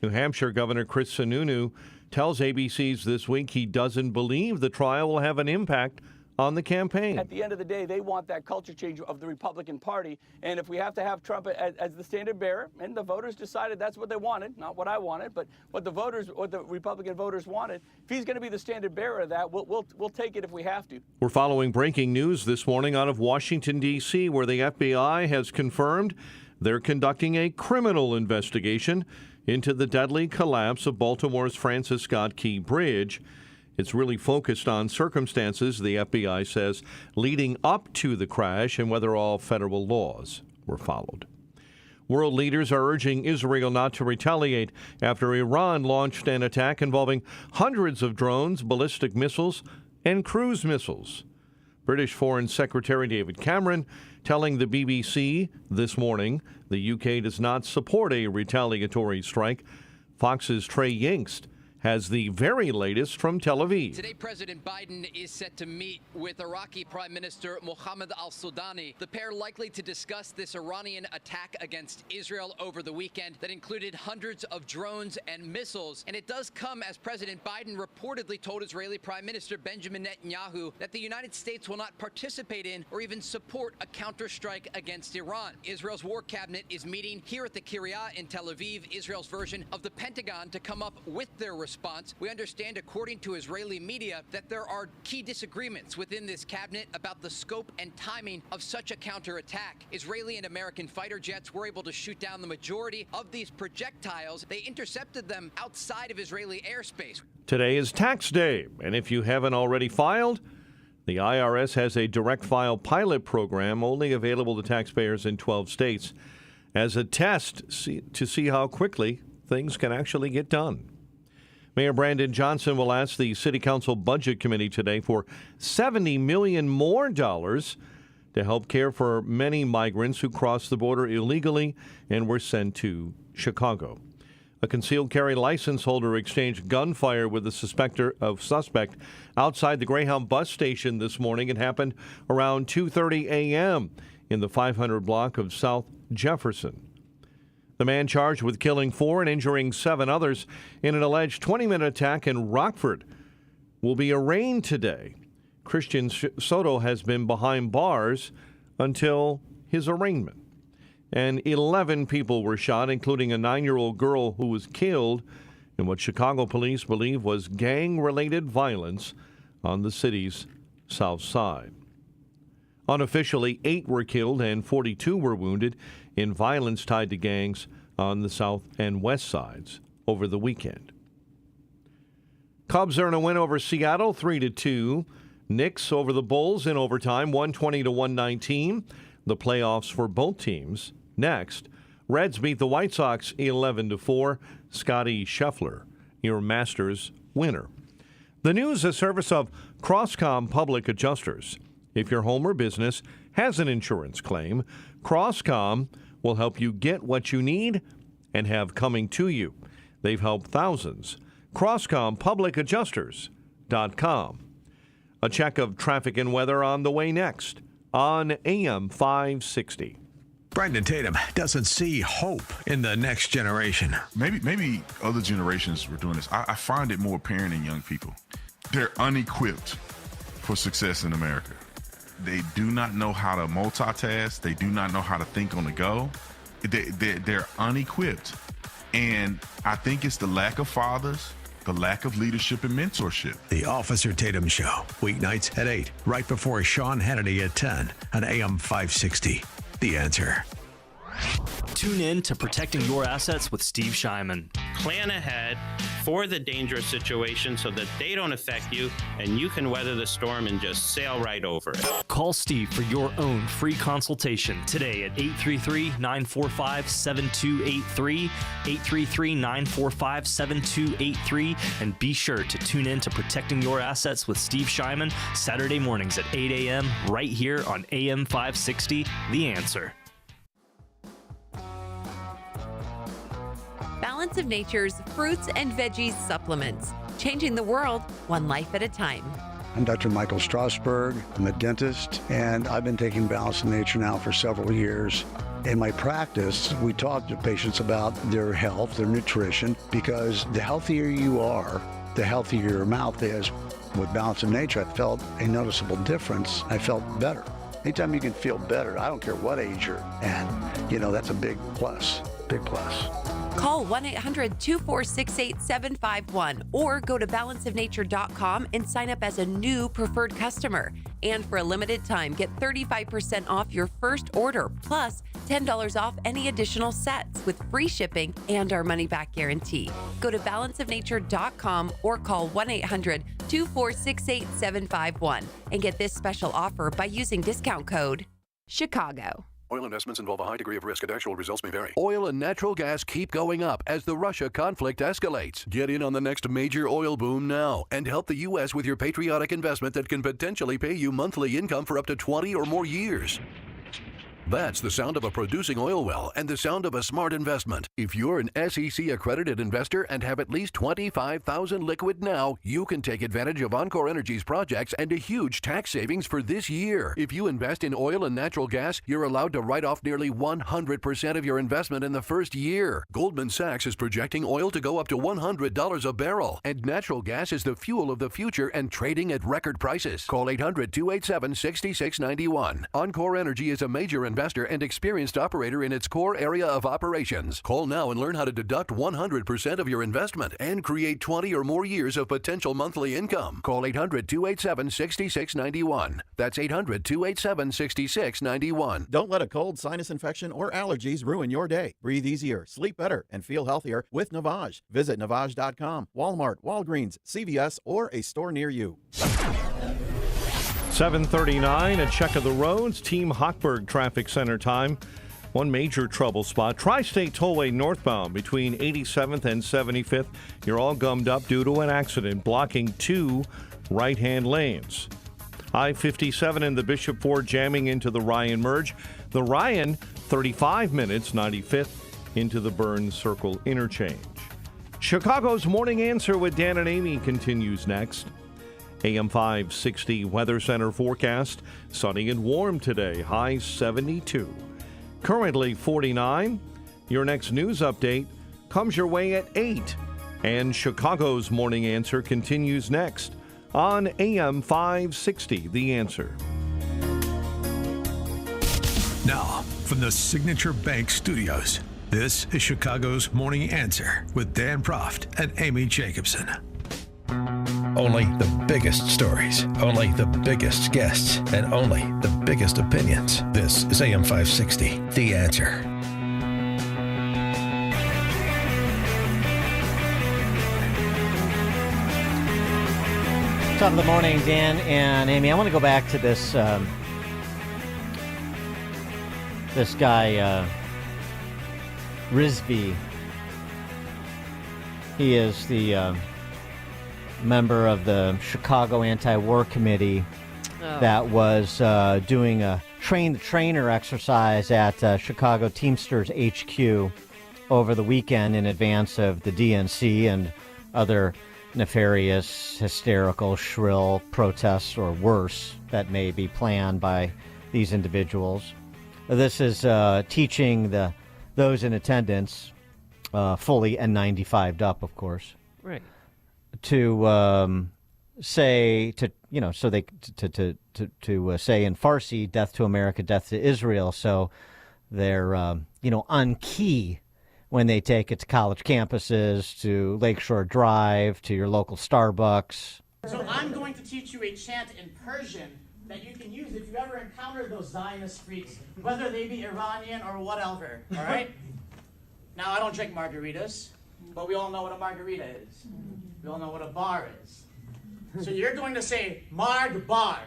New Hampshire Governor Chris Sununu tells ABC's This Week he doesn't believe the trial will have an impact on the campaign.
At the end of the day, they want that culture change of the Republican Party. And if we have to have Trump as the standard bearer, and the voters decided that's what they wanted, not what I wanted, but what the Republican voters wanted, if he's going to be the standard bearer of that, we'll take it if we have to.
We're following breaking news this morning out of Washington, D.C., where the FBI has confirmed they're conducting a criminal investigation into the deadly collapse of Baltimore's Francis Scott Key Bridge. It's really focused on circumstances, the FBI says, leading up to the crash and whether all federal laws were followed. World leaders are urging Israel not to retaliate after Iran launched an attack involving hundreds of drones, ballistic missiles, and cruise missiles. British Foreign Secretary David Cameron telling the BBC this morning the UK does not support a retaliatory strike. Fox's Trey Yingst has the very latest from Tel Aviv.
Today, President Biden is set to meet with Iraqi Prime Minister Mohammed al-Sudani. The pair likely to discuss this Iranian attack against Israel over the weekend that included hundreds of drones and missiles. And it does come as President Biden reportedly told Israeli Prime Minister Benjamin Netanyahu that the United States will not participate in or even support a counterstrike against Iran. Israel's war cabinet is meeting here at the Kiryat in Tel Aviv, Israel's version of the Pentagon, to come up with their response. We understand, according to Israeli media, that there are key disagreements within this cabinet about the scope and timing of such a counterattack. Israeli and American fighter jets were able to shoot down the majority of these projectiles. They intercepted them outside of Israeli airspace.
Today is tax day, and if you haven't already filed, the IRS has a direct file pilot program only available to taxpayers in 12 states as a test to see how quickly things can actually get done. Mayor Brandon Johnson will ask the City Council Budget Committee today for $70 million more to help care for many migrants who crossed the border illegally and were sent to Chicago. A concealed carry license holder exchanged gunfire with a suspect outside the Greyhound bus station this morning. It happened around 2:30 a.m. in the 500 block of South Jefferson. The man charged with killing 4 and injuring 7 others in an alleged 20-minute attack in Rockford will be arraigned today. Christian Soto has been behind bars until his arraignment. And 11 people were shot, including a 9-year-old girl who was killed in what Chicago police believe was gang-related violence on the city's south side. Unofficially, 8 were killed and 42 were wounded in violence tied to gangs on the south and west sides over the weekend. Cubs earn a win over Seattle 3-2. Knicks over the Bulls in overtime 120-119. The playoffs for both teams next. Reds beat the White Sox 11-4. Scotty Scheffler, your Masters winner. The news a service of Crosscom Public Adjusters. If your home or business has an insurance claim, Crosscom will help you get what you need and have coming to you. They've helped thousands. CrosscomPublicAdjusters.com. A check of traffic and weather on the way next on AM 560.
Brandon Tatum doesn't see hope in the next generation.
Maybe other generations were doing this. I find it more apparent in young people. They're unequipped for success in America. They do not know how to multitask. They do not know how to think on the go. They're unequipped. And I think it's the lack of fathers, the lack of leadership and mentorship.
The Officer Tatum Show, weeknights at 8, right before Sean Hannity at 10 on AM 560. The Answer.
Tune in to Protecting Your Assets with Steve Shyman.
Plan ahead for the dangerous situation so that they don't affect you and you can weather the storm and just sail right over it.
Call Steve for your own free consultation today at 833-945-7283, 833-945-7283, and be sure to tune in to Protecting Your Assets with Steve Shyman Saturday mornings at 8 a.m. right here on AM 560, The Answer.
Balance of Nature's fruits and veggies supplements, changing the world one life at a time.
I'm Dr. Michael Strasberg. I'm a dentist, and I've been taking Balance of Nature now for several years. In my practice, we talk to patients about their health, their nutrition, because the healthier you are, the healthier your mouth is. With Balance of Nature, I felt a noticeable difference. I felt better. Anytime you can feel better, I don't care what age you're at, that's a big plus, big plus.
Call 1-800-246-8751 or go to balanceofnature.com and sign up as a new preferred customer. And for a limited time, get 35% off your first order, plus $10 off any additional sets with free shipping and our money-back guarantee. Go to balanceofnature.com or call 1-800-246-8751 and get this special offer by using discount code Chicago.
Oil investments involve a high degree of risk and actual results may vary. Oil and natural gas keep going up as the Russia conflict escalates. Get in on the next major oil boom now and help the U.S. with your patriotic investment that can potentially pay you monthly income for up to 20 or more years. That's the sound of a producing oil well and the sound of a smart investment. If you're an SEC-accredited investor and have at least $25,000 liquid now, you can take advantage of Encore Energy's projects and a huge tax savings for this year. If you invest in oil and natural gas, you're allowed to write off nearly 100% of your investment in the first year. Goldman Sachs is projecting oil to go up to $100 a barrel, and natural gas is the fuel of the future and trading at record prices. Call 800-287-6691. Encore Energy is a major investor and experienced operator in its core area of operations. Call now and learn how to deduct 100% of your investment and create 20 or more years of potential monthly income. Call 800-287-6691. That's 800-287-6691.
Don't let a cold, sinus infection, or allergies ruin your day. Breathe easier, sleep better, and feel healthier with Navage. Visit Navage.com, Walmart, Walgreens, CVS, or a store near you.
7:39, a check of the roads. Team Hochberg Traffic Center time. One major trouble spot. Tri-State Tollway northbound between 87th and 75th. You're all gummed up due to an accident blocking two right-hand lanes. I-57 and the Bishop Ford jamming into the Ryan merge. The Ryan, 35 minutes, 95th into the Burns Circle interchange. Chicago's Morning Answer with Dan and Amy continues next. AM 560 Weather Center forecast. Sunny and warm today. High 72. Currently 49. Your next news update comes your way at 8. And Chicago's Morning Answer continues next on AM 560. The Answer.
Now, from the Signature Bank Studios, this is Chicago's Morning Answer with Dan Proft and Amy Jacobson. Only the biggest stories, only the biggest guests, and only the biggest opinions. This is AM 560, The Answer.
Top of the morning, Dan and Amy. I want to go back to this this guy, Rizvi. He is the member of the Chicago Anti-War Committee that was doing a train-the-trainer exercise at Chicago Teamsters HQ over the weekend in advance of the DNC and other nefarious, hysterical, shrill protests or worse that may be planned by these individuals. This is teaching those in attendance, fully N95'd up, of course.
Right.
To say to so they to say in Farsi, "Death to America, death to Israel." So they're on key when they take it to college campuses, to Lakeshore Drive, to your local Starbucks.
So I'm going to teach you a chant in Persian that you can use if you ever encounter those Zionist freaks, whether they be Iranian or whatever. All right. Now I don't drink margaritas, but we all know what a margarita is. We all know what a bar is. So you're going to say, Marg Bar.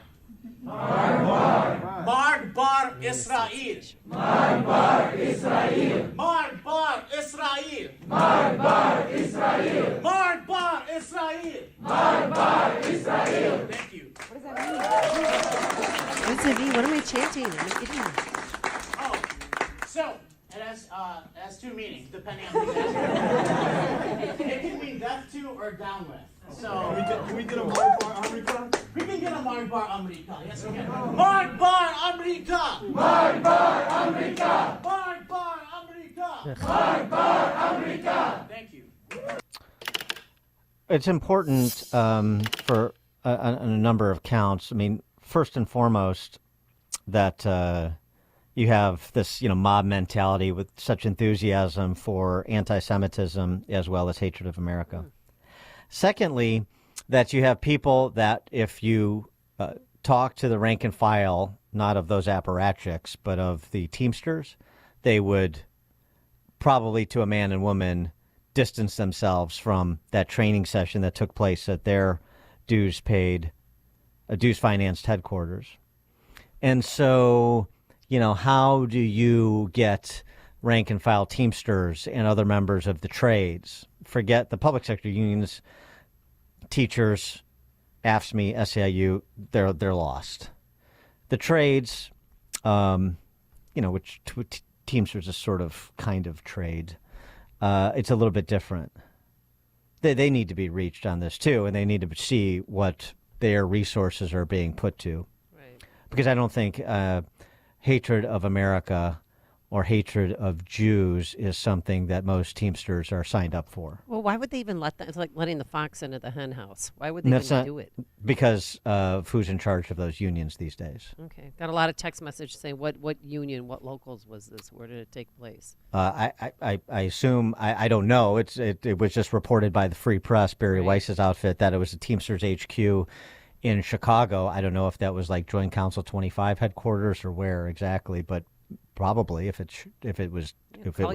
Marg Bar. Marg Bar Israel. Marg Bar Israel. Marg Bar Israel. Marg Bar Israel. Marg Bar Israel. Marg Bar Israel. Thank you.
What does that mean? What does it mean? What am I chanting? I'm an idiot.
Oh, so it has two meanings depending on who's asking. It can mean death to or down with. So can we get a Marg Bar America? We can get a Marg Bar America. Yes, we can. Marg Bar America. Marg Bar America. Marg Bar America. Marg Bar America. Thank you.
It's important for a number of counts. I mean, first and foremost, that you have this, mob mentality with such enthusiasm for anti-Semitism as well as hatred of America. Secondly, that you have people that if you talk to the rank and file, not of those apparatchiks, but of the Teamsters, they would probably, to a man and woman, distance themselves from that training session that took place at their dues-financed headquarters. And so, how do you get rank and file Teamsters and other members of the trades? Forget the public sector unions, teachers, AFSCME, SEIU, they're lost. The trades, which Teamsters is sort of kind of trade. It's a little bit different. They need to be reached on this too, and they need to see what their resources are being put to. Right. Because I don't think hatred of America or hatred of Jews is something that most Teamsters are signed up for.
Well, why would they even let that? It's like letting the fox into the hen house. Why would they even do it?
Because of who's in charge of those unions these days.
Okay. Got a lot of text messages saying, what union, what locals was this? Where did it take place?
I assume, I don't know. It was just reported by the Free Press, Barry Weiss's outfit, that it was the Teamsters HQ in Chicago. I don't know if that was like Joint Council 25 headquarters or where exactly, but probably if it was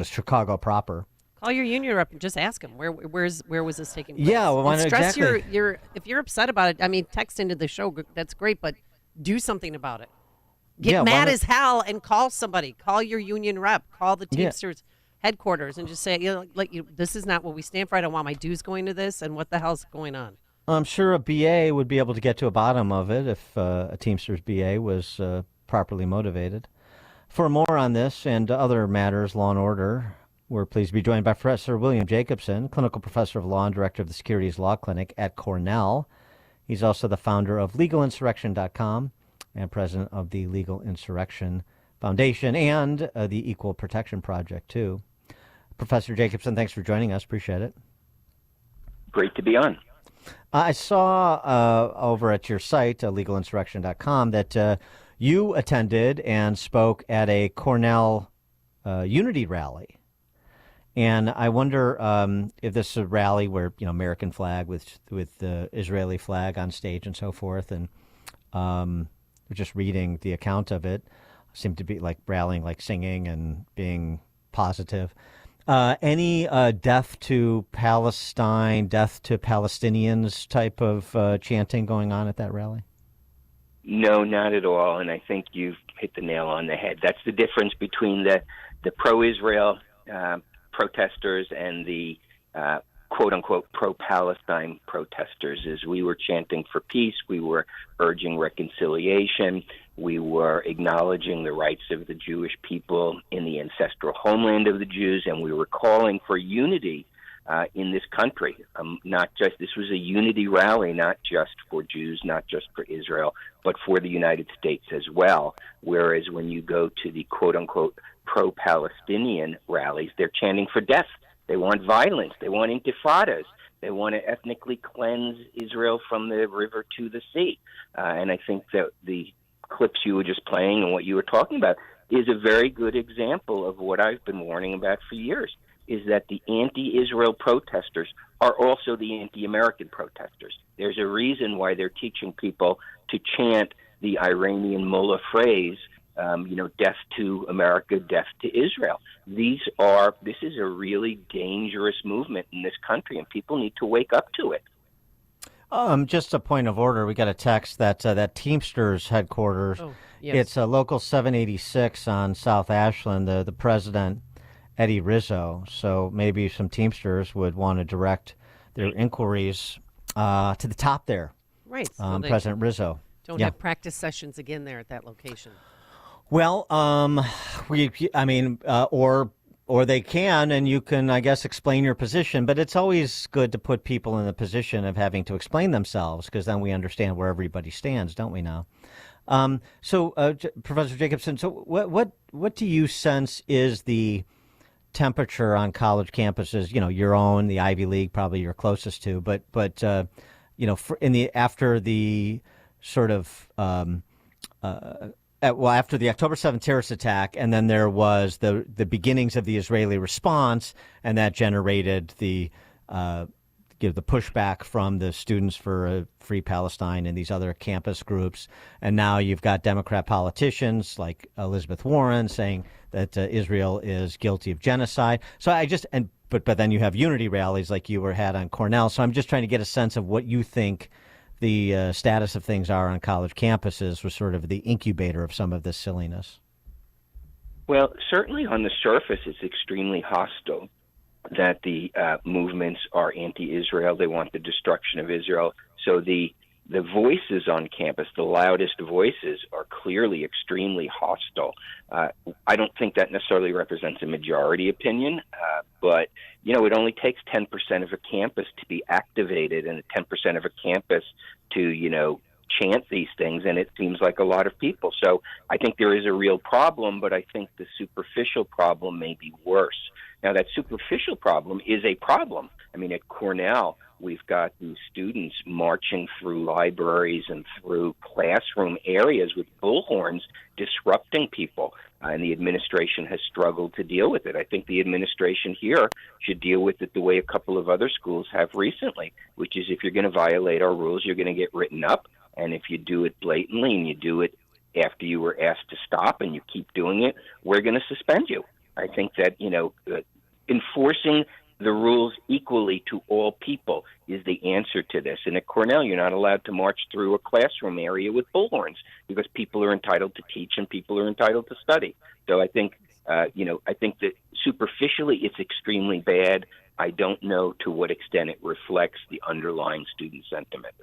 Chicago proper.
Call your union rep and just ask them where was this taking place.
Yeah, well,
stress
exactly.
if you're upset about it. I mean, text into the show. That's great, but do something about it. Get mad as hell and call somebody. Call your union rep. Call the Teamsters headquarters and just say, this is not what we stand for. I don't want my dues going to this. And what the hell's going on?
I'm sure a BA would be able to get to a bottom of it if a Teamsters BA was properly motivated. For more on this and other matters, law and order, we're pleased to be joined by Professor William Jacobson, clinical professor of law and director of the Securities Law Clinic at Cornell. He's also the founder of LegalInsurrection.com and president of the Legal Insurrection Foundation and the Equal Protection Project, too. Professor Jacobson, thanks for joining us. Appreciate it.
Great to be on.
I saw over at your site, LegalInsurrection.com, that you attended and spoke at a Cornell Unity rally. And I wonder if this is a rally where, American flag with the Israeli flag on stage and so forth. And just reading the account of it, seemed to be like rallying, like singing and being positive. Any death to Palestine, death to Palestinians type of chanting going on at that rally?
No, not at all. And I think you've hit the nail on the head. That's the difference between the pro-Israel protesters and the quote-unquote pro-Palestine protesters. Is we were chanting for peace, we were urging reconciliation, we were acknowledging the rights of the Jewish people in the ancestral homeland of the Jews, and we were calling for unity in this country. This was a unity rally, not just for Jews, not just for Israel, but for the United States as well. Whereas when you go to the quote-unquote pro-Palestinian rallies, they're chanting for death. They want violence. They want intifadas. They want to ethnically cleanse Israel from the river to the sea. And I think that the clips you were just playing and what you were talking about is a very good example of what I've been warning about for years, is that the anti-Israel protesters are also the anti-American protesters. There's a reason why they're teaching people to chant the Iranian mullah phrase, death to America, death to Israel. This is a really dangerous movement in this country, and people need to wake up to it.
Just a point of order. We got a text that Teamsters headquarters. Oh, yes. It's a local 786 on South Ashland. The president, Eddie Rizzo. So maybe some Teamsters would want to direct their inquiries to the top there.
Right. So
President Rizzo.
Don't have practice sessions again there at that location.
Well, or they can, and you can, I guess, explain your position. But it's always good to put people in the position of having to explain themselves, because then we understand where everybody stands, don't we now? Professor Jacobson, so what do you sense is the temperature on college campuses? Your own, the Ivy League, probably you're closest to, but after the sort of after the October 7th terrorist attack, and then there was the beginnings of the Israeli response, and that generated the pushback from the Students for a Free Palestine and these other campus groups. And now you've got Democrat politicians like Elizabeth Warren saying that Israel is guilty of genocide. So but then you have unity rallies like you had on Cornell. So I'm just trying to get a sense of what you think the status of things are on college campuses, was sort of the incubator of some of this silliness.
Well, certainly on the surface, it's extremely hostile that the movements are anti-Israel. They want the destruction of Israel. So the the voices on campus, the loudest voices, are clearly extremely hostile. I don't think that necessarily represents a majority opinion, but, it only takes 10% of a campus to be activated and 10% of a campus to, chant these things, and it seems like a lot of people. So I think there is a real problem, but I think the superficial problem may be worse. Now, that superficial problem is a problem. I mean, at Cornell, we've got these students marching through libraries and through classroom areas with bullhorns, disrupting people, and the administration has struggled to deal with it. I think the administration here should deal with it the way a couple of other schools have recently, which is if you're going to violate our rules, you're going to get written up, and if you do it blatantly and you do it after you were asked to stop and you keep doing it, we're going to suspend you. I think that, enforcing the rules equally to all people is the answer to this. And at Cornell, you're not allowed to march through a classroom area with bullhorns because people are entitled to teach and people are entitled to study. So I think, I think that superficially it's extremely bad. I don't know to what extent it reflects the underlying student sentiment.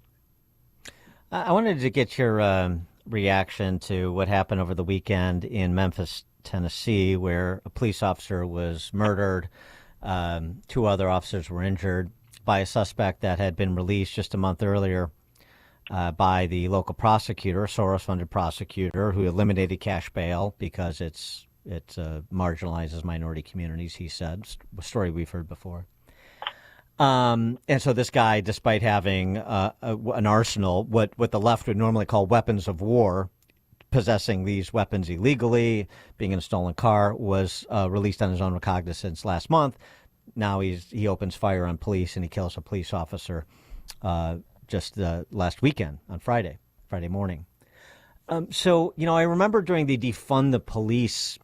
I wanted to get your reaction to what happened over the weekend in Memphis, Tennessee, where a police officer was murdered. 2 other officers were injured by a suspect that had been released just a month earlier by the local prosecutor, a Soros-funded prosecutor, who eliminated cash bail because it marginalizes minority communities, he said, a story we've heard before. And so this guy, despite having an arsenal, what the left would normally call weapons of war, possessing these weapons illegally, being in a stolen car, was released on his own recognizance last month. Now he opens fire on police and he kills a police officer just last weekend on Friday morning. So, I remember during the defund the police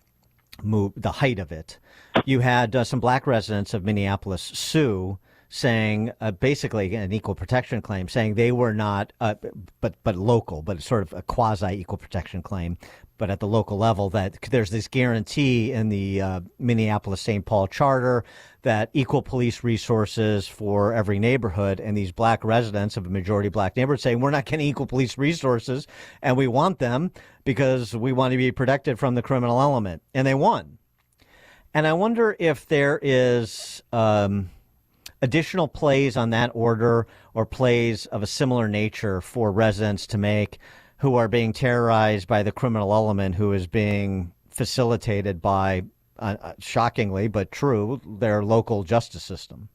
move, the height of it, you had some black residents of Minneapolis sue, saying basically an equal protection claim, saying they were not, but local, but sort of a quasi equal protection claim, but at the local level, that there's this guarantee in the Minneapolis St. Paul Charter that equal police resources for every neighborhood, and these black residents of a majority black neighborhood saying we're not getting equal police resources and we want them because we want to be protected from the criminal element, and they won. And I wonder if there is additional plays on that order or plays of a similar nature for residents to make who are being terrorized by the criminal element who is being facilitated by, shockingly but true, their local justice system.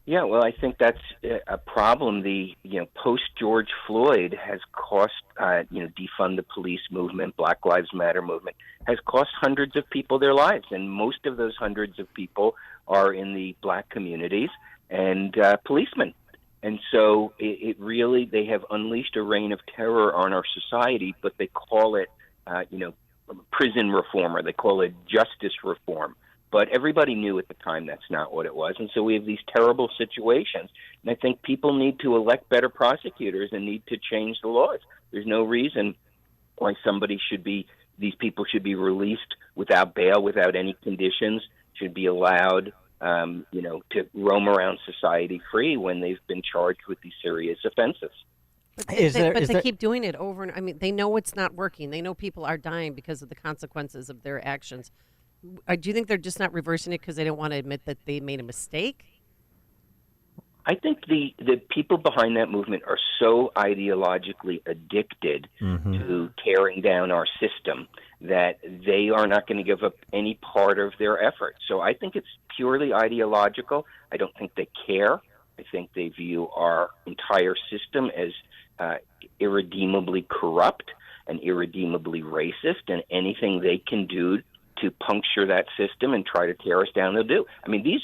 Yeah, well, I think that's a problem. The post George Floyd has cost defund the police movement, Black Lives Matter movement has cost hundreds of people their lives, and most of those hundreds of people are in the black communities and policemen. And so it really, they have unleashed a reign of terror on our society, but they call it, prison reform, or they call it justice reform. But everybody knew at the time that's not what it was. And so we have these terrible situations. And I think people need to elect better prosecutors and need to change the laws. There's no reason why these people should be released without bail, without any conditions, should be allowed, to roam around society free when they've been charged with these serious offenses.
But they keep doing it over and I mean, they know it's not working. They know people are dying because of the consequences of their actions. Do you think they're just not reversing it because they don't want to admit that they made a mistake?
I think the people behind that movement are so ideologically addicted to tearing down our system that they are not going to give up any part of their effort. So I think it's purely ideological. I don't think they care. I think they view our entire system as irredeemably corrupt and irredeemably racist, and anything they can do to puncture that system and try to tear us down, they'll do. I mean,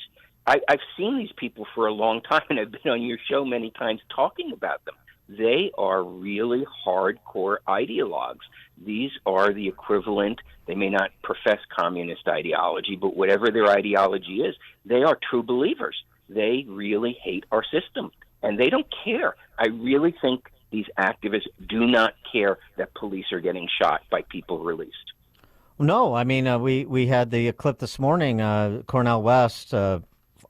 I've seen these people for a long time, and I've been on your show many times talking about them. They are really hardcore ideologues. These are the equivalent. They may not profess communist ideology, but whatever their ideology is, they are true believers. They really hate our system, and they don't care. I really think these activists do not care that police are getting shot by people released.
No, I mean, we had the clip this morning, Cornell West,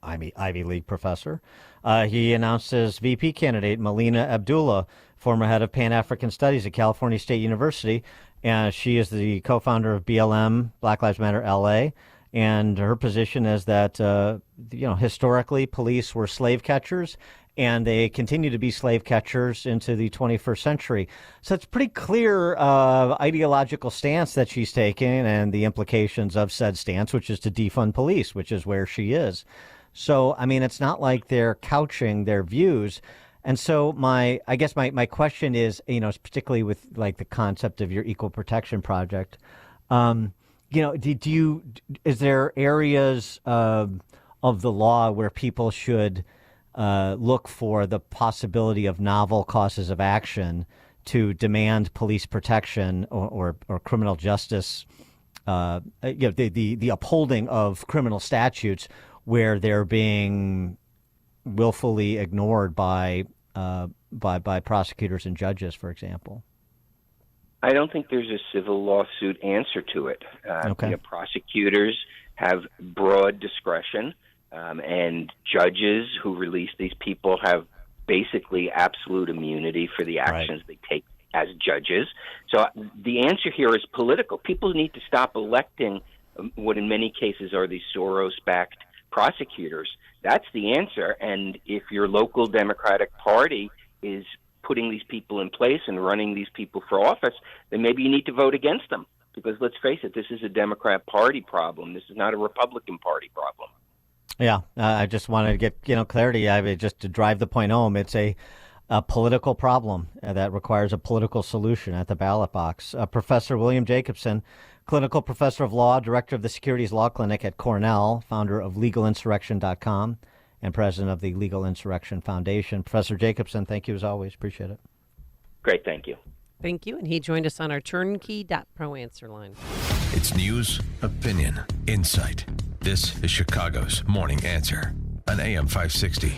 Ivy League professor, He announced his VP candidate, Melina Abdullah, former head of Pan-African Studies at California State University. And she is the co-founder of BLM, Black Lives Matter LA. And her position is that, historically, police were slave catchers, and they continue to be slave catchers into the 21st century. So it's pretty clear ideological stance that she's taking and the implications of said stance, which is to defund police, which is where she is. So, I mean, it's not like they're couching their views. And so my question is, particularly with like the concept of your Equal Protection Project, is there areas of the law where people should look for the possibility of novel causes of action to demand police protection or criminal justice, the upholding of criminal statutes where they're being willfully ignored by prosecutors and judges, for example?
I don't think there's a civil lawsuit answer to it. Prosecutors have broad discretion, and judges who release these people have basically absolute immunity for the actions they take as judges. So the answer here is political. People need to stop electing what in many cases are these Soros-backed prosecutors. That's the answer. And if your local Democratic Party is putting these people in place and running these people for office, then maybe you need to vote against them. Because let's face it, this is a Democrat Party problem. This is not a Republican Party problem.
Yeah, I just wanted to get clarity. Just to drive the point home, it's a political problem that requires a political solution at the ballot box. Professor William Jacobson, clinical professor of law, director of the Securities Law Clinic at Cornell, founder of LegalInsurrection.com, and president of the Legal Insurrection Foundation. Professor Jacobson, thank you as always. Appreciate it.
Great, thank you.
Thank you. And he joined us on our turnkey.pro answer line.
It's news, opinion, insight. This is Chicago's Morning Answer on AM 560.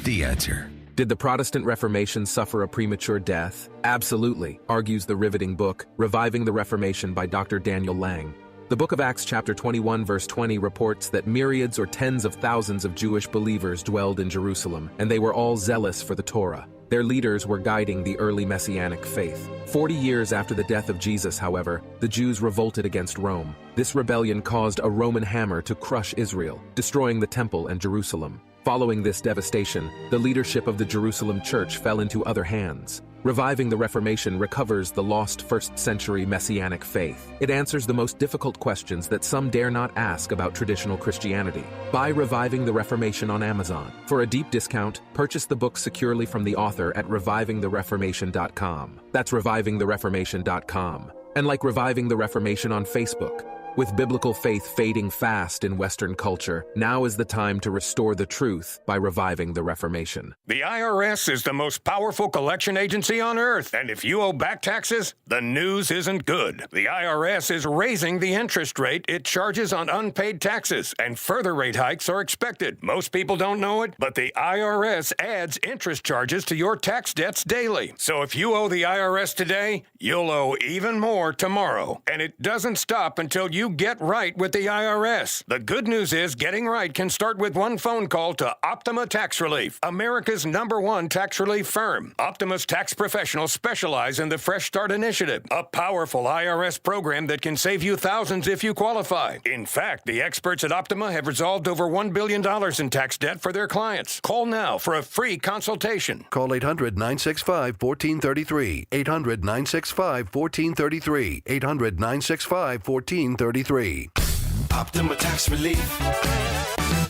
The Answer.
Did the Protestant Reformation suffer a premature death? Absolutely, argues the riveting book, Reviving the Reformation by Dr. Daniel Lang. The book of Acts chapter 21 verse 20 reports that myriads or tens of thousands of Jewish believers dwelled in Jerusalem, and they were all zealous for the Torah. Their leaders were guiding the early Messianic faith. 40 years after the death of Jesus, however, the Jews revolted against Rome. This rebellion caused a Roman hammer to crush Israel, destroying the temple and Jerusalem. Following this devastation, the leadership of the Jerusalem church fell into other hands. Reviving the Reformation recovers the lost first-century Messianic faith. It answers the most difficult questions that some dare not ask about traditional Christianity. Buy Reviving the Reformation on Amazon. For a deep discount, purchase the book securely from the author at revivingthereformation.com. That's revivingthereformation.com. And like Reviving the Reformation on Facebook. With biblical faith fading fast in Western culture, now is the time to restore the truth by reviving the Reformation.
The IRS is the most powerful collection agency on earth, and if you owe back taxes, the news isn't good. The IRS is raising the interest rate it charges on unpaid taxes, and further rate hikes are expected. Most people don't know it, but the IRS adds interest charges to your tax debts daily. So if you owe the IRS today, you'll owe even more tomorrow. And it doesn't stop until you get right with the IRS. The good news is getting right can start with one phone call to Optima Tax Relief, America's #1 tax relief firm. Optima's tax professionals specialize in the Fresh Start Initiative, a powerful IRS program that can save you thousands if you qualify. In fact, the experts at Optima have resolved over $1 billion in tax debt for their clients. Call now for a free consultation.
Call 800-965-1433. 800-965-1433. 800-965-1433.
Optima Tax Relief.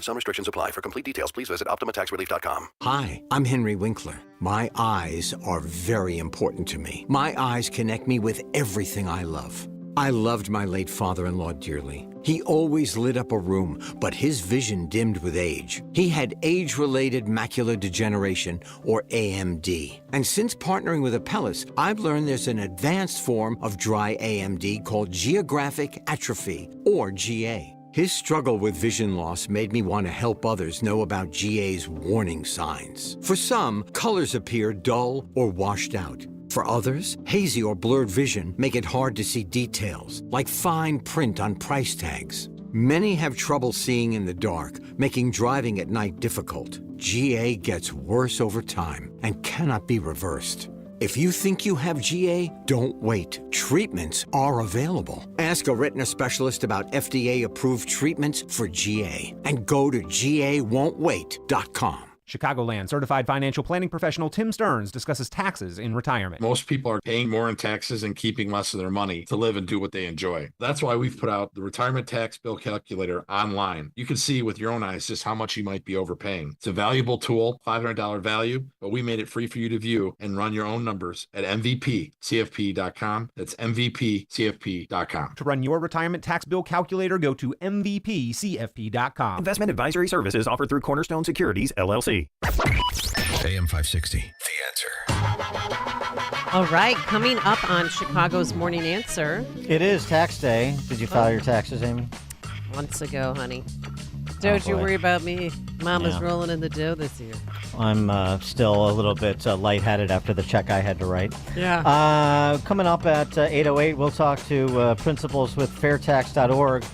Some restrictions apply. For complete details, please visit OptimaTaxRelief.com.
Hi, I'm Henry Winkler. My eyes are very important to me. My eyes connect me with everything I love. I loved my late father-in-law dearly. He always lit up a room, but his vision dimmed with age. He had age-related macular degeneration, or AMD. And since partnering with Apellis, I've learned there's an advanced form of dry AMD called geographic atrophy, or GA. His struggle with vision loss made me want to help others know about GA's warning signs. For some, colors appear dull or washed out. For others, hazy or blurred vision make it hard to see details, like fine print on price tags. Many have trouble seeing in the dark, making driving at night difficult. GA gets worse over time and cannot be reversed. If you think you have GA, don't wait. Treatments are available. Ask a retina specialist about FDA-approved treatments for GA and go to GAWon'tWait.com.
Chicagoland certified financial planning professional Tim Stearns discusses taxes in retirement.
Most people are paying more in taxes and keeping less of their money to live and do what they enjoy. That's why we've put out the retirement tax bill calculator online. You can see with your own eyes just how much you might be overpaying. It's a valuable tool, $500 value, but we made it free for you to view and run your own numbers at MVPCFP.com. That's MVPCFP.com.
To run your retirement tax bill calculator, go to MVPCFP.com.
Investment advisory services offered through Cornerstone Securities, LLC.
AM 560, The Answer.
All right, coming up on Chicago's Morning Answer.
It is tax day. Did you file your taxes, Amy?
Months ago, honey. Don't you worry about me. Mama's rolling in the dough this year.
I'm still a little bit lightheaded after the check I had to write.
Yeah.
Coming up at 8:08, we'll talk to principals with fairtax.org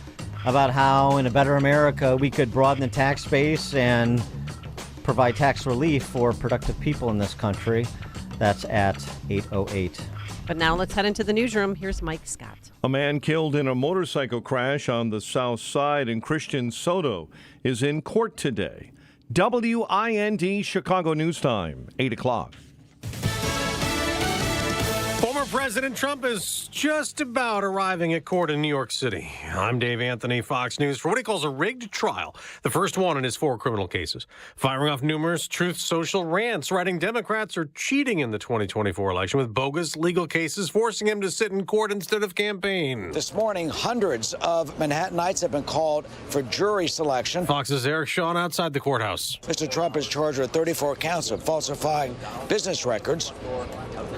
about how in a better America we could broaden the tax base and provide tax relief for productive people in this country. That's at 8:08.
But now let's head into the newsroom. Here's Mike Scott.
A man killed in a motorcycle crash on the south side in Christian Soto is in court today. WIND Chicago News Time, 8 o'clock.
Former President Trump is just about arriving at court in New York City. I'm Dave Anthony, Fox News, for what he calls a rigged trial, the first one in his 4 criminal cases. Firing off numerous Truth Social rants, writing Democrats are cheating in the 2024 election with bogus legal cases, forcing him to sit in court instead of campaign.
This morning, hundreds of Manhattanites have been called for jury selection.
Fox's Eric Shawn outside the courthouse.
Mr. Trump is charged with 34 counts of falsifying business records,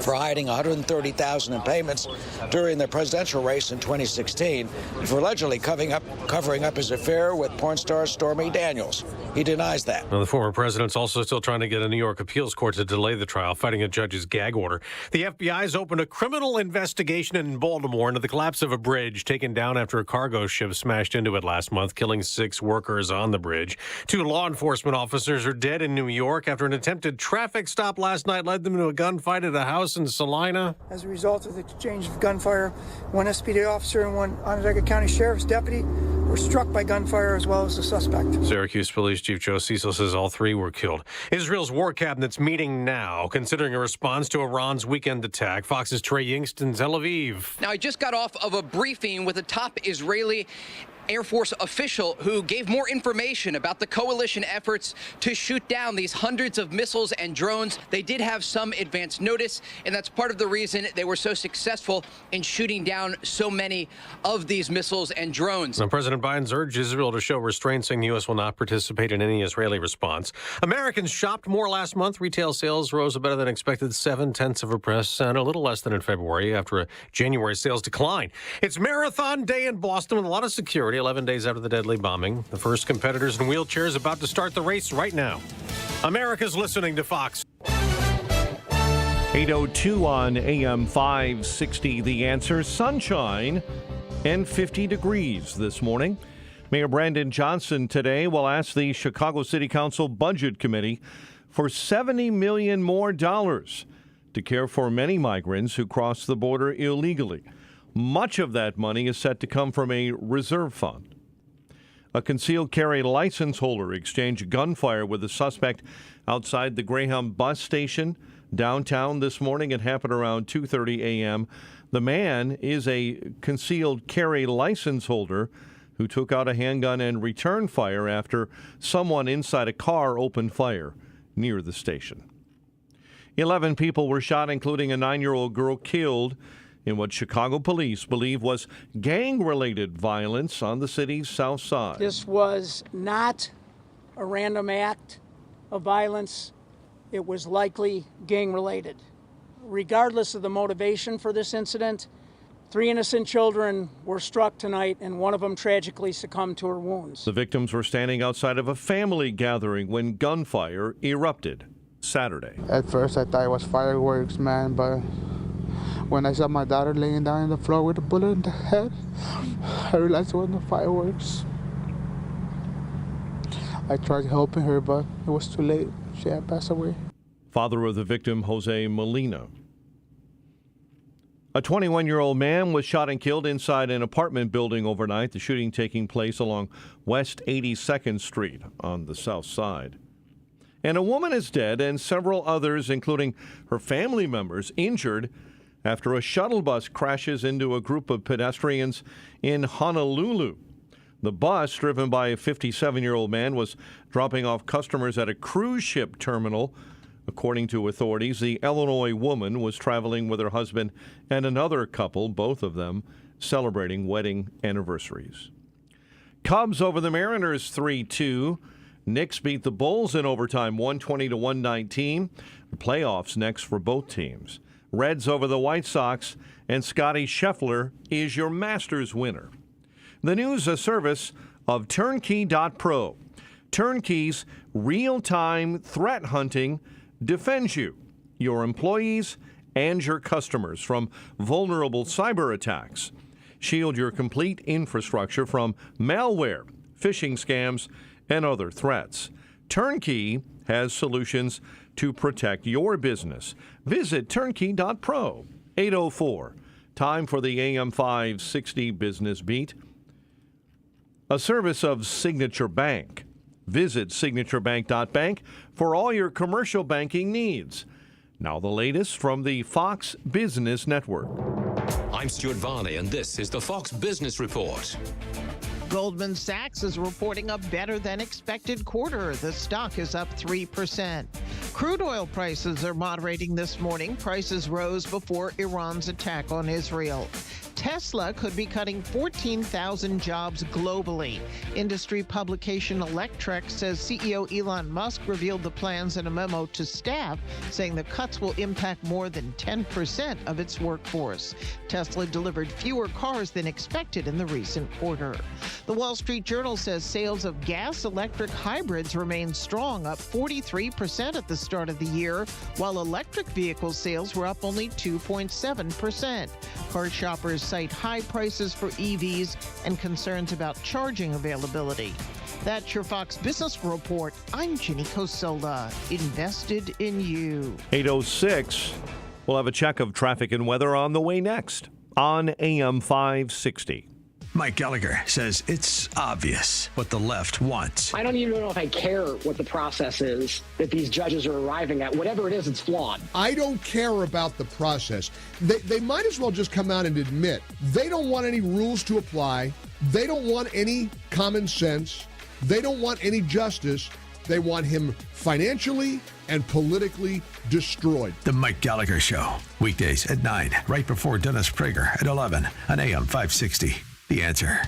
for hiding $130,000 in payments during the presidential race in 2016, and for allegedly covering up his affair with porn star Stormy Daniels. He denies that.
Now, the former president's also still trying to get a New York appeals court to delay the trial, fighting a judge's gag order. The FBI's opened a criminal investigation in Baltimore into the collapse of a bridge taken down after a cargo ship smashed into it last month, killing 6 workers on the bridge. 2 law enforcement officers are dead in New York after an attempted traffic stop last night led them to a gunfight at a house in Salina.
As a result of the exchange of gunfire, 1 SPD officer and 1 Onondaga County Sheriff's deputy were struck by gunfire, as well as the suspect.
Syracuse Police Chief Joe Cecil says all 3 were killed. Israel's war cabinet's meeting now, considering a response to Iran's weekend attack. Fox's Trey Yingst in Tel Aviv.
Now, I just got off of a briefing with a top Israeli Air Force official who gave more information about the coalition efforts to shoot down these hundreds of missiles and drones. They did have some advance notice, and that's part of the reason they were so successful in shooting down so many of these missiles and drones.
Now, President Biden's urged Israel to show restraint, saying the U.S. will not participate in any Israeli response. Americans shopped more last month. Retail sales rose a better than expected 0.7%, a little less than in February after a January sales decline. It's Marathon Day in Boston with a lot of security. 11 days after the deadly bombing. The first competitors in wheelchairs about to start the race right now. America's listening to Fox.
8:02 on AM 560, The Answer. Sunshine and 50 degrees this morning. Mayor Brandon Johnson today will ask the Chicago City Council Budget Committee for $70 million more to care for many migrants who cross the border illegally. Much of that money is set to come from a reserve fund. A concealed carry license holder exchanged gunfire with a suspect outside the Greyhound bus station downtown this morning. It happened around 2:30 a.m. The man is a concealed carry license holder who took out a handgun and returned fire after someone inside a car opened fire near the station. 11 people were shot, including a 9-year-old girl killed in what Chicago police believe was gang-related violence on the city's south side.
This was not a random act of violence. It was likely gang-related. Regardless of the motivation for this incident, 3 innocent children were struck tonight, and one of them tragically succumbed to her wounds.
The victims were standing outside of a family gathering when gunfire erupted Saturday.
At first, I thought it was fireworks, man, but when I saw my daughter laying down on the floor with a bullet in the head, I realized it wasn't the fireworks. I tried helping her, but it was too late. She had passed away.
Father of the victim, Jose Molina. A 21-year-old man was shot and killed inside an apartment building overnight, the shooting taking place along West 82nd Street on the south side. And a woman is dead and several others, including her family members, injured after a shuttle bus crashes into a group of pedestrians in Honolulu. The bus, driven by a 57-year-old man, was dropping off customers at a cruise ship terminal. According to authorities, the Illinois woman was traveling with her husband and another couple, both of them celebrating wedding anniversaries. Cubs over the Mariners 3-2. Knicks beat the Bulls in overtime 120-119. The playoffs next for both teams. Reds over the White Sox, and Scotty Scheffler is your Masters winner. The news, a service of Turnkey.pro. Turnkey's real-time threat hunting defends you, your employees, and your customers from vulnerable cyber attacks. Shield your complete infrastructure from malware, phishing scams, and other threats. Turnkey has solutions to protect your business. Visit turnkey.pro. 8:04. Time for the AM 560 Business Beat. A service of Signature Bank. Visit signaturebank.bank for all your commercial banking needs. Now the latest from the Fox Business Network.
I'm Stuart Varney, and this is the Fox Business Report.
Goldman Sachs is reporting a better than expected quarter. The stock is up 3%. Crude oil prices are moderating this morning. Prices rose before Iran's attack on Israel. Tesla could be cutting 14,000 jobs globally. Industry publication Electrek says CEO Elon Musk revealed the plans in a memo to staff, saying the cuts will impact more than 10% of its workforce. Tesla delivered fewer cars than expected in the recent quarter. The Wall Street Journal says sales of gas-electric hybrids remain strong, up 43% at the start of the year, while electric vehicle sales were up only 2.7%. Car shoppers cite high prices for EVs and concerns about charging availability. That's your Fox Business Report. I'm Ginny Cosola, invested in you.
8:06. We'll have a check of traffic and weather on the way next on AM 560.
Mike Gallagher says it's obvious what the left wants.
I don't even know if I care what the process is that these judges are arriving at. Whatever it is, it's flawed.
I don't care about the process. They might as well just come out and admit they don't want any rules to apply. They don't want any common sense. They don't want any justice. They want him financially and politically destroyed.
The Mike Gallagher Show, weekdays at 9, right before Dennis Prager at 11 on AM 560. The Answer.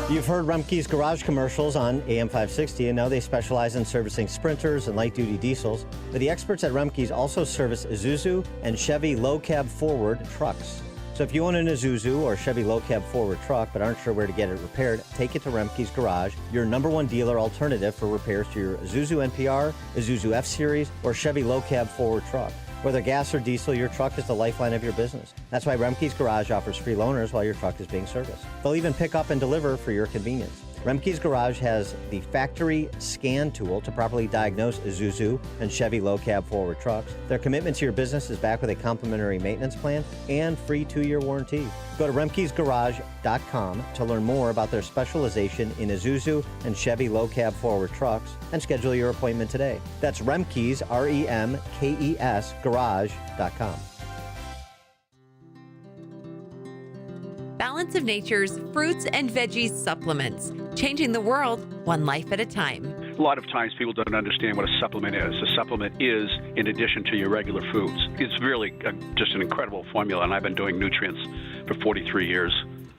You've heard Rumpke's Garage commercials on AM 560, and now they specialize in servicing Sprinters and light-duty diesels. But the experts at Rumpke's also service Isuzu and Chevy low-cab forward trucks. So if you own an Isuzu or Chevy low-cab forward truck but aren't sure where to get it repaired, take it to Rumpke's Garage, your #1 dealer alternative for repairs to your Isuzu NPR, Isuzu F-Series, or Chevy low-cab forward truck. Whether gas or diesel, your truck is the lifeline of your business. That's why Rumpke's Garage offers free loaners while your truck is being serviced. They'll even pick up and deliver for your convenience. Rumpke's Garage has the factory scan tool to properly diagnose Isuzu and Chevy low-cab forward trucks. Their commitment to your business is backed with a complimentary maintenance plan and free 2-year warranty. Go to Rumpke'sGarage.com to learn more about their specialization in Isuzu and Chevy low-cab forward trucks and schedule your appointment today. That's Rumpke's, REMKES, Garage.com.
Balance of Nature's fruits and veggies supplements, changing the world one life at a time.
A lot of times people don't understand what a supplement is. A supplement is in addition to your regular foods. It's really just an incredible formula, and I've been doing nutrients for 43 years.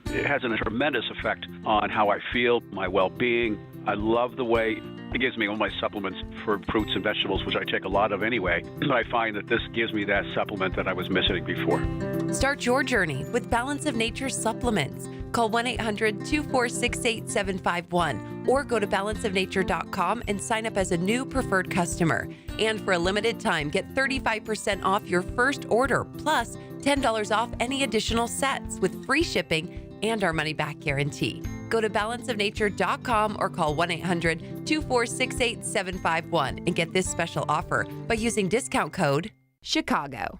It has a tremendous effect on how I feel, my well-being. I love the way it gives me all my supplements for fruits and vegetables, which I take a lot of anyway. But I find that this gives me that supplement that I was missing before.
Start your journey with Balance of Nature supplements. Call 1-800-246-8751 or go to balanceofnature.com and sign up as a new preferred customer. And for a limited time, get 35% off your first order, plus $10 off any additional sets with free shipping and our money-back guarantee. Go to balanceofnature.com or call 1-800-246-8751 and get this special offer by using discount code CHICAGO.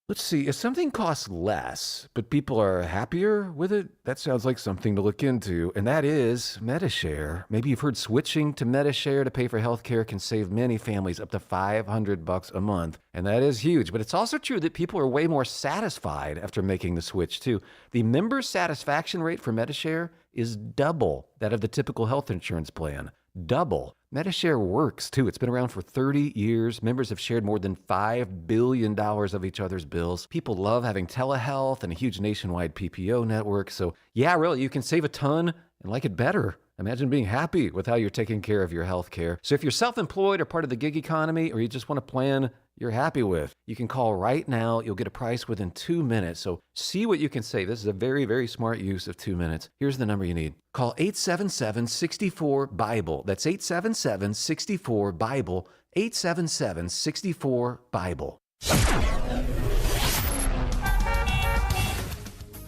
Let's see, if something costs less, but people are happier with it, that sounds like something to look into, and that is MediShare. Maybe you've heard switching to MediShare to pay for healthcare can save many families up to $500 a month, and that is huge. But it's also true that people are way more satisfied after making the switch, too. The member satisfaction rate for MediShare is double that of the typical health insurance plan. Double. MediShare works, too. It's been around for 30 years. Members have shared more than $5 billion of each other's bills. People love having telehealth and a huge nationwide PPO network. So, yeah, really, you can save a ton and like it better. Imagine being happy with how you're taking care of your health care. So if you're self-employed or part of the gig economy, or you just want a plan you're happy with, you can call right now. You'll get a price within 2 minutes. So see what you can save. This is a very, very smart use of 2 minutes. Here's the number you need. Call 877-64-BIBLE. That's 877-64-BIBLE. 877-64-BIBLE.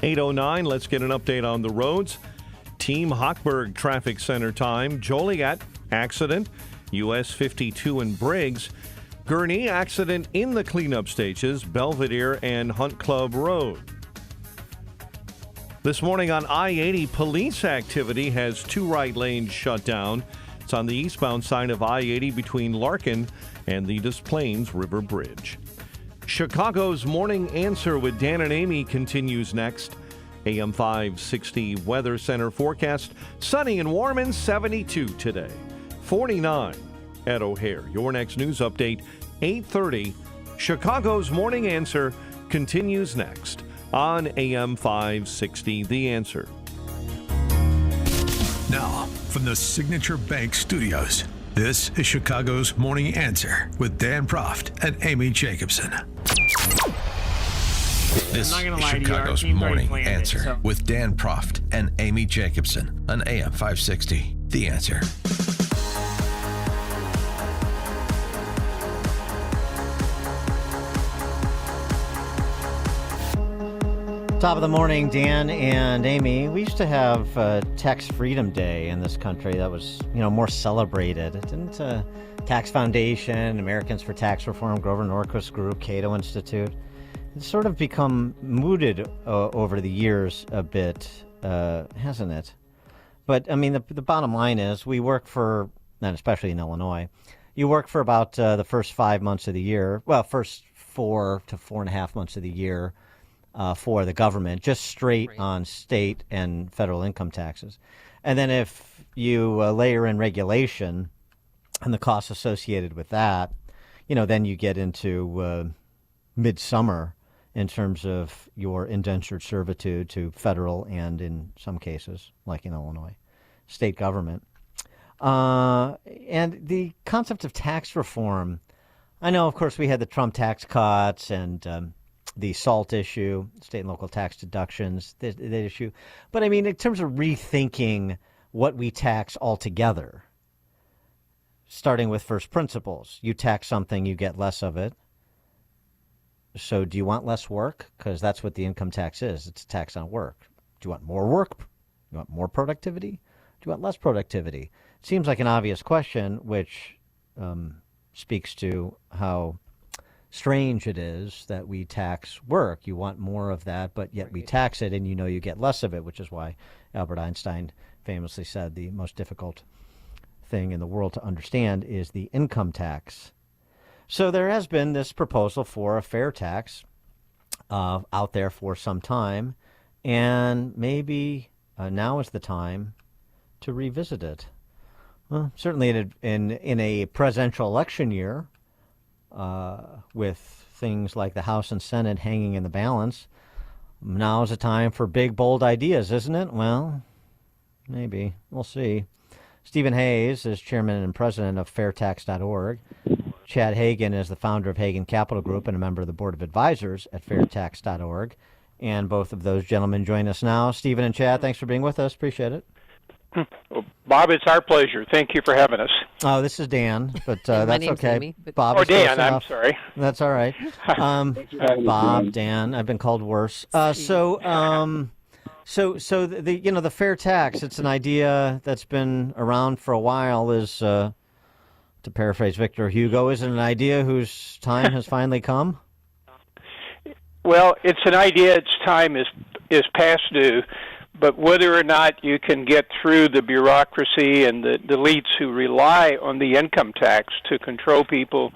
8:09, let's get an update on the roads. Team Hochberg Traffic Center time. Joliet, accident. US 52 and Briggs. Gurnee, accident in the cleanup stages. Belvedere and Hunt Club Road. This morning on I-80, police activity has 2 right lanes shut down. It's on the eastbound side of I-80 between Larkin and the Des Plaines River Bridge. Chicago's Morning Answer with Dan and Amy continues next. AM 560 Weather Center forecast. Sunny and warm and 72 today. 49 at O'Hare. Your next news update, 8:30. Chicago's Morning Answer continues next on AM 560 The Answer.
Now, from the Signature Bank Studios, this is Chicago's Morning Answer with Dan Proft and Amy Jacobson. This is Chicago's Morning Answer with Dan Proft and Amy Jacobson on AM 560. The Answer.
Top of the morning, Dan and Amy. We used to have Tax Freedom Day in this country that was, more celebrated. Didn't Tax Foundation, Americans for Tax Reform, Grover Norquist Group, Cato Institute, it's sort of become mooted over the years a bit, hasn't it? But, I mean, the bottom line is we work for, and especially in Illinois, you work for about the first 5 months of the year, first 4 to 4.5 months of the year for the government, just straight on state and federal income taxes. And then if you layer in regulation and the costs associated with that, then you get into midsummer in terms of your indentured servitude to federal and, in some cases, like in Illinois, state government. And the concept of tax reform, I know, of course, we had the Trump tax cuts and the SALT issue, state and local tax deductions, that issue. But, I mean, in terms of rethinking what we tax altogether, starting with first principles, you tax something, you get less of it. So do you want less work? Because that's what the income tax is. It's a tax on work. Do you want more work? Do you want more productivity? Do you want less productivity? It seems like an obvious question, which speaks to how strange it is that we tax work. You want more of that, but yet we tax it and you get less of it, which is why Albert Einstein famously said the most difficult thing in the world to understand is the income tax. So there has been this proposal for a fair tax out there for some time, and maybe now is the time to revisit it. Well, certainly in a presidential election year, with things like the House and Senate hanging in the balance, now is a time for big, bold ideas, isn't it? Well, maybe. We'll see. Stephen Hayes is chairman and president of fairtax.org. Chad Hagan is the founder of Hagan Capital Group and a member of the board of advisors at fairtax.org. And both of those gentlemen join us now. Stephen and Chad, thanks for being with us. Appreciate it.
Well, Bob, it's our pleasure. Thank you for having us.
Oh, this is Dan, but
My
that's
name's
okay.
Amy, but-
Bob
Or
is close
Dan, I'm
enough.
sorry.
That's all right. Bob, Dan, I've been called worse. So the fair tax, it's an idea that's been around for a while. Is to paraphrase Victor Hugo, is it an idea whose time has finally come?
Well, it's an idea. Its time is past due, but whether or not you can get through the bureaucracy and the elites who rely on the income tax to control people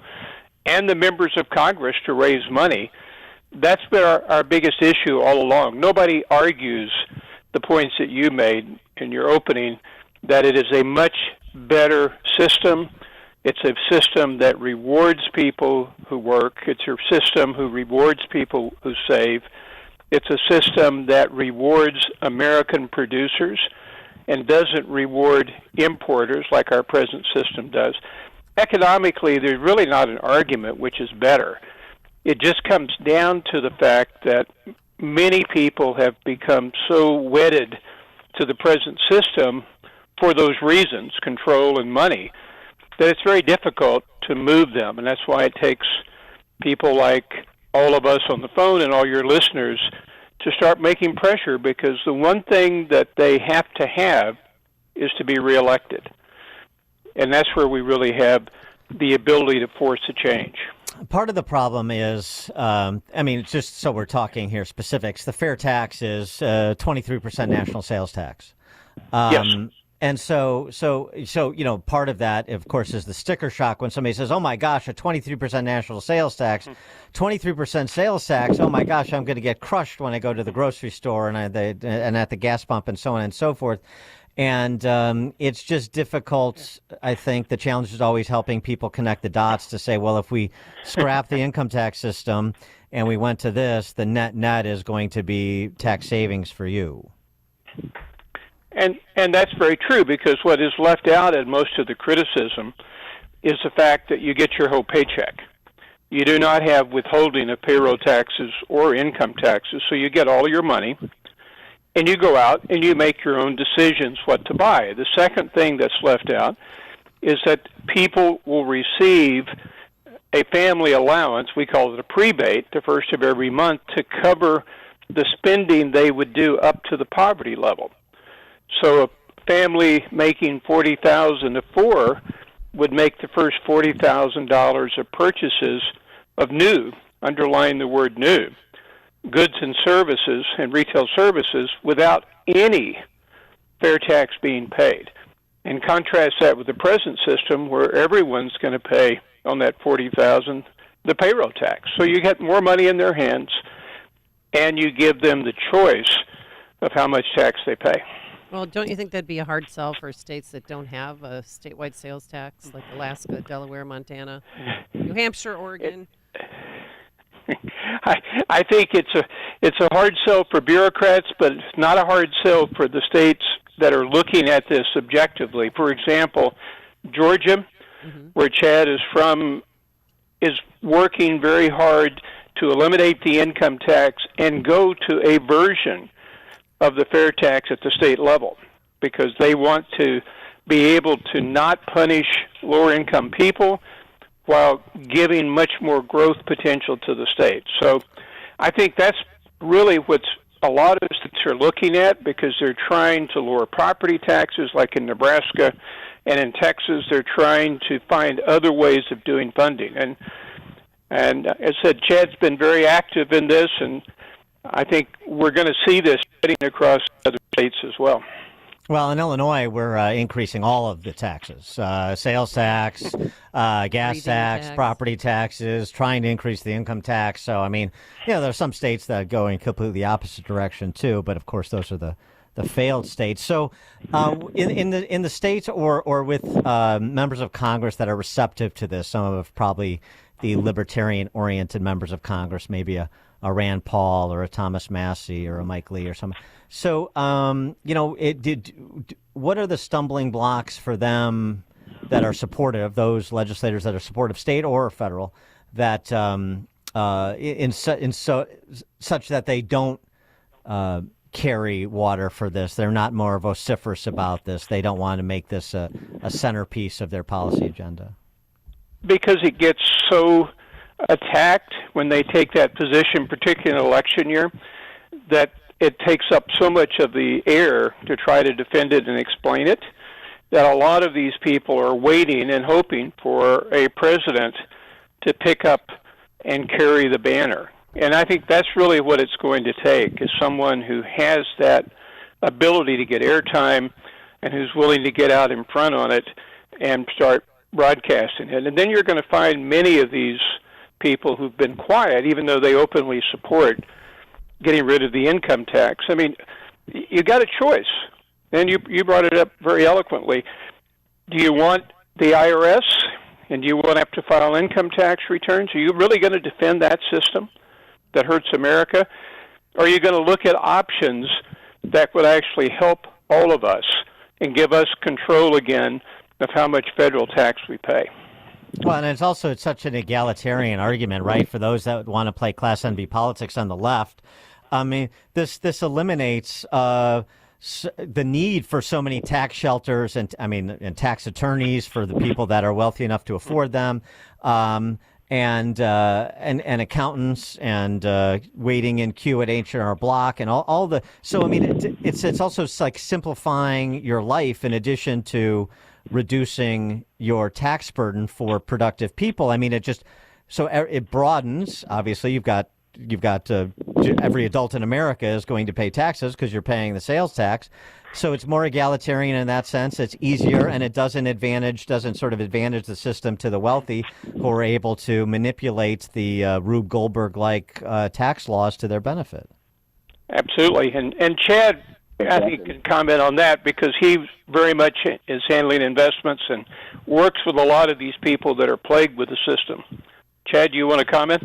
and the members of Congress to raise money, that's been our biggest issue all along. Nobody argues the points that you made in your opening, that it is a much better system. It's a system that rewards people who work. It's a system who rewards people who save. It's a system that rewards American producers and doesn't reward importers like our present system does. Economically, there's really not an argument which is better. It just comes down to the fact that many people have become so wedded to the present system for those reasons, control and money, that it's very difficult to move them. And that's why it takes people like all of us on the phone and all your listeners to start making pressure, because the one thing that they have to have is to be reelected. And that's where we really have the ability to force a change.
Part of the problem is, just so we're talking here specifics, the fair tax is 23% national sales tax.
Yes.
And so, part of that, of course, is the sticker shock when somebody says, oh, my gosh, a 23% national sales tax, 23% sales tax, oh, my gosh, I'm going to get crushed when I go to the grocery store and at the gas pump and so on and so forth. And it's just difficult. I think the challenge is always helping people connect the dots to say, well, if we scrap the income tax system and we went to this, the net is going to be tax savings for you.
And that's very true, because what is left out in most of the criticism is the fact that you get your whole paycheck. You do not have withholding of payroll taxes or income taxes, so you get all your money. And you go out and you make your own decisions what to buy. The second thing that's left out is that people will receive a family allowance, we call it a prebate, the first of every month, to cover the spending they would do up to the poverty level. So a family making $40,000 of four would make the first $40,000 of purchases of new, underline the word new, goods and services and retail services without any fair tax being paid. And contrast that with the present system where everyone's going to pay on that $40,000 the payroll tax. So you get more money in their hands and you give them the choice of how much tax they pay.
Well, don't you think that'd be a hard sell for states that don't have a statewide sales tax, like Alaska, Delaware, Montana, New Hampshire, Oregon?
I think it's a hard sell for bureaucrats, but it's not a hard sell for the states that are looking at this objectively. For example, Georgia, where Chad is from, is working very hard to eliminate the income tax and go to a version of the fair tax at the state level, because they want to be able to not punish lower income people while giving much more growth potential to the state. So I think that's really what a lot of states are looking at, because they're trying to lower property taxes, like in Nebraska, and in Texas they're trying to find other ways of doing funding. And as I said, Chad's been very active in this, and I think we're going to see this spreading across other states as well.
Well, in Illinois, we're increasing all of the taxes, sales tax, gas tax, property taxes, trying to increase the income tax. So, I mean, there are some states that go in completely the opposite direction, too. But, of course, those are the failed states. So in the states or with members of Congress that are receptive to this, some of probably the libertarian-oriented members of Congress, maybe a Rand Paul or a Thomas Massey or a Mike Lee or something. So, what are the stumbling blocks for them that are supportive, those legislators that are supportive, state or federal, that such that they don't carry water for this? They're not more vociferous about this. They don't want to make this a centerpiece of their policy agenda.
Because it gets so attacked when they take that position, particularly in an election year, that it takes up so much of the air to try to defend it and explain it that a lot of these people are waiting and hoping for a president to pick up and carry the banner. And I think that's really what it's going to take, is someone who has that ability to get airtime and who's willing to get out in front on it and start broadcasting it. And then you're going to find many of these people who've been quiet, even though they openly support getting rid of the income tax. I mean, you got a choice. And you brought it up very eloquently. Do you want the IRS and do you want to have to file income tax returns? Are you really going to defend that system that hurts America? Or are you going to look at options that would actually help all of us and give us control again of how much federal tax we pay?
Well, and it's such an egalitarian argument, right, for those that want to play class envy politics on the left. I mean, this eliminates the need for so many tax shelters and tax attorneys for the people that are wealthy enough to afford them, and accountants and waiting in queue at H&R Block and all the. So I mean, it's also like simplifying your life in addition to reducing your tax burden for productive people. I mean, it broadens. Obviously, you've got every adult in America is going to pay taxes because you're paying the sales tax. So it's more egalitarian in that sense. It's easier, and it doesn't sort of advantage the system to the wealthy who are able to manipulate the Rube Goldberg-like tax laws to their benefit.
Absolutely. And Chad, I think, can comment on that because he very much is handling investments and works with a lot of these people that are plagued with the system. Chad, do you want to comment?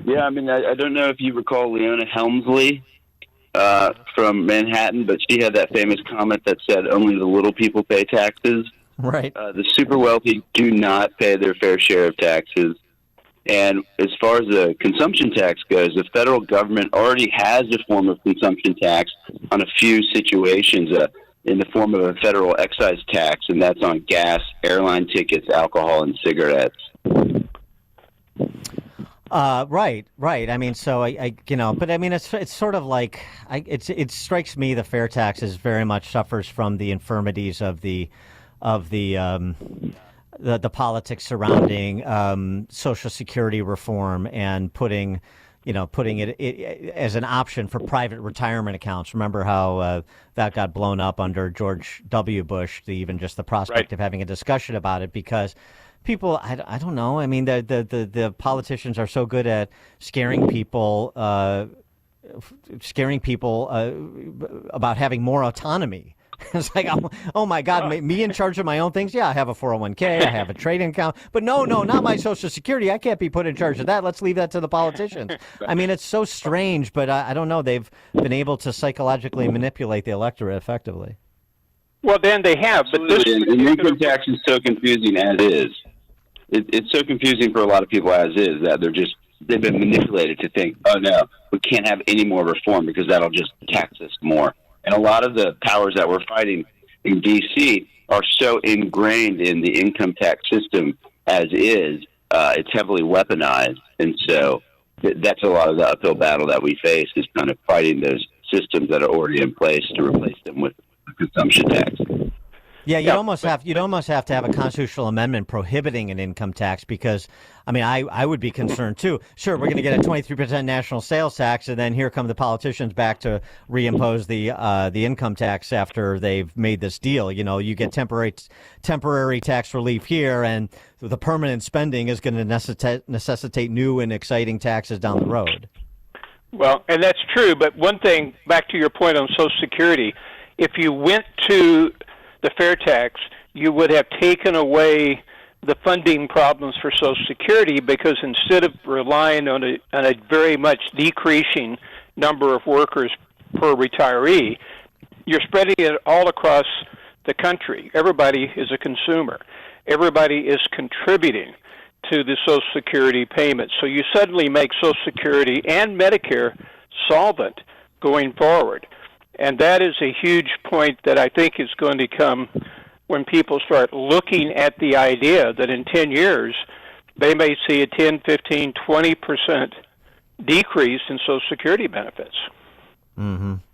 Yeah, I mean, I don't know if you recall Leona Helmsley from Manhattan, but she had that famous comment that said only the little people pay taxes.
Right.
The super wealthy do not pay their fair share of taxes. And as far as the consumption tax goes, the federal government already has a form of consumption tax on a few situations in the form of a federal excise tax, and that's on gas, airline tickets, alcohol, and cigarettes.
Right. I mean, so but I mean, it's sort of like it strikes me the fair taxes very much suffers from the infirmities of the politics surrounding Social Security reform and putting it as an option for private retirement accounts. Remember how that got blown up under George W. Bush, even just the prospect of having a discussion about it, because people, I don't know. I mean, the politicians are so good at scaring people about having more autonomy. It's like, oh my God, me in charge of my own things? Yeah, I have a 401k, I have a trading account. But no, not my Social Security. I can't be put in charge of that. Let's leave that to the politicians. I mean, it's so strange, but I don't know. They've been able to psychologically manipulate the electorate effectively.
Well, Dan, they have. But this
and income tax is so confusing as is. It's so confusing for a lot of people as is that they've been manipulated to think, oh no, we can't have any more reform because that'll just tax us more. And a lot of the powers that we're fighting in D.C. are so ingrained in the income tax system as is. It's heavily weaponized. And so that's a lot of the uphill battle that we face, is kind of fighting those systems that are already in place to replace them with a consumption tax.
Yeah, you'd almost have to have a constitutional amendment prohibiting an income tax, because, I mean, I would be concerned too. Sure, we're going to get a 23% national sales tax, and then here come the politicians back to reimpose the income tax after they've made this deal. You know, you get temporary tax relief here, and the permanent spending is going to necessitate new and exciting taxes down the road.
Well, and that's true. But one thing, back to your point on Social Security, if you went to the fair tax, you would have taken away the funding problems for Social Security, because instead of relying on a very much decreasing number of workers per retiree, you're spreading it all across the country. Everybody is a consumer. Everybody is contributing to the Social Security payments. So you suddenly make Social Security and Medicare solvent going forward. And that is a huge point that I think is going to come when people start looking at the idea that in 10 years they may see a 10, 15, 20% decrease in Social Security benefits.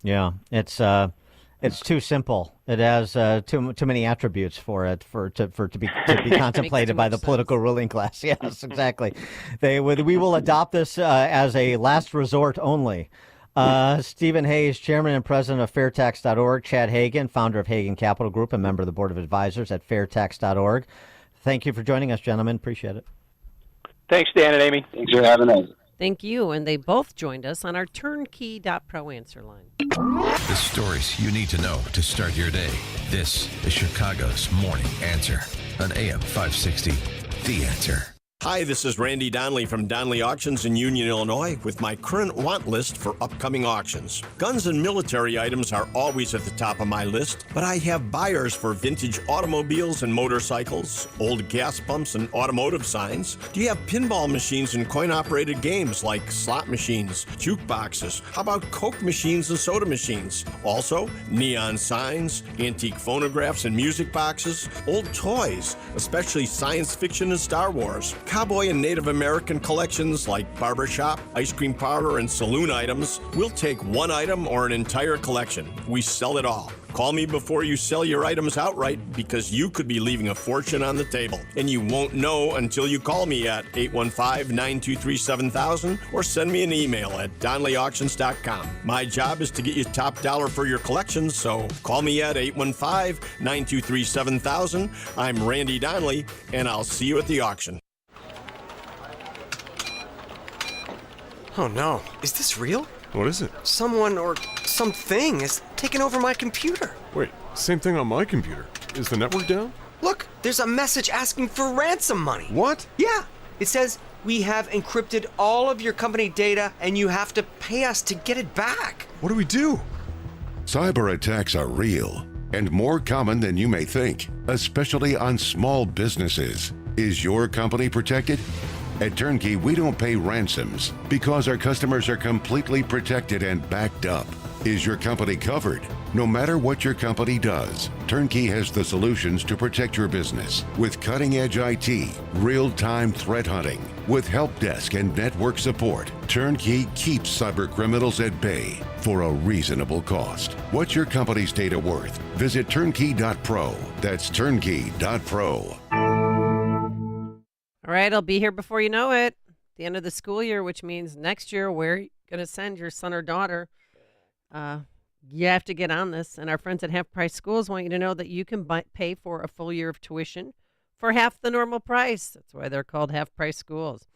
Yeah, it's too simple. It has too many attributes for it to be contemplated by the political ruling class. Yes, exactly. We will adopt this as a last resort only. Stephen Hayes, chairman and president of fairtax.org. Chad Hagen, founder of Hagen Capital Group and member of the board of advisors at fairtax.org. Thank you for joining us, gentlemen. Appreciate it.
Thanks, Dan and Amy.
Thanks for having us.
Thank you. And they both joined us on our turnkey.pro answer line.
The stories you need to know to start your day. This is Chicago's Morning Answer on AM 560. The Answer.
Hi, this is Randy Donnelly from Donnelly Auctions in Union, Illinois, with my current want list for upcoming auctions. Guns and military items are always at the top of my list, but I have buyers for vintage automobiles and motorcycles, old gas pumps and automotive signs. Do you have pinball machines and coin-operated games like slot machines, jukeboxes? How about Coke machines and soda machines? Also, neon signs, antique phonographs and music boxes, old toys, especially science fiction and Star Wars. Cowboy and Native American collections like barbershop, ice cream parlor, and saloon items. We'll take one item or an entire collection. We sell it all. Call me before you sell your items outright because you could be leaving a fortune on the table. And you won't know until you call me at 815-923-7000 or send me an email at DonnellyAuctions.com. My job is to get you top dollar for your collections, so call me at 815-923-7000. I'm Randy Donnelly, and I'll see you at the auction.
Oh no, is this real?
What is it?
Someone or something is taking over my computer.
Wait, same thing on my computer. Is the network down?
Look, there's a message asking for ransom money.
What?
Yeah, it says, we have encrypted all of your company data and you have to pay us to get it back.
What do we do?
Cyber attacks are real and more common than you may think, especially on small businesses. Is your company protected? At Turnkey, we don't pay ransoms because our customers are completely protected and backed up. Is your company covered? No matter what your company does, Turnkey has the solutions to protect your business with cutting-edge IT, real-time threat hunting, with help desk and network support. Turnkey keeps cyber criminals at bay for a reasonable cost. What's your company's data worth? Visit turnkey.pro. That's turnkey.pro.
All right, I'll be here before you know it. The end of the school year, which means next year we're going to send your son or daughter. You have to get on this. And our friends at Half Price Schools want you to know that you can pay for a full year of tuition for half the normal price. That's why they're called Half Price Schools.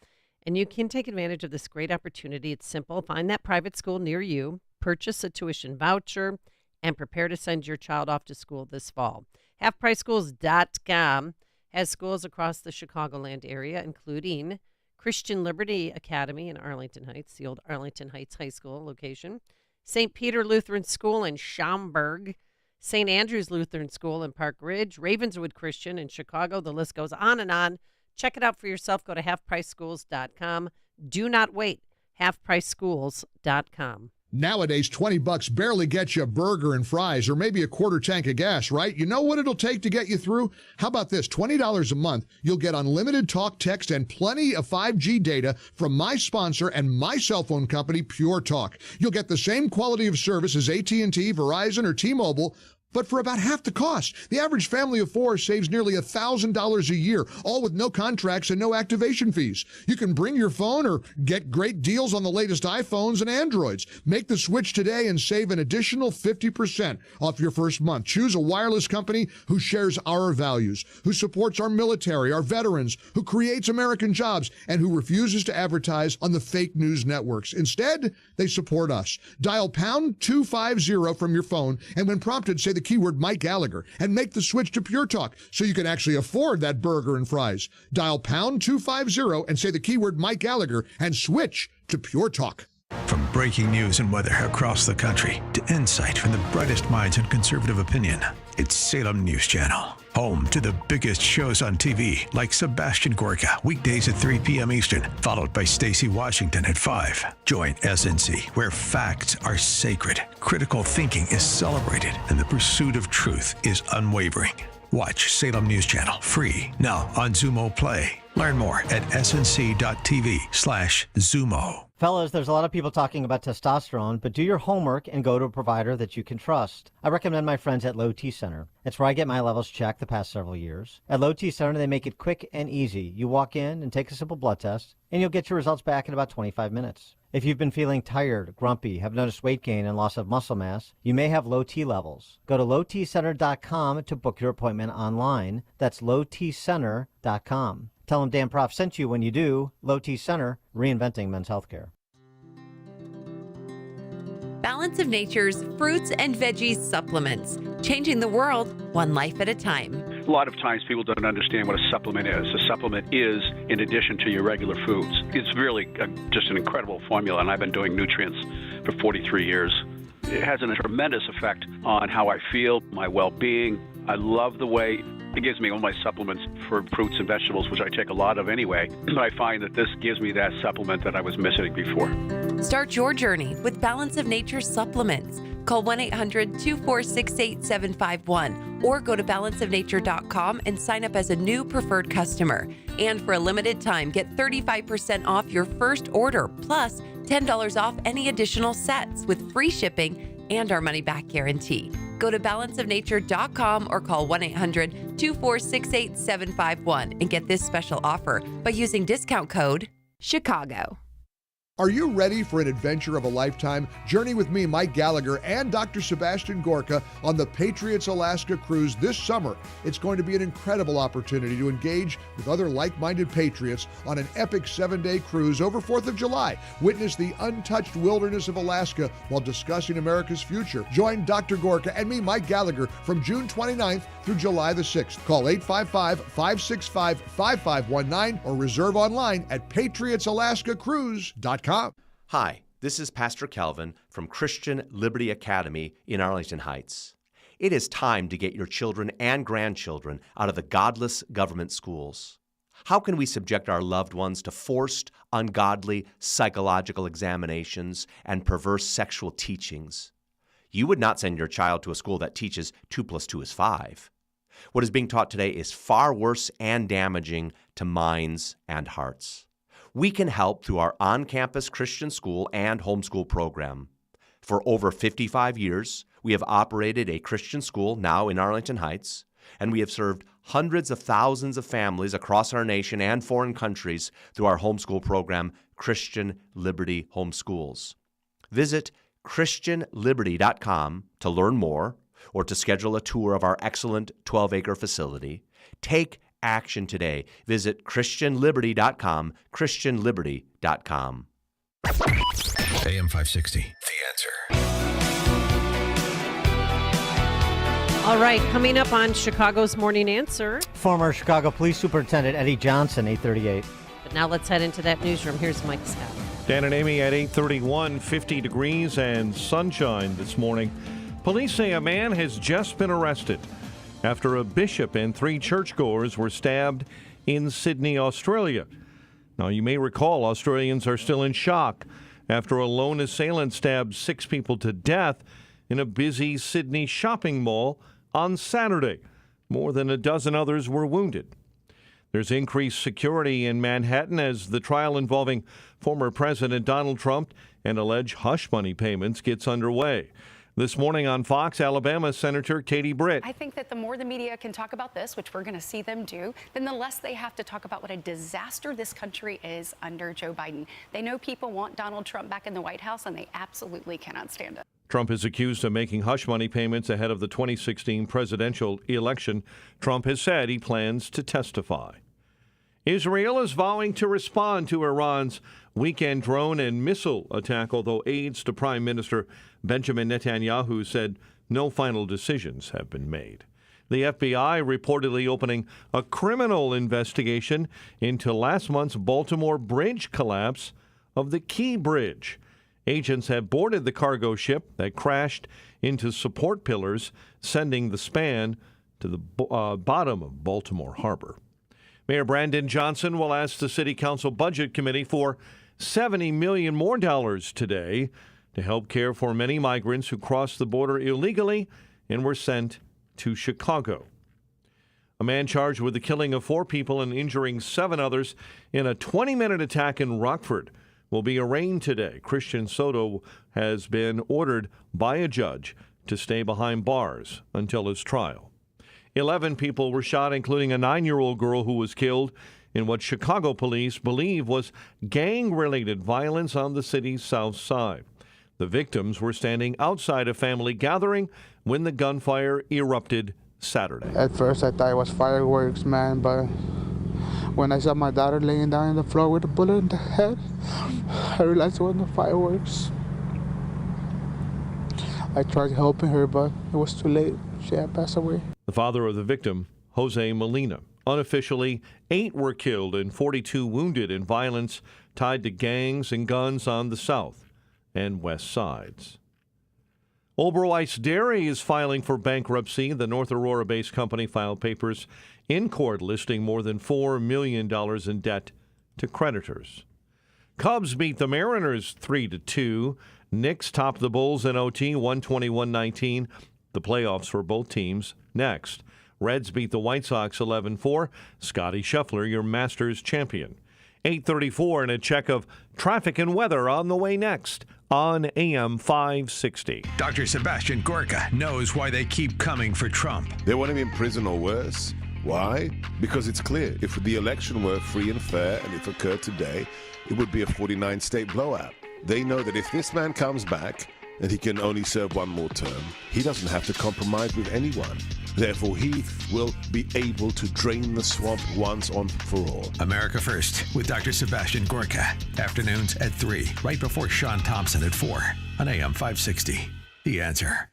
And you can take advantage of this great opportunity. It's simple. Find that private school near you, purchase a tuition voucher, and prepare to send your child off to school this fall. HalfPriceSchools.com has schools across the Chicagoland area, including Christian Liberty Academy in Arlington Heights, the old Arlington Heights High School location, St. Peter Lutheran School in Schaumburg, St. Andrew's Lutheran School in Park Ridge, Ravenswood Christian in Chicago. The list goes on and on. Check it out for yourself. Go to halfpriceschools.com. Do not wait. halfpriceschools.com.
Nowadays, $20 barely gets you a burger and fries or maybe a quarter tank of gas, right? You know what it'll take to get you through? How about this? $20 a month, you'll get unlimited talk, text, and plenty of 5G data from my sponsor and my cell phone company, Pure Talk. You'll get the same quality of service as AT&T, Verizon, or T-Mobile, but for about half the cost. The average family of four saves nearly $1,000 a year, all with no contracts and no activation fees. You can bring your phone or get great deals on the latest iPhones and Androids. Make the switch today and save an additional 50% off your first month. Choose a wireless company who shares our values, who supports our military, our veterans, who creates American jobs, and who refuses to advertise on the fake news networks. Instead, they support us. Dial pound 250 from your phone, and when prompted, say the keyword Mike Gallagher and make the switch to Pure Talk so you can actually afford that burger and fries. Dial pound 250 and say the keyword Mike Gallagher and switch to Pure Talk.
From breaking news and weather across the country to insight from the brightest minds in conservative opinion, it's Salem News Channel. Home to the biggest shows on TV, like Sebastian Gorka, weekdays at 3 p.m. Eastern, followed by Stacey Washington at 5. Join SNC, where facts are sacred, critical thinking is celebrated, and the pursuit of truth is unwavering. Watch Salem News Channel free now on Zumo Play. Learn more at snc.tv/Zumo.
Fellas, there's a lot of people talking about testosterone, but do your homework and go to a provider that you can trust. I recommend my friends at Low T Center. It's where I get my levels checked the past several years. At Low T Center, they make it quick and easy. You walk in and take a simple blood test, and you'll get your results back in about 25 minutes. If you've been feeling tired, grumpy, have noticed weight gain and loss of muscle mass, you may have low T levels. Go to lowtcenter.com to book your appointment online. That's lowtcenter.com. Tell them Dan Prof sent you when you do. Low T Center, reinventing men's healthcare.
Balance of Nature's fruits and veggies supplements, changing the world one life at a time.
A lot of times people don't understand what a supplement is. A supplement is in addition to your regular foods. It's really just an incredible formula, and I've been doing nutrients for 43 years. It has a tremendous effect on how I feel, my well-being. I love the way it gives me all my supplements for fruits and vegetables, which I take a lot of anyway. But I find that this gives me that supplement that I was missing before.
Start your journey with Balance of Nature supplements. Call 1-800-246-8751 or go to balanceofnature.com and sign up as a new preferred customer. And for a limited time, get 35% off your first order, plus $10 off any additional sets with free shipping and our money-back guarantee. Go to balanceofnature.com or call 1-800-246-8751 and get this special offer by using discount code CHICAGO.
Are you ready for an adventure of a lifetime? Journey with me, Mike Gallagher, and Dr. Sebastian Gorka on the Patriots Alaska cruise this summer. It's going to be an incredible opportunity to engage with other like-minded patriots on an epic 7-day cruise over 4th of July. Witness the untouched wilderness of Alaska while discussing America's future. Join Dr. Gorka and me, Mike Gallagher, from June 29th through July the 6th. Call 855-565-5519 or reserve online at patriotsalaskacruise.com.
Hi, this is Pastor Calvin from Christian Liberty Academy in Arlington Heights. It is time to get your children and grandchildren out of the godless government schools. How can we subject our loved ones to forced, ungodly psychological examinations and perverse sexual teachings? You would not send your child to a school that teaches 2 + 2 is 5. What is being taught today is far worse and damaging to minds and hearts. We can help through our on-campus Christian school and homeschool program. For over 55 years, we have operated a Christian school now in Arlington Heights, and we have served hundreds of thousands of families across our nation and foreign countries through our homeschool program, Christian Liberty Homeschools. Visit ChristianLiberty.com to learn more or to schedule a tour of our excellent 12-acre facility. Take action today. Visit ChristianLiberty.com, ChristianLiberty.com.
AM 560, The Answer.
All right, coming up on Chicago's Morning Answer.
Former Chicago Police Superintendent Eddie Johnson, 838.
But now let's head into that newsroom. Here's Mike Scott.
Dan and Amy at 8:31, 50 degrees and sunshine this morning. Police say a man has just been arrested after a bishop and 3 churchgoers were stabbed in Sydney, Australia. Now, you may recall Australians are still in shock after a lone assailant stabbed 6 people to death in a busy Sydney shopping mall on Saturday. More than a dozen others were wounded. There's increased security in Manhattan as the trial involving former President Donald Trump and alleged hush money payments gets underway. This morning on Fox, Alabama Senator Katie Britt.
I think that the more the media can talk about this, which we're going to see them do, then the less they have to talk about what a disaster this country is under Joe Biden. They know people want Donald Trump back in the White House, and they absolutely cannot stand it.
Trump is accused of making hush money payments ahead of the 2016 presidential election. Trump has said he plans to testify. Israel is vowing to respond to Iran's weekend drone and missile attack, although aides to Prime Minister Benjamin Netanyahu said no final decisions have been made. The FBI reportedly opening a criminal investigation into last month's Baltimore bridge collapse of the Key Bridge. Agents have boarded the cargo ship that crashed into support pillars, sending the span to the bottom of Baltimore Harbor. Mayor Brandon Johnson will ask the City Council Budget Committee for $70 million more today to help care for many migrants who crossed the border illegally and were sent to Chicago. A man charged with the killing of 4 people and injuring 7 others in a 20-minute attack in Rockford will be arraigned today. Christian Soto has been ordered by a judge to stay behind bars until his trial. 11 people were shot, including a 9-year-old girl who was killed in what Chicago police believe was gang-related violence on the city's south side. The victims were standing outside a family gathering when the gunfire erupted Saturday.
At first, I thought it was fireworks, man, but when I saw my daughter laying down on the floor with a bullet in the head, I realized it wasn't the fireworks. I tried helping her, but it was too late. She had passed away.
The father of the victim, Jose Molina. Unofficially, 8 were killed and 42 wounded in violence tied to gangs and guns on the south and west sides. Oberoi Ice Dairy is filing for bankruptcy. The North Aurora-based company filed papers in court listing more than $4 million in debt to creditors. Cubs beat the Mariners 3-2. Knicks topped the Bulls in OT 121-19. The playoffs for both teams next. Reds beat the White Sox 11-4. Scotty Scheffler, your Masters champion. 8:34 and a check of traffic and weather on the way next on AM 560.
Dr. Sebastian Gorka knows why they keep coming for Trump.
They want him in prison or worse. Why? Because it's clear. If the election were free and fair and if it occurred today, it would be a 49-state blowout. They know that if this man comes back and he can only serve 1 more term, he doesn't have to compromise with anyone. Therefore, he will be able to drain the swamp once and for all.
America First with Dr. Sebastian Gorka. Afternoons at 3, right before Sean Thompson at 4 on AM 560. The Answer.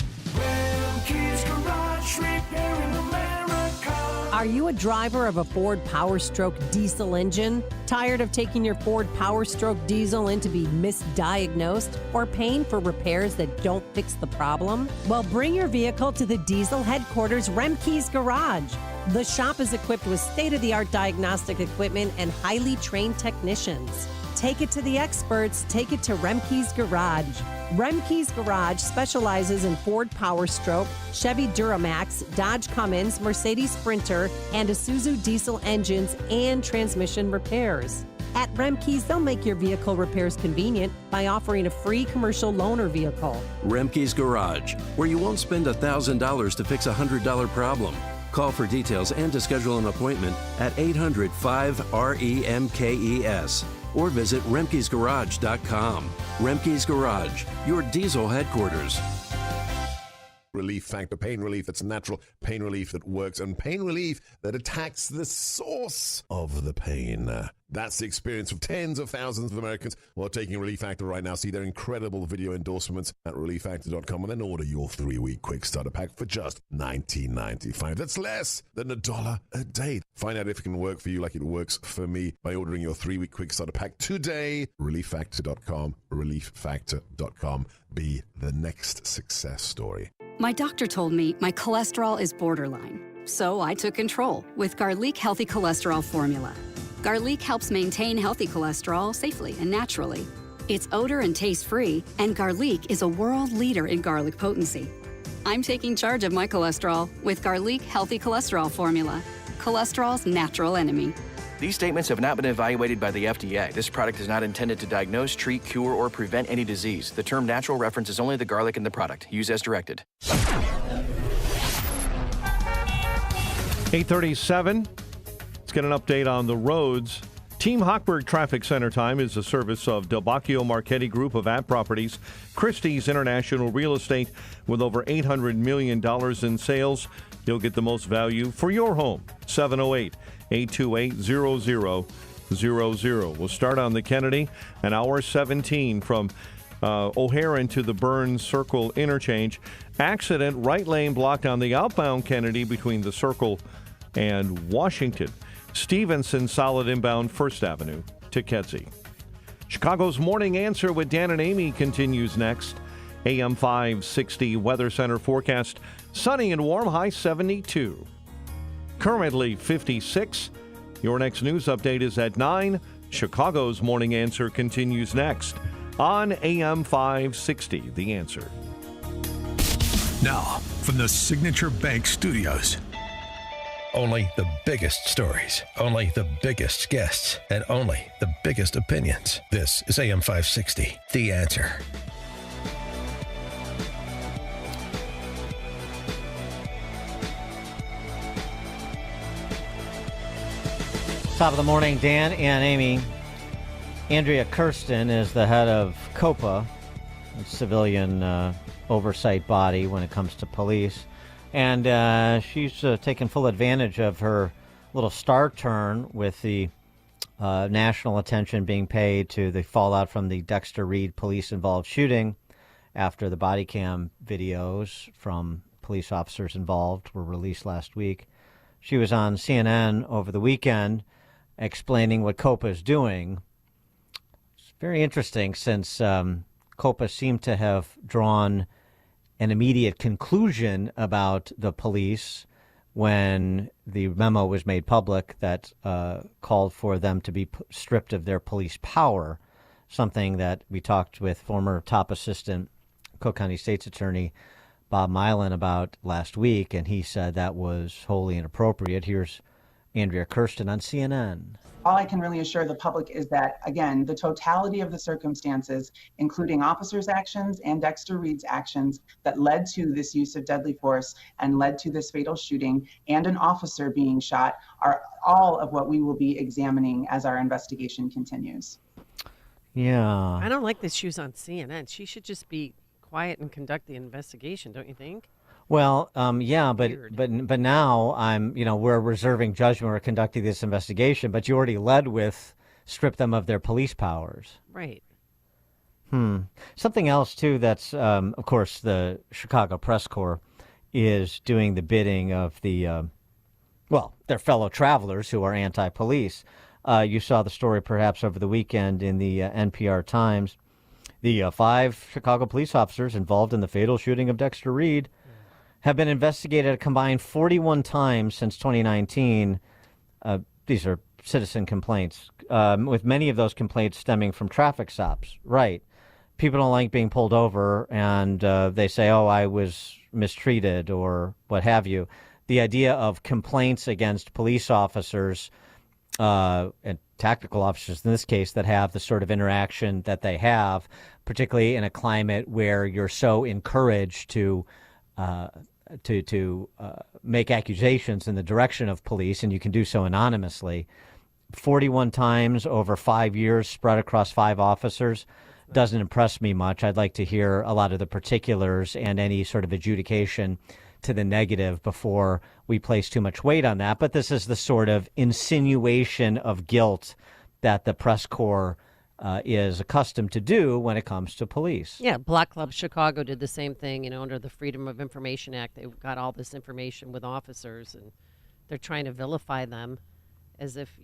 Are you a driver of a Ford Power Stroke diesel engine? Tired of taking your Ford Power Stroke diesel in to be misdiagnosed or paying for repairs that don't fix the problem? Well, bring your vehicle to the diesel headquarters, Remke's Garage. The shop is equipped with state-of-the-art diagnostic equipment and highly trained technicians. Take it to the experts. Take it to Remke's Garage. Remke's Garage specializes in Ford Power Stroke, Chevy Duramax, Dodge Cummins, Mercedes Sprinter, and Isuzu diesel engines and transmission repairs. At Remke's, they'll make your vehicle repairs convenient by offering a free commercial loaner vehicle.
Remke's Garage, where you won't spend $1,000 to fix a $100 problem. Call for details and to schedule an appointment at 800-5-REMKES or visit remkesgarage.com. Remke's Garage, your diesel headquarters.
Relief Factor, pain relief that's natural, pain relief that works, and pain relief that attacks the source of the pain. That's the experience of tens of thousands of Americans who are taking Relief Factor right now. See their incredible video endorsements at relieffactor.com and then order your 3-week quick starter pack for just $19.95. That's less than $1 a day. Find out if it can work for you like it works for me by ordering your 3-week quick starter pack today. Relieffactor.com, relieffactor.com. Be the next success story.
My doctor told me my cholesterol is borderline, so I took control with Garlic Healthy Cholesterol Formula. Garlic helps maintain healthy cholesterol safely and naturally. It's odor and taste-free, and Garlic is a world leader in garlic potency. I'm taking charge of my cholesterol with Garlic Healthy Cholesterol Formula, cholesterol's natural enemy.
These statements have not been evaluated by the FDA. This product is not intended to diagnose, treat, cure, or prevent any disease. The term natural references only the garlic in the product. Use as directed.
8:37. Let's get an update on the roads. Team Hochberg Traffic Center time is a service of Del Bacchio Marchetti Group of App Properties, Christie's International Real Estate. With over $800 million in sales, you'll get the most value for your home. 708-828-0000. We'll start on the Kennedy, an hour 17 from O'Hare to the Burns Circle interchange. Accident, right lane blocked on the outbound Kennedy between the Circle and Washington. Stevenson, solid inbound 1st Avenue to Kedzie. Chicago's Morning Answer with Dan and Amy continues next. AM 560 Weather Center forecast. Sunny and warm, high 72. Currently 56. Your next news update is at 9. Chicago's Morning Answer continues next on AM 560. The Answer.
Now, from the Signature Bank Studios. Only the biggest stories, only the biggest guests, and only the biggest opinions. This is AM 560, The Answer.
Top of the morning, Dan and Amy. Andrea Kirsten is the head of COPA, a civilian oversight body when it comes to police. And she's taken full advantage of her little star turn with the national attention being paid to the fallout from the Dexter Reed police-involved shooting after the body cam videos from police officers involved were released last week. She was on CNN over the weekend explaining what COPA is doing. It's very interesting since COPA seemed to have drawn an immediate conclusion about the police when the memo was made public that called for them to be stripped of their police power, something that we talked with former top assistant Cook County State's Attorney Bob Milan about last week, and he said that was wholly inappropriate. Here's Andrea Kirsten on CNN.
All I can really assure the public is that, again, the totality of the circumstances, including officers' actions and Dexter Reed's actions that led to this use of deadly force and led to this fatal shooting and an officer being shot, are all of what we will be examining as our investigation continues.
Yeah.
I don't like that she was on CNN. She should just be quiet and conduct the investigation, don't you think?
Well, yeah, but now we're reserving judgment. We're conducting this investigation, but you already led with strip them of their police powers.
Right.
Something else, too, that's, of course, the Chicago Press Corps is doing the bidding of their fellow travelers who are anti-police. You saw the story perhaps over the weekend in the NPR Times. The 5 Chicago police officers involved in the fatal shooting of Dexter Reed have been investigated a combined 41 times since 2019. These are citizen complaints, with many of those complaints stemming from traffic stops. Right. People don't like being pulled over, and they say, oh, I was mistreated or what have you. The idea of complaints against police officers and tactical officers in this case that have the sort of interaction that they have, particularly in a climate where you're so encouraged to make accusations in the direction of police, and you can do so anonymously. 41 times over 5 years spread across 5 officers doesn't impress me much. I'd like to hear a lot of the particulars and any sort of adjudication to the negative before we place too much weight on that. But this is the sort of insinuation of guilt that the press corps is accustomed to do when it comes to police.
Yeah, Black Club Chicago did the same thing, under the Freedom of Information Act. They got all this information with officers, and they're trying to vilify them as if,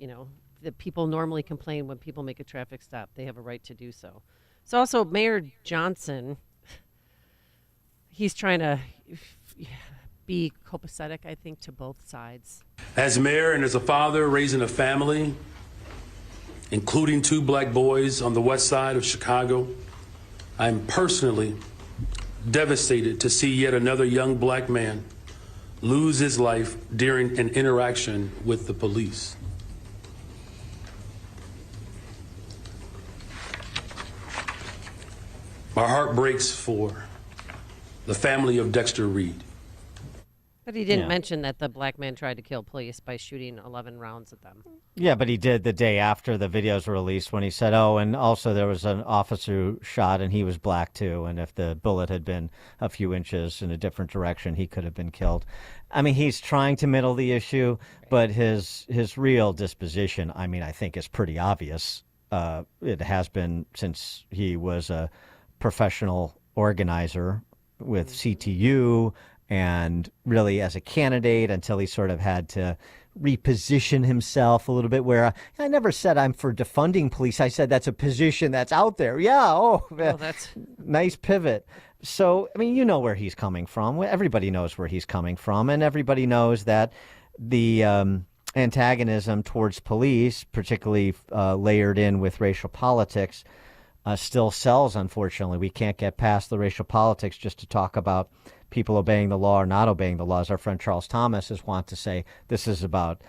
the people normally complain when people make a traffic stop. They have a right to do so. So also Mayor Johnson, he's trying to be copacetic, I think, to both sides.
As mayor and as a father raising a family, including 2 black boys on the west side of Chicago, I'm personally devastated to see yet another young black man lose his life during an interaction with the police. My heart breaks for the family of Dexter Reed.
But he didn't mention that the black man tried to kill police by shooting 11 rounds at them.
Yeah, but he did the day after the videos were released when he said, oh, and also there was an officer who shot and he was black too. And if the bullet had been a few inches in a different direction, he could have been killed. I mean, he's trying to middle the issue, but his real disposition, I think is pretty obvious. It has been since he was a professional organizer with CTU and really as a candidate until he sort of had to reposition himself a little bit, where I never said I'm for defunding police. I said that's a position that's out there. Yeah. That's nice pivot. So, you know where he's coming from. Everybody knows where he's coming from. And everybody knows that the antagonism towards police, particularly layered in with racial politics, still sells, unfortunately. We can't get past the racial politics just to talk about people obeying the law or not obeying the law. As our friend Charles Thomas is wont to say, this is about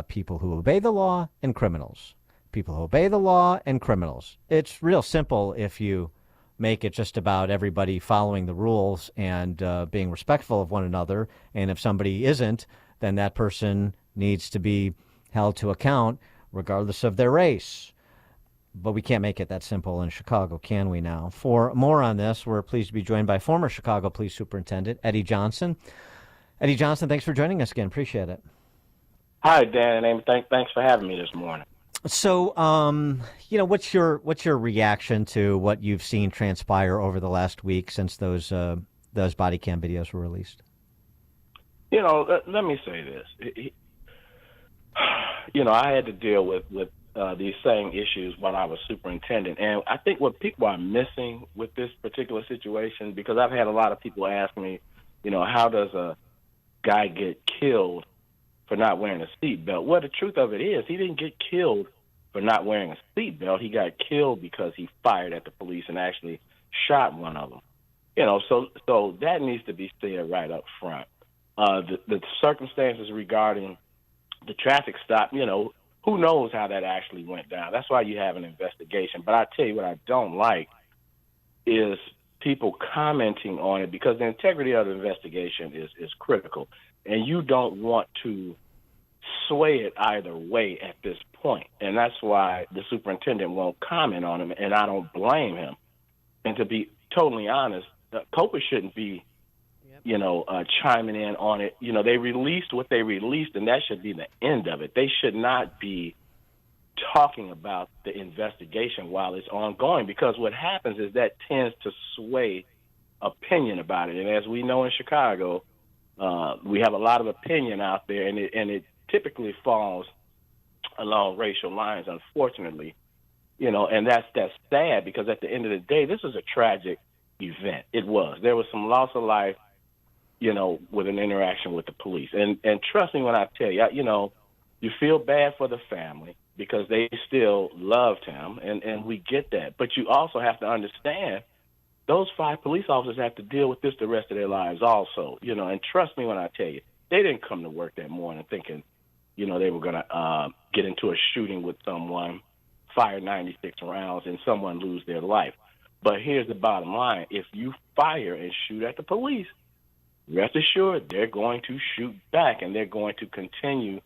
people who obey the law and criminals. People who obey the law and criminals. It's real simple if you make it just about everybody following the rules and being respectful of one another. And if somebody isn't, then that person needs to be held to account regardless of their race. But we can't make it that simple in Chicago, can we now? For more on this, we're pleased to be joined by former Chicago Police Superintendent Eddie Johnson. Eddie Johnson, thanks for joining us again. Appreciate it.
Hi, Dan and Amy. Thanks for having me this morning.
So, what's your reaction to what you've seen transpire over the last week since those body cam videos were released?
Let me say this. I had to deal with these same issues when I was superintendent, and I think what people are missing with this particular situation, because I've had a lot of people ask me, how does a guy get killed for not wearing a seatbelt? Well, the truth of it is, he didn't get killed for not wearing a seatbelt. He got killed because he fired at the police and actually shot one of them. So that needs to be said right up front. The circumstances regarding the traffic stop, who knows how that actually went down? That's why you have an investigation. But I tell you what I don't like is people commenting on it, because the integrity of the investigation is critical. And you don't want to sway it either way at this point. And that's why the superintendent won't comment on him, and I don't blame him. And to be totally honest, COPA shouldn't be, chiming in on it. They released what they released, and that should be the end of it. They should not be talking about the investigation while it's ongoing, because what happens is that tends to sway opinion about it. And as we know in Chicago, we have a lot of opinion out there, and it typically falls along racial lines, unfortunately. And that's sad, because at the end of the day, this is a tragic event. It was. There was some loss of life, with an interaction with the police. And trust me when I tell you, you feel bad for the family because they still loved him, and we get that. But you also have to understand those 5 police officers have to deal with this the rest of their lives also, and trust me when I tell you, they didn't come to work that morning thinking, they were going to get into a shooting with someone, fire 96 rounds, and someone lose their life. But here's the bottom line. If you fire and shoot at the police, rest assured they're going to shoot back, and they're going to continue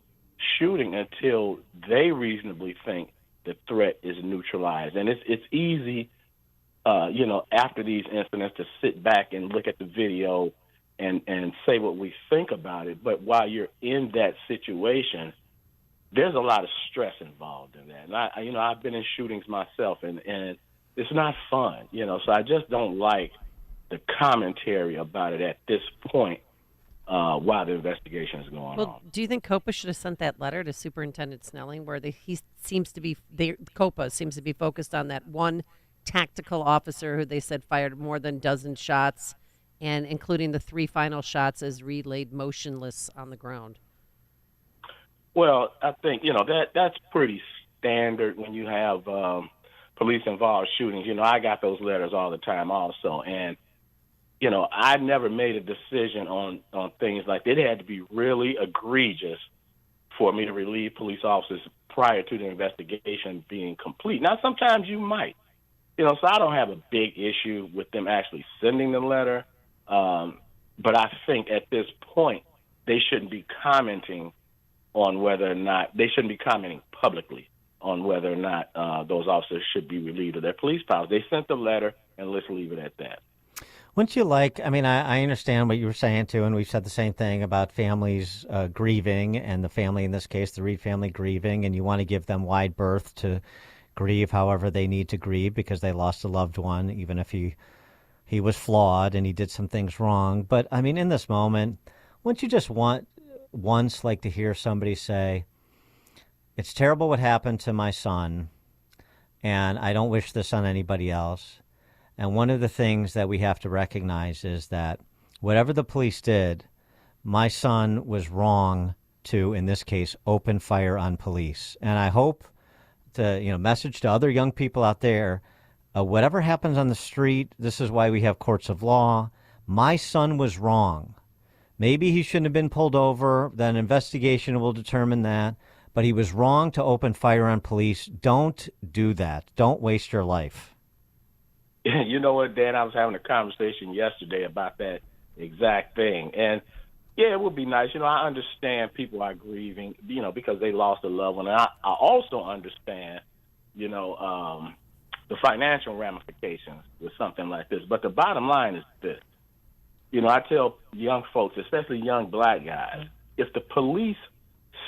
shooting until they reasonably think the threat is neutralized. And it's easy, after these incidents to sit back and look at the video and say what we think about it. But while you're in that situation, there's a lot of stress involved in that. And I've been in shootings myself, and it's not fun, so I just don't like the commentary about it at this point while the investigation is going on.
Do you think COPA should have sent that letter to Superintendent Snelling where COPA seems to be focused on that one tactical officer who they said fired more than a dozen shots, and including the 3 final shots as Reed laid motionless on the ground?
Well, I think, that's pretty standard when you have police-involved shootings. I got those letters all the time also, and I never made a decision on things like that. It had to be really egregious for me to relieve police officers prior to the investigation being complete. Now, sometimes you might, so I don't have a big issue with them actually sending the letter. But I think at this point, they shouldn't be commenting on whether or not, they shouldn't be commenting publicly on whether or not those officers should be relieved of their police powers. They sent the letter, and let's leave it at that.
Wouldn't you like, I understand what you were saying, too, and we've said the same thing about families grieving, and the family, in this case, the Reed family grieving, and you want to give them wide berth to grieve however they need to grieve because they lost a loved one, even if he was flawed and he did some things wrong. But, in this moment, wouldn't you just once like to hear somebody say, it's terrible what happened to my son, and I don't wish this on anybody else. And one of the things that we have to recognize is that whatever the police did, my son was wrong to, in this case, open fire on police. And I hope message to other young people out there, whatever happens on the street, this is why we have courts of law. My son was wrong. Maybe he shouldn't have been pulled over. Then investigation will determine that. But he was wrong to open fire on police. Don't do that. Don't waste your life.
You know what, Dan? I was having a conversation yesterday about that exact thing. And, yeah, it would be nice. I understand people are grieving, because they lost a loved one. And I also understand, the financial ramifications with something like this. But the bottom line is this. I tell young folks, especially young black guys, if the police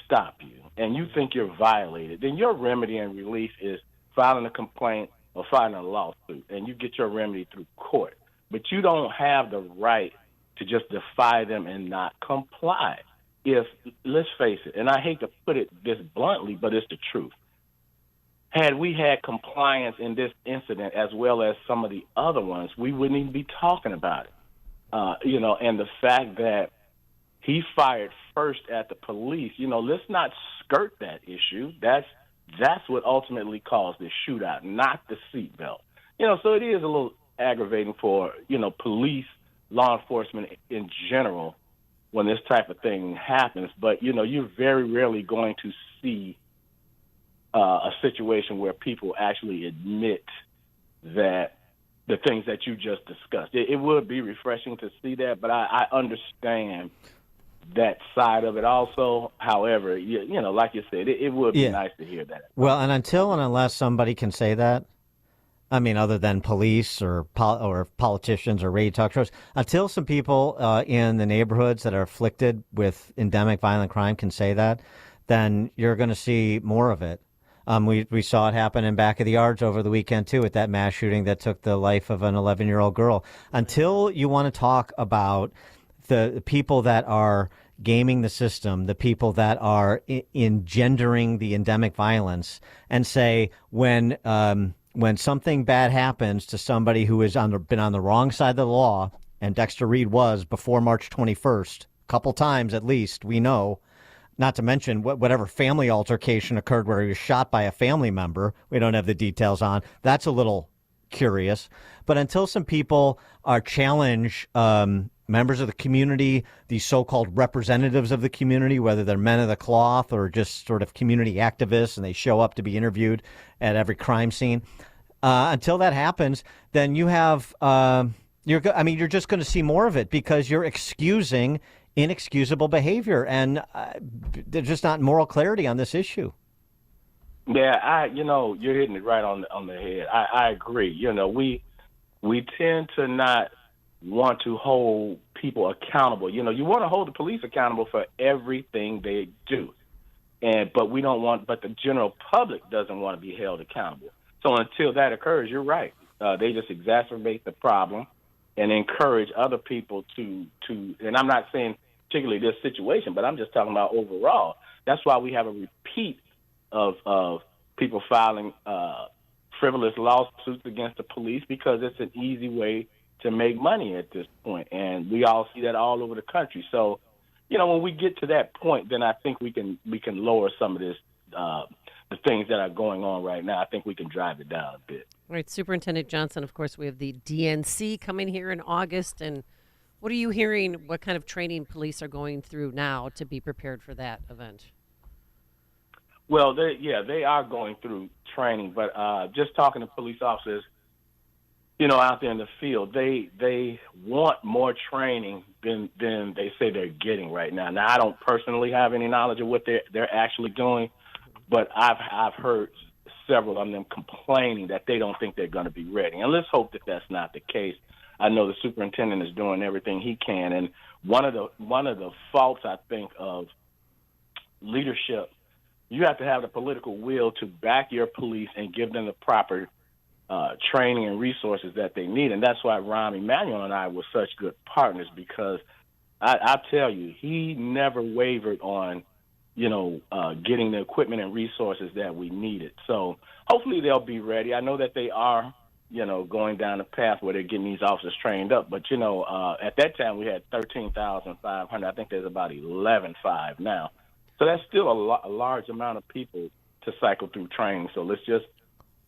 stop you and you think you're violated, then your remedy and relief is filing a complaint or filing a lawsuit, and you get your remedy through court. But you don't have the right to just defy them and not comply. Let's face it, and I hate to put it this bluntly, but it's the truth. Had we had compliance in this incident as well as some of the other ones, we wouldn't even be talking about it. And the fact that he fired first at the police, let's not skirt that issue. That's what ultimately caused this shootout, not the seatbelt. So it is a little aggravating for, police, law enforcement in general when this type of thing happens. But, you're very rarely going to see a situation where people actually admit that the things that you just discussed. It would be refreshing to see that, but I understand that side of it also. However, like you said, it would be nice to hear that.
Well, and unless somebody can say that, other than police or politicians or radio talk shows, until some people in the neighborhoods that are afflicted with endemic violent crime can say that, then you're going to see more of it. We saw it happen in Back of the Yards over the weekend, too, with that mass shooting that took the life of an 11-year-old girl. Until you want to talk about the people that are gaming the system, the people that are engendering the endemic violence, and say when something bad happens to somebody who has been on the wrong side of the law, and Dexter Reed was before March 21st, a couple times at least, we know, not to mention whatever family altercation occurred where he was shot by a family member. We don't have the details on. That's a little curious. But until some people are challenge members of the community, these so-called representatives of the community, whether they're men of the cloth or just sort of community activists, and they show up to be interviewed at every crime scene, until that happens, then you have you're just going to see more of it because you're excusing inexcusable behavior, and there's just not moral clarity on this issue.
Yeah, you're hitting it right on the head. I agree. We tend to not want to hold people accountable. You want to hold the police accountable for everything they do, but the general public doesn't want to be held accountable. So until that occurs, you're right. They just exacerbate the problem and encourage other people to, and I'm not saying particularly this situation, but I'm just talking about overall. That's why we have a repeat of people filing frivolous lawsuits against the police, because it's an easy way to make money at this point. And we all see that all over the country. So, when we get to that point, then I think we can lower some of this, the things that are going on right now. I think we can drive it down a bit.
All right, Superintendent Johnson, of course, we have the DNC coming here in August. And what are you hearing? What kind of training police are going through now to be prepared for that event?
Well, they are going through training, but just talking to police officers, out there in the field, they want more training than they say they're getting right now. Now, I don't personally have any knowledge of what they're actually doing, but I've heard several of them complaining that they don't think they're going to be ready. And let's hope that that's not the case. I know the superintendent is doing everything he can, and one of the faults, I think, of leadership, you have to have the political will to back your police and give them the proper training and resources that they need. And that's why Rahm Emanuel and I were such good partners, because I tell you, he never wavered on, getting the equipment and resources that we needed. So hopefully they'll be ready. I know that they are, going down the path where they're getting these officers trained up. But, at that time we had 13,500. I think there's about 11,500 now. So that's still a large amount of people to cycle through training. So let's just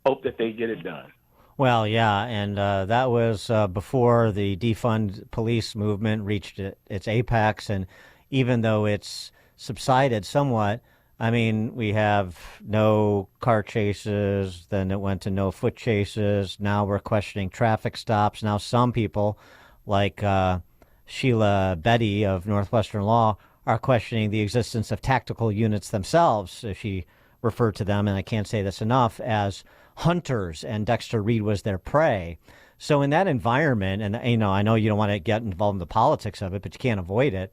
hope that they get it done.
Well, yeah, and that was before the defund police movement reached its apex, and even though it's subsided somewhat, I mean, we have no car chases, then it went to no foot chases, now we're questioning traffic stops. Now some people, like Sheila Betty of Northwestern Law, are questioning the existence of tactical units themselves. She referred to them, and I can't say this enough, as hunters, and Dexter Reed was their prey. So in that environment, and I know you don't want to get involved in the politics of it, but you can't avoid it,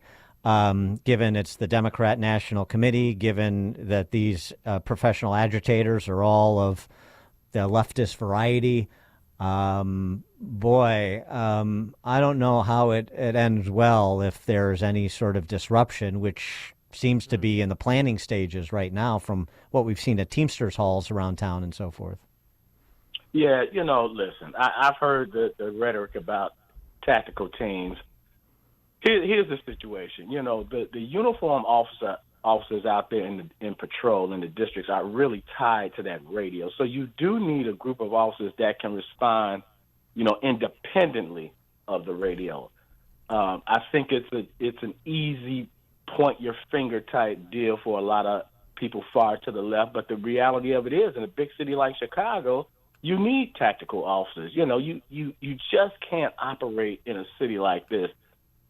given it's the Democrat National Committee, given that these professional agitators are all of the leftist variety. I don't know how it ends well if there's any sort of disruption, which seems to be in the planning stages right now from what we've seen at Teamsters halls around town and so forth.
Yeah, listen, I've heard the rhetoric about tactical teams. Here's the situation. The uniform officers out there in patrol in the districts are really tied to that radio. So you do need a group of officers that can respond, independently of the radio. I think it's an easy point your finger type deal for a lot of people far to the left. But the reality of it is, in a big city like Chicago, you need tactical officers. You just can't operate in a city like this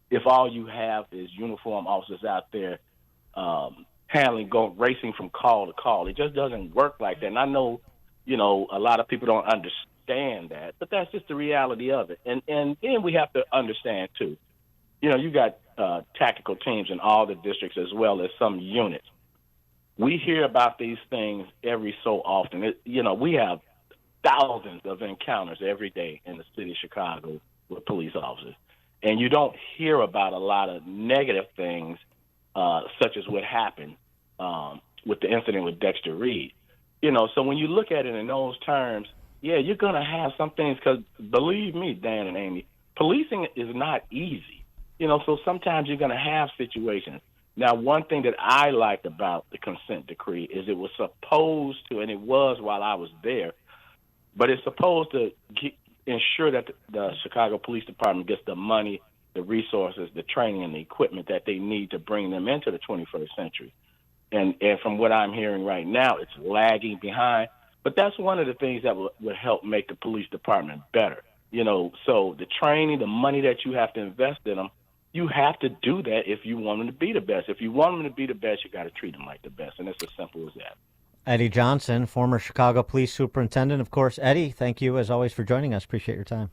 if all you have is uniform officers out there racing from call to call. It just doesn't work like that. And I know, a lot of people don't understand that, but that's just the reality of it. And then we have to understand, too, you got tactical teams in all the districts as well as some units. We hear about these things every so often. We have thousands of encounters every day in the city of Chicago with police officers. And you don't hear about a lot of negative things, such as what happened with the incident with Dexter Reed. So when you look at it in those terms, yeah, you're going to have some things, because believe me, Dan and Amy, policing is not easy. So sometimes you're going to have situations. Now, one thing that I liked about the consent decree is it was supposed to, and it was while I was there, but it's supposed to ensure that the Chicago Police Department gets the money, the resources, the training, and the equipment that they need to bring them into the 21st century. And from what I'm hearing right now, it's lagging behind. But that's one of the things that would help make the police department better. So the training, the money that you have to invest in them, you have to do that if you want them to be the best. If you want them to be the best, you got to treat them like the best. And it's as simple as that.
Eddie Johnson, former Chicago Police Superintendent. Of course, Eddie, thank you as always for joining us. Appreciate your time.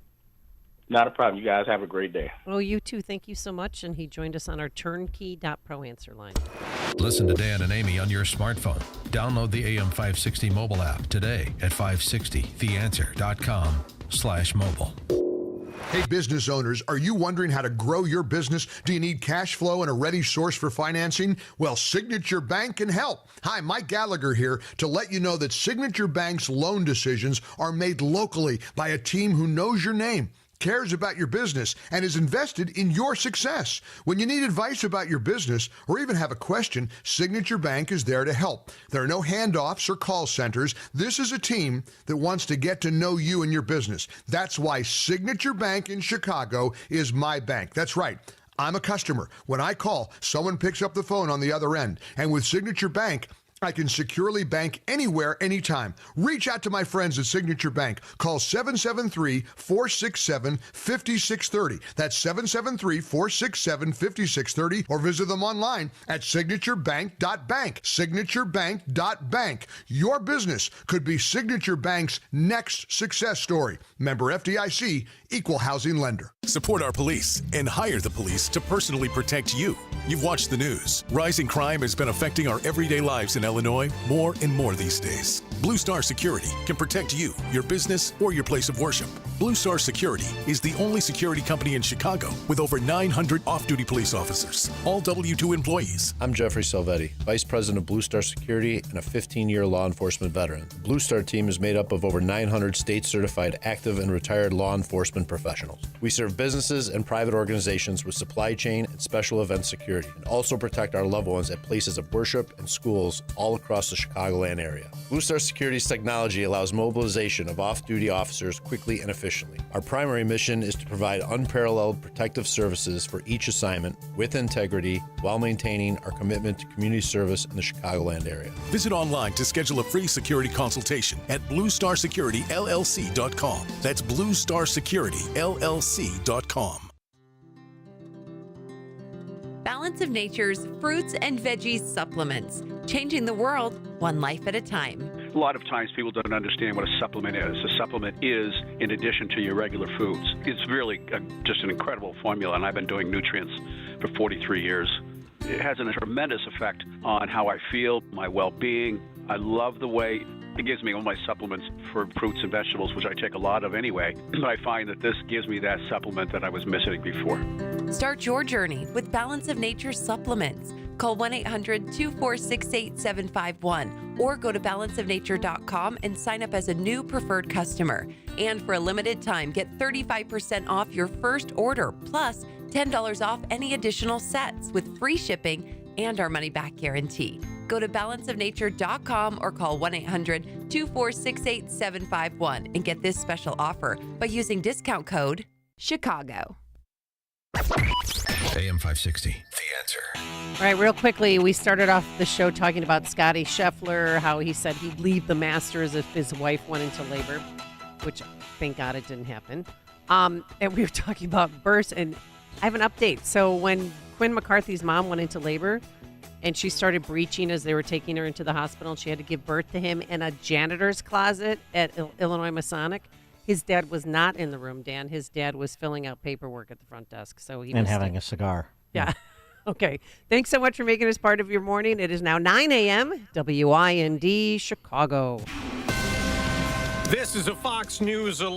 Not a problem. You guys have a great day.
Oh, you too. Thank you so much. And he joined us on our turnkey.pro answer line.
Listen to Dan and Amy on your smartphone. Download the AM 560 mobile app today at 560theanswer.com/mobile. Hey, business owners, are you wondering how to grow your business? Do you need cash flow and a ready source for financing? Well, Signature Bank can help. Hi, Mike Gallagher here to let you know that Signature Bank's loan decisions are made locally by a team who knows your name, cares about your business, and is invested in your success. When you need advice about your business or even have a question, Signature Bank is there to help. There are no handoffs or call centers. This is a team that wants to get to know you and your business. That's why Signature Bank in Chicago is my bank. That's right. I'm a customer. When I call, someone picks up the phone on the other end. And with Signature Bank, I can securely bank anywhere, anytime. Reach out to my friends at Signature Bank. Call 773-467-5630. That's 773-467-5630. Or visit them online at signaturebank.bank. Signaturebank.bank. Your business could be Signature Bank's next success story. Member FDIC, Equal Housing Lender.
Support our police and hire the police to personally protect you. You've watched the news. Rising crime has been affecting our everyday lives in Illinois more and more these days. Blue Star Security can protect you, your business, or your place of worship. Blue Star Security is the only security company in Chicago with over 900 off-duty police officers, all W-2 employees.
I'm Jeffrey Salvetti, Vice President of Blue Star Security and a 15-year law enforcement veteran. The Blue Star team is made up of over 900 state-certified active and retired law enforcement professionals. We serve businesses and private organizations with supply chain and special event security, and also protect our loved ones at places of worship and schools all across the Chicagoland area. Blue Star Security's technology allows mobilization of off-duty officers quickly and efficiently. Our primary mission is to provide unparalleled protective services for each assignment with integrity while maintaining our commitment to community service in the Chicagoland area.
Visit online to schedule a free security consultation at bluestarsecuryllc.com. That's bluestarsecuryllc.com.
Balance of Nature's fruits and veggies supplements, changing the world one life at a time.
A lot of times people don't understand what a supplement is. A supplement is in addition to your regular foods. It's really just an incredible formula, and I've been doing nutrients for 43 years. It has a tremendous effect on how I feel, my well-being. I love the way it gives me all my supplements for fruits and vegetables, which I take a lot of anyway. But I find that this gives me that supplement that I was missing before.
Start your journey with Balance of Nature supplements. Call 1-800-246-8751 or go to balanceofnature.com and sign up as a new preferred customer. And for a limited time, get 35% off your first order, plus $10 off any additional sets with free shipping and our money-back guarantee. Go to balanceofnature.com or call 1-800-246-8751 and get this special offer by using discount code CHICAGO.
AM 560, The Answer.
All right, real quickly, we started off the show talking about Scotty Scheffler, how he said he'd leave the Masters if his wife went into labor, which thank God it didn't happen. And we were talking about births, and I have an update. So when Quinn McCarthy's mom went into labor and she started breaching as they were taking her into the hospital, and she had to give birth to him in a janitor's closet at Illinois Masonic. His dad was not in the room, Dan. His dad was filling out paperwork at the front desk. So he
and having a cigar.
Yeah. Okay. Thanks so much for making us part of your morning. It is now 9 a.m. WIND Chicago.
This is a Fox News alert.